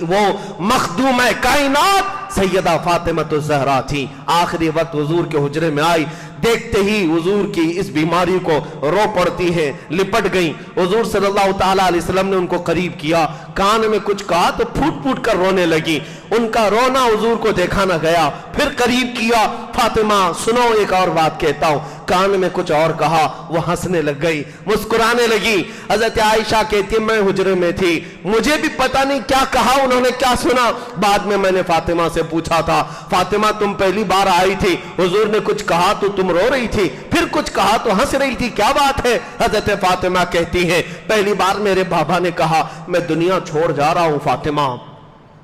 وہ مخدومہ کائنات سیدہ فاطمہ الزہرا تھی۔ آخری وقت حضور کے حجرے میں آئی، دیکھتے ہی حضور کی اس بیماری کو رو پڑتی ہیں، لپٹ گئیں۔ حضور صلی اللہ تعالیٰ علیہ وسلم نے ان کو قریب کیا، کان میں کچھ کہا تو پھوٹ پھوٹ کر رونے لگی۔ ان کا رونا حضور کو دیکھا نہ گیا، پھر قریب کیا، فاطمہ سنو ایک اور بات کہتا ہوں، کان میں کچھ اور کہا، وہ ہنسنے لگ گئی، مسکرانے لگی۔ حضرت عائشہ کہتی میں حجرے میں تھی، مجھے بھی پتہ نہیں کیا کہا، انہوں نے کیا سنا۔ بعد میں نے فاطمہ سے پوچھا تھا، فاطمہ تم پہلی بار آئی تھی، حضور نے کچھ کہا تو تم رو رہی تھی، پھر کچھ کہا تو ہنس رہی تھی، کیا بات ہے؟ حضرت فاطمہ کہتی ہیں پہلی بار میرے بابا نے کہا میں دنیا چھوڑ جا رہا ہوں فاطمہ،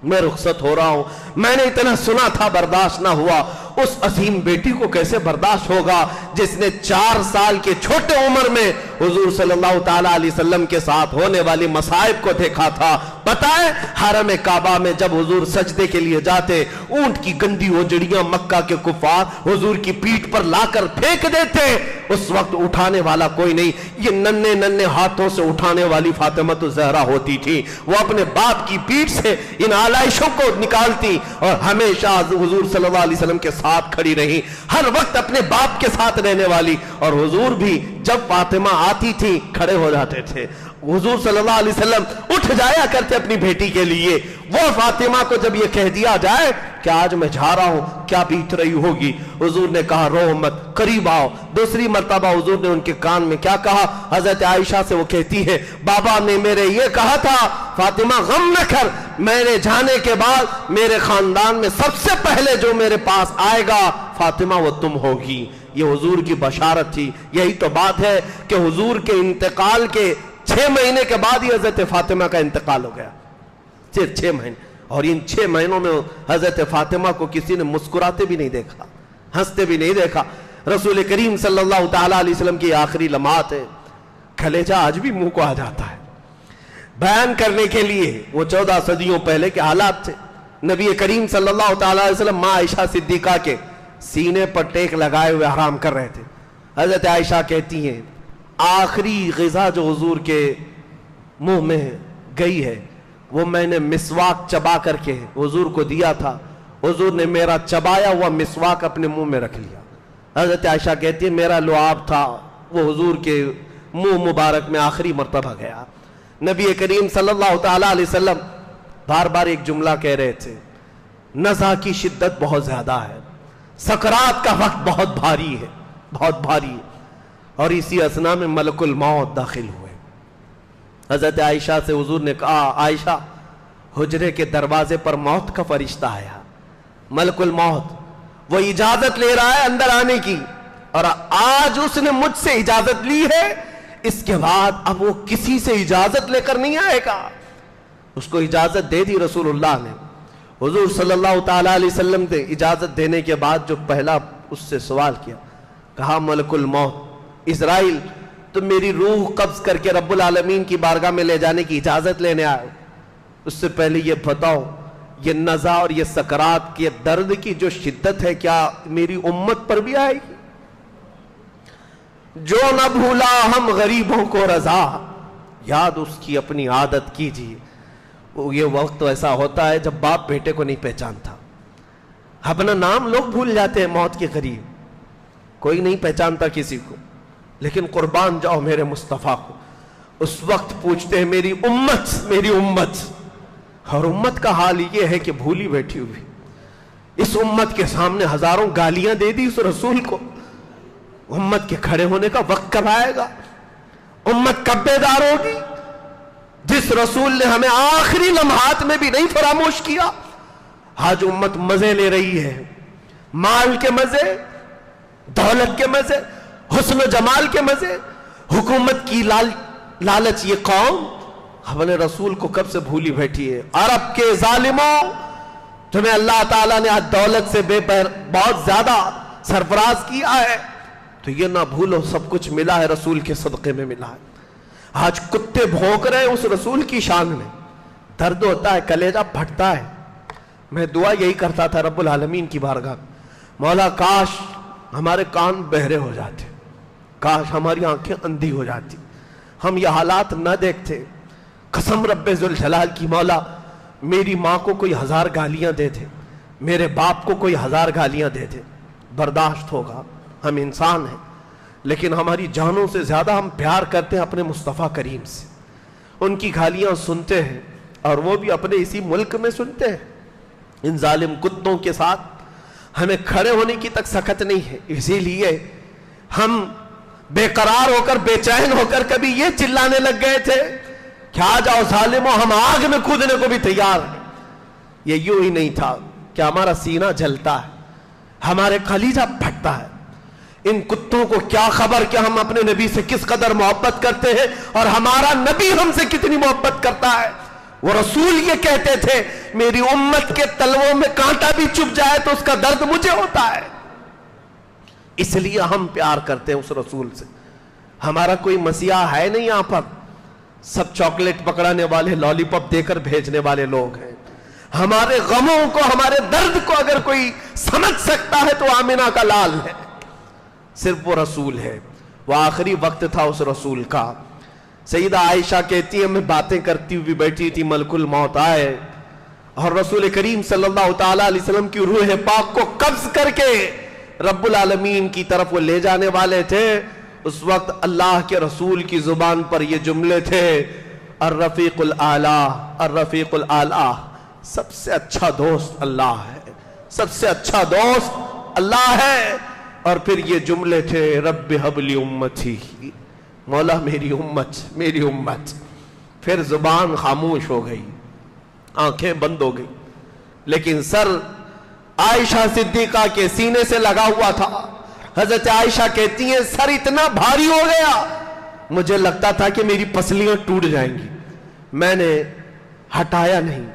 میں رخصت ہو رہا ہوں، میں نے اتنا سنا تھا برداشت نہ ہوا۔ اس عظیم بیٹی کو کیسے برداشت ہوگا جس نے 4 سال کے چھوٹے عمر میں حضور صلی اللہ تعالیٰ علیہ وسلم کے ساتھ ہونے والی مصائب کو دیکھا تھا۔ پتہ ہے حرم کعبہ میں جب حضور سجدے کے لیے جاتے، اونٹ کی گندی اوجڑیاں مکہ کے کفار حضور کی پیٹھ پر لا کر پھینک دیتے، اس وقت اٹھانے والا کوئی نہیں، یہ ننھے ننھے ہاتھوں سے اٹھانے والی فاطمہ الزہرا ہوتی تھی۔ وہ اپنے باپ کی پیٹھ سے ان آلائشوں کو نکالتی اور ہمیشہ حضور صلی اللہ علیہ وسلم کے ساتھ کھڑی رہی، ہر وقت اپنے باپ کے ساتھ رہنے والی۔ اور حضور بھی جب فاطمہ آتی تھی کھڑے ہو جاتے تھے، حضور صلی اللہ علیہ وسلم اٹھ جایا کرتے اپنی بیٹی کے لیے۔ وہ فاطمہ کو جب یہ کہہ دیا جائے کہ آج میں جا رہا ہوں، کیا بیت رہی ہوگی؟ حضور نے کہا رو مت، قریب آؤ۔ دوسری مرتبہ حضور نے ان کے کان میں کیا کہا؟ حضرت عائشہ سے وہ کہتی ہے بابا نے میرے یہ کہا تھا فاطمہ غم نہ کر، میرے جانے کے بعد میرے خاندان میں سب سے پہلے جو میرے پاس آئے گا فاطمہ وہ تم ہوگی۔ یہ حضور کی بشارت تھی۔ یہی تو بات ہے کہ حضور کے انتقال کے 6 مہینے کے بعد ہی حضرت فاطمہ کا انتقال ہو گیا، صرف 6 مہینے، اور ان 6 مہینوں میں حضرت فاطمہ کو کسی نے مسکراتے بھی نہیں دیکھا، ہنستے بھی نہیں دیکھا۔ رسول کریم صلی اللہ تعالیٰ علیہ وسلم کی آخری لمحات ہے. کلیجہ آج بھی منہ کو آ جاتا ہے بیان کرنے کے لیے. وہ 14 صدیوں پہلے کے حالات تھے. نبی کریم صلی اللہ تعالیٰ علیہ وسلم ماں عائشہ صدیقہ کے سینے پر ٹیک لگائے ہوئے حرام کر رہے تھے. حضرت عائشہ کہتی ہیں آخری غذا جو حضور کے منہ میں گئی ہے وہ میں نے مسواک چبا کر کے حضور کو دیا تھا. حضور نے میرا چبایا ہوا مسواک اپنے منہ میں رکھ لیا. حضرت عائشہ کہتی ہے میرا لعاب تھا وہ حضور کے منہ مبارک میں آخری مرتبہ گیا. نبی کریم صلی اللہ تعالیٰ علیہ وسلم بار بار ایک جملہ کہہ رہے تھے نزع کی شدت بہت زیادہ ہے, سکرات کا وقت بہت بھاری ہے, بہت بھاری ہے. اور اسی اثنا میں ملک الموت داخل ہوئے. حضرت عائشہ سے حضور نے کہا عائشہ حجرے کے دروازے پر موت کا فرشتہ آیا, ملک الموت وہ اجازت لے رہا ہے اندر آنے کی, اور آج اس نے مجھ سے اجازت لی ہے, اس کے بعد اب وہ کسی سے اجازت لے کر نہیں آئے گا. اس کو اجازت دے دی رسول اللہ نے. حضور صلی اللہ تعالیٰ علیہ وسلم نے اجازت دینے کے بعد جو پہلا اس سے سوال کیا, کہا ملک الموت اسرائیل تم میری روح قبض کر کے رب العالمین کی بارگاہ میں لے جانے کی اجازت لینے آئے, اس سے پہلے یہ بتاؤ یہ نزع اور یہ سکرات کے درد کی جو شدت ہے کیا میری امت پر بھی آئے گی؟ جو نہ بھولا ہم غریبوں کو رضا, یاد اس کی اپنی عادت کیجیے. یہ وقت ایسا ہوتا ہے جب باپ بیٹے کو نہیں پہچانتا, اپنا نام لوگ بھول جاتے ہیں موت کے قریب, کوئی نہیں پہچانتا کسی کو, لیکن قربان جاؤ میرے مصطفیٰ کو. اس وقت پوچھتے ہیں میری امت, میری امت. اور امت کا حال یہ ہے کہ بھولی بیٹھی ہوئی. اس امت کے سامنے ہزاروں گالیاں دے دی اس رسول کو. امت کے کھڑے ہونے کا وقت کب آئے گا؟ امت کب بیدار ہوگی؟ جس رسول نے ہمیں آخری لمحات میں بھی نہیں فراموش کیا. آج امت مزے لے رہی ہے, مال کے مزے, دولت کے مزے, حسن و جمال کے مزے, حکومت کی لالچ. یہ قوم اپنے رسول کو کب سے بھولی بیٹھی ہے. عرب کے ظالموں تمہیں اللہ تعالیٰ نے آج دولت سے بہت زیادہ سرفراز کیا ہے, تو یہ نہ بھولو سب کچھ ملا ہے رسول کے صدقے میں ملا ہے. آج کتے بھونک رہے ہیں اس رسول کی شان میں, درد ہوتا ہے, کلیجہ پھٹتا ہے. میں دعا یہی کرتا تھا رب العالمین کی بارگاہ, مولا کاش ہمارے کان بہرے ہو جاتے, کاش ہماری آنکھیں اندھی ہو جاتی, ہم یہ حالات نہ دیکھتے. قسم رب ذوالجلال کی مولا میری ماں کو کوئی 1000 گالیاں دے دے, میرے باپ کو کوئی 1000 گالیاں دے دے, برداشت ہوگا, ہم انسان ہیں. لیکن ہماری جانوں سے زیادہ ہم پیار کرتے ہیں اپنے مصطفیٰ کریم سے. ان کی گالیاں سنتے ہیں اور وہ بھی اپنے اسی ملک میں سنتے ہیں. ان ظالم کتوں کے ساتھ ہمیں کھڑے ہونے کی تک سخت نہیں ہے. اسی لیے ہم بے قرار ہو کر, بے چین ہو کر کبھی یہ چلانے لگ گئے تھے کہ آ جاؤ ظالموں ہم آگ میں کودنے کو بھی تیار ہیں. یہ یوں ہی نہیں تھا کہ ہمارا سینہ جلتا ہے, ہمارے کلیجہ پھٹتا ہے. ان کتوں کو کیا خبر کہ ہم اپنے نبی سے کس قدر محبت کرتے ہیں اور ہمارا نبی ہم سے کتنی محبت کرتا ہے. وہ رسول یہ کہتے تھے میری امت کے تلووں میں کانٹا بھی چبھ جائے تو اس کا درد مجھے ہوتا ہے. اس لیے ہم پیار کرتے ہیں اس رسول سے. ہمارا کوئی مسیحا ہے نہیں یہاں پر, سب چاکلیٹ پکڑانے والے, لالی پاپ دے کر بھیجنے والے لوگ ہیں. ہمارے غموں کو, ہمارے درد کو اگر کوئی سمجھ سکتا ہے تو آمنہ کا لال ہے, صرف وہ رسول ہے. وہ آخری وقت تھا اس رسول کا. سیدہ عائشہ کہتی ہے میں باتیں کرتی ہوئی بیٹھی تھی, ملک الموت آئے اور رسول کریم صلی اللہ تعالیٰ علیہ وسلم کی روح پاک کو قبض کر کے رب العالمین کی طرف وہ لے جانے والے تھے. اس وقت اللہ کے رسول کی زبان پر یہ جملے تھے الرفیق الاعلیٰ, الرفیق الاعلیٰ, سب سے اچھا دوست اللہ ہے, سب سے اچھا دوست اللہ ہے. اور پھر یہ جملے تھے رب ہب لی امتی, مولا میری امت, میری امت. پھر زبان خاموش ہو گئی, آنکھیں بند ہو گئی, لیکن سر عائشہ صدیقہ کے سینے سے لگا ہوا تھا. حضرت عائشہ کہتی ہیں سر اتنا بھاری ہو گیا مجھے لگتا تھا کہ میری پسلیاں ٹوٹ جائیں گی, میں نے ہٹایا نہیں.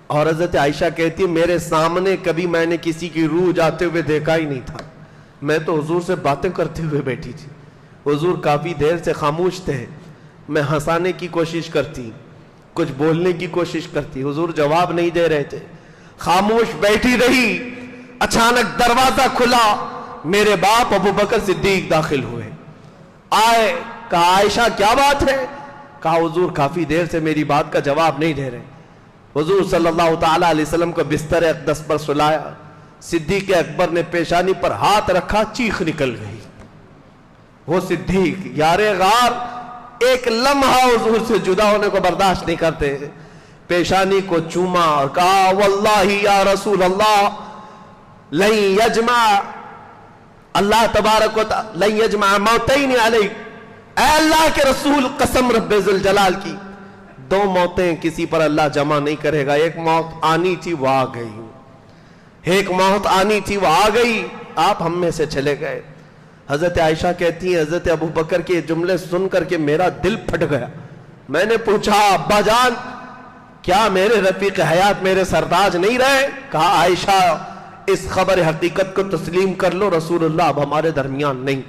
اور حضرت عائشہ کہتی ہے میرے سامنے کبھی میں نے کسی کی روح جاتے ہوئے دیکھا ہی نہیں تھا. میں تو حضور سے باتیں کرتے ہوئے بیٹھی تھی، حضور کافی دیر سے خاموش تھے، میں ہنسانے کی کوشش کرتی، کچھ بولنے کی کوشش کرتی، حضور جواب نہیں دے رہے تھے، خاموش بیٹھی رہی۔ اچانک دروازہ کھلا، میرے باپ ابو بکر صدیق داخل ہوئے، آئے، کہا عائشہ کیا بات ہے؟ کہا حضور کافی دیر سے میری بات کا جواب نہیں دے رہے۔ حضور صلی اللہ تعالی علیہ وسلم کو بستر اقدس پر سلایا، صدیق اکبر نے پیشانی پر ہاتھ رکھا، چیخ نکل گئی۔ وہ صدیق یار غار ایک لمحہ حضور سے جدا ہونے کو برداشت نہیں کرتے، پیشانی کو چوما اور کہا واللہ یا رسول اللہ لن یجمع اللہ تبارک و تعالی لن یجمع موتین علیک، اے اللہ کے رسول قسم رب ذوالجلال کی، دو موتیں کسی پر اللہ جمع نہیں کرے گا، ایک موت آنی تھی وہ آ گئی، ایک موت آنی تھی وہ آ گئی، آپ ہم میں سے چلے گئے۔ حضرت عائشہ کہتی ہیں حضرت ابو بکر کے جملے سن کر کے میرا دل پھٹ گیا، میں نے پوچھا ابا جان کیا میرے رفیق حیات میرے سرتاج نہیں رہے؟ کہا عائشہ اس خبر حقیقت کو تسلیم کر لو، رسول اللہ اب ہمارے درمیان نہیں۔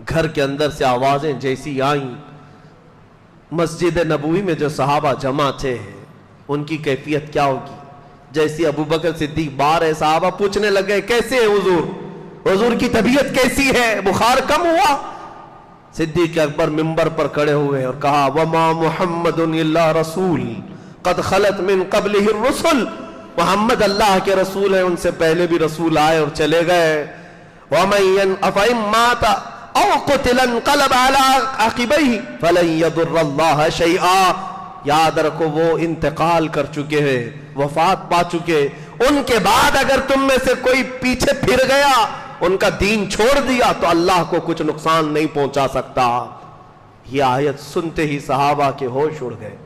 گھر کے اندر سے آوازیں جیسی آئیں، مسجد نبوی میں جو صحابہ جمع تھے ان کی کیفیت کیا ہوگی؟ جیسی ابو بکر صدیق بار ہے، صحابہ پوچھنے لگے کیسے ہے حضور، حضور کی طبیعت کیسی ہے، بخار کم ہوا؟ صدیق اکبر منبر پر کھڑے ہوئے اور کہا وما محمد الا رسول قد خلت من قبلہ الرسل، محمد اللہ کے رسول ہیں، ان سے پہلے بھی رسول آئے اور چلے گئے۔ ومن افئن مات او قتل انقلب على عقبیہ فلن يضر اللہ شیئا، یاد رکھو وہ انتقال کر چکے ہیں، وفات پا چکے، ان کے بعد اگر تم میں سے کوئی پیچھے پھر گیا، ان کا دین چھوڑ دیا تو اللہ کو کچھ نقصان نہیں پہنچا سکتا۔ یہ آیت سنتے ہی صحابہ کے ہوش اڑ گئے،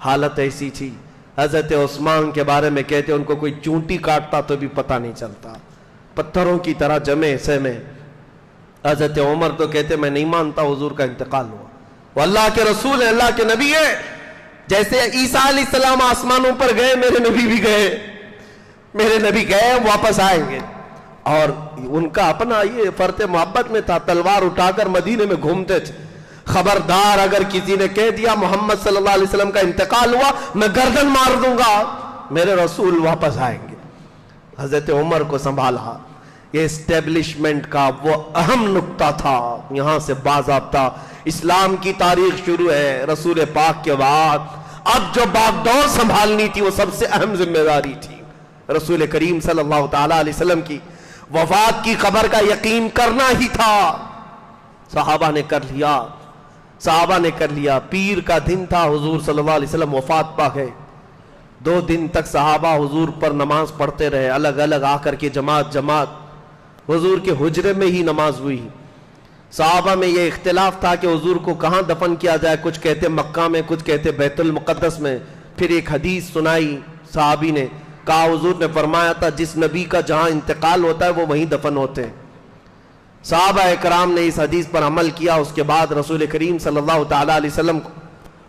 حالت ایسی تھی، حضرت عثمان کے بارے میں کہتے ان کو کوئی چونٹی کاٹتا تو بھی پتہ نہیں چلتا، پتھروں کی طرح جمے سے میں۔ حضرت عمر تو کہتے میں نہیں مانتا حضور کا انتقال ہوا، وہ اللہ کے رسول ہیں، اللہ کے نبی ہیں، جیسے عیسیٰ علیہ السلام آسمانوں پر گئے میرے نبی بھی گئے، میرے نبی گئے واپس آئیں گے۔ اور ان کا اپنا یہ فرط محبت میں تھا، تلوار اٹھا کر مدینے میں گھومتے تھے، خبردار اگر کسی نے کہہ دیا محمد صلی اللہ علیہ وسلم کا انتقال ہوا میں گردن مار دوں گا، میرے رسول واپس آئیں گے۔ حضرت عمر کو سنبھالا، یہ اسٹیبلشمنٹ کا وہ اہم نقطہ تھا، یہاں سے باضابطہ اسلام کی تاریخ شروع ہے، رسول پاک کے بعد اب جو باغ دور سنبھالنی تھی وہ سب سے اہم ذمہ داری تھی رسول کریم صلی اللہ تعالی علیہ وسلم کی وفات کی خبر کا یقین کرنا ہی تھا۔ صحابہ نے کر لیا، صحابہ نے کر لیا، پیر کا دن تھا، حضور صلی اللہ علیہ وسلم وفات پا گئے۔ 2 دن تک صحابہ حضور پر نماز پڑھتے رہے، الگ الگ آ کر کے جماعت جماعت، حضور کے حجرے میں ہی نماز ہوئی۔ صحابہ میں یہ اختلاف تھا کہ حضور کو کہاں دفن کیا جائے، کچھ کہتے مکہ میں، کچھ کہتے بیت المقدس میں۔ پھر ایک حدیث سنائی صحابی نے، کہا حضور نے فرمایا تھا جس نبی کا جہاں انتقال ہوتا ہے وہ وہیں دفن ہوتے ہیں۔ صحابہ اکرام نے اس حدیث پر عمل کیا، اس کے بعد رسول کریم صلی اللہ تعالی علیہ وسلم کو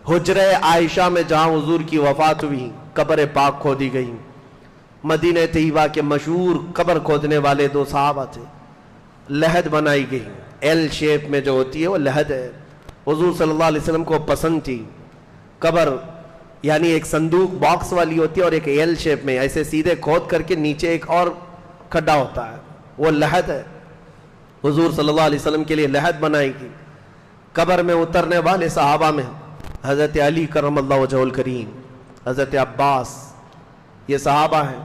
حجرہ عائشہ میں جہاں حضور کی وفات ہوئی قبر پاک کھودی گئی۔ مدینہ طیبہ کے مشہور قبر کھودنے والے 2 صحابہ تھے، لحد بنائی گئی، ایل شیپ میں جو ہوتی ہے وہ لحد ہے، حضور صلی اللہ علیہ وسلم کو پسند تھی۔ قبر یعنی ایک صندوق باکس والی ہوتی ہے اور ایک ایل شیپ میں ایسے سیدھے کھود کر کے نیچے ایک اور کھڈا ہوتا ہے، وہ لحد ہے، حضور صلی اللہ علیہ وسلم کے لیے لحد بنائی گئی۔ قبر میں اترنے والے صحابہ میں حضرت علی کرم اللہ وجہہ الکریم، حضرت عباس، یہ صحابہ ہیں۔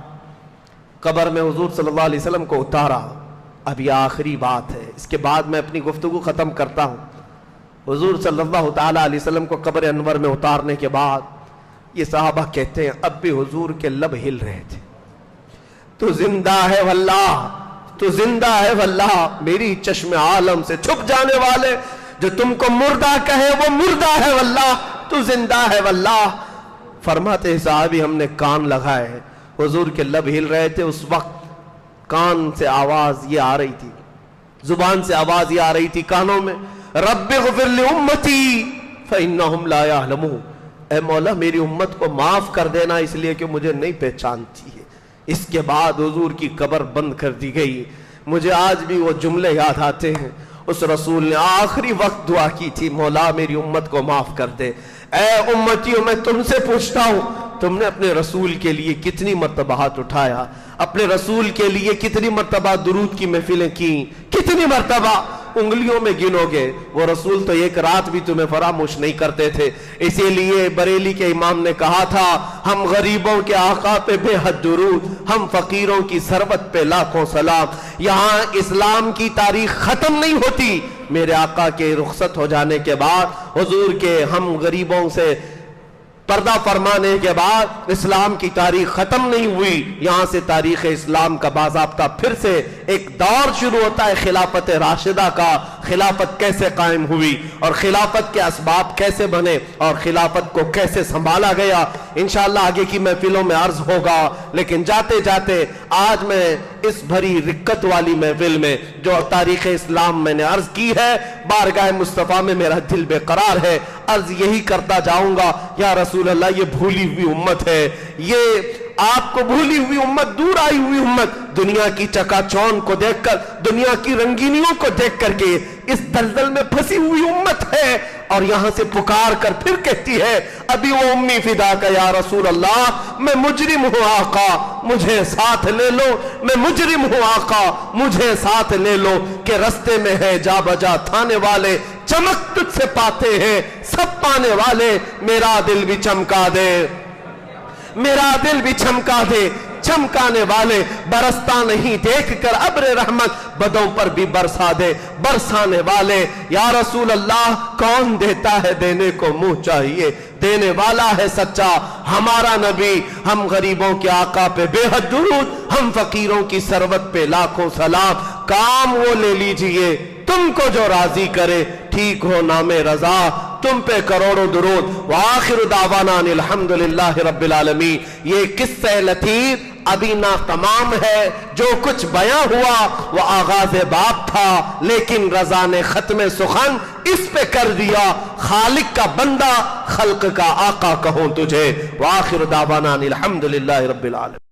قبر میں حضور صلی اللہ علیہ وسلم کو اتارا، اب یہ آخری بات ہے، اس کے بعد میں اپنی گفتگو ختم کرتا ہوں۔ حضور صلی اللہ تعالی علیہ وسلم کو قبر انور میں اتارنے کے بعد یہ صحابہ کہتے ہیں اب بھی حضور کے لب ہل رہے تھے، تو زندہ ہے واللہ، تو زندہ ہے واللہ، میری چشم عالم سے چھپ جانے والے جو تم کو مردہ کہے وہ مردہ ہے واللہ، تو زندہ ہے واللہ۔ فرماتے صحابی ہم نے کان لگائے، حضور کے لب ہل رہے تھے، اس وقت کان سے آواز یہ آ رہی تھی، زبان سے آواز یہ آ رہی تھی کانوں میں، رب اغفر لامتی فانہم لا یعلمون، اے مولا میری امت کو معاف کر دینا اس لیے کہ مجھے نہیں پہچانتی ہے۔ اس کے بعد حضور کی قبر بند کر دی گئی، مجھے آج بھی وہ جملے یاد آتے ہیں. اس رسول نے آخری وقت دعا کی تھی, مولا میری امت کو معاف کر دے. اے امتیوں, میں تم سے پوچھتا ہوں, تم نے اپنے رسول کے لیے کتنی مرتبہ ہاتھ اٹھایا؟ اپنے رسول کے لیے کتنی مرتبہ درود کی محفلیں کی؟ کتنی مرتبہ؟ انگلیوں میں گنو گے. وہ رسول تو ایک رات بھی تمہیں فراموش نہیں کرتے تھے. اسی لیے بریلی کے امام نے کہا تھا, ہم غریبوں کے آقا پہ بے حد درود, ہم فقیروں کی ثروت پہ لاکھوں سلام. یہاں اسلام کی تاریخ ختم نہیں ہوتی. میرے آقا کے رخصت ہو جانے کے بعد, حضور کے ہم غریبوں سے پردہ فرمانے کے بعد اسلام کی تاریخ ختم نہیں ہوئی. یہاں سے تاریخ اسلام کا باضابطہ پھر سے ایک دور شروع ہوتا ہے خلافت راشدہ کا. خلافت کیسے قائم ہوئی اور خلافت کے اسباب کیسے بنے اور خلافت کو کیسے سنبھالا گیا, انشاءاللہ آگے کی محفلوں میں عرض ہوگا. لیکن جاتے جاتے آج میں اس بھری رکت والی محفل میں جو تاریخ اسلام میں نے عرض کی ہے, بارگاہ مصطفیٰ میں میرا دل بے قرار ہے. عرض یہی کرتا جاؤں گا, یا رسول اللہ یہ بھولی ہوئی امت ہے, یہ آپ کو بھولی ہوئی امت, دور آئی ہوئی امت, دنیا کی چکا چون کو دیکھ کر, دنیا کی رنگینیوں کو دیکھ کر کے اس دلدل میں پھنسی ہوئی امت ہے. اور یہاں سے پکار کر پھر کہتی ہے, ابھی وہ امی فدا کا یا رسول اللہ, میں مجرم ہوں آقا مجھے ساتھ لے لو, میں مجرم ہوں آقا مجھے ساتھ لے لو, کہ رستے میں ہے جا بجا تھانے والے, چمک تجھ سے پاتے ہیں سب پانے والے, میرا دل بھی چمکا دے, میرا دل بھی چمکا دے. چمکانے والے برستا نہیں دیکھ کر ابر رحمت, بدوں پر بھی برسا دے برسانے والے. یا رسول اللہ کون دیتا ہے, دینے کو منہ چاہیے, دینے والا ہے سچا ہمارا نبی. ہم غریبوں کے آقا پہ بے حد درود, ہم فقیروں کی ثروت پہ لاکھوں سلام. کام وہ لے لیجئے تم کو جو راضی کرے, ٹھیک ہو نام رضا تم پہ کروڑوں درود. وآخر دعوانا الحمدللہ رب العالمین. یہ قصہ لطیف ابھی نا تمام ہے, جو کچھ بیاں ہوا وہ آغاز باب تھا, لیکن رضا نے ختم سخن اس پہ کر دیا. خالق کا بندہ خلق کا آقا کہوں تجھے. وآخر دعوانا الحمدللہ رب العالمین.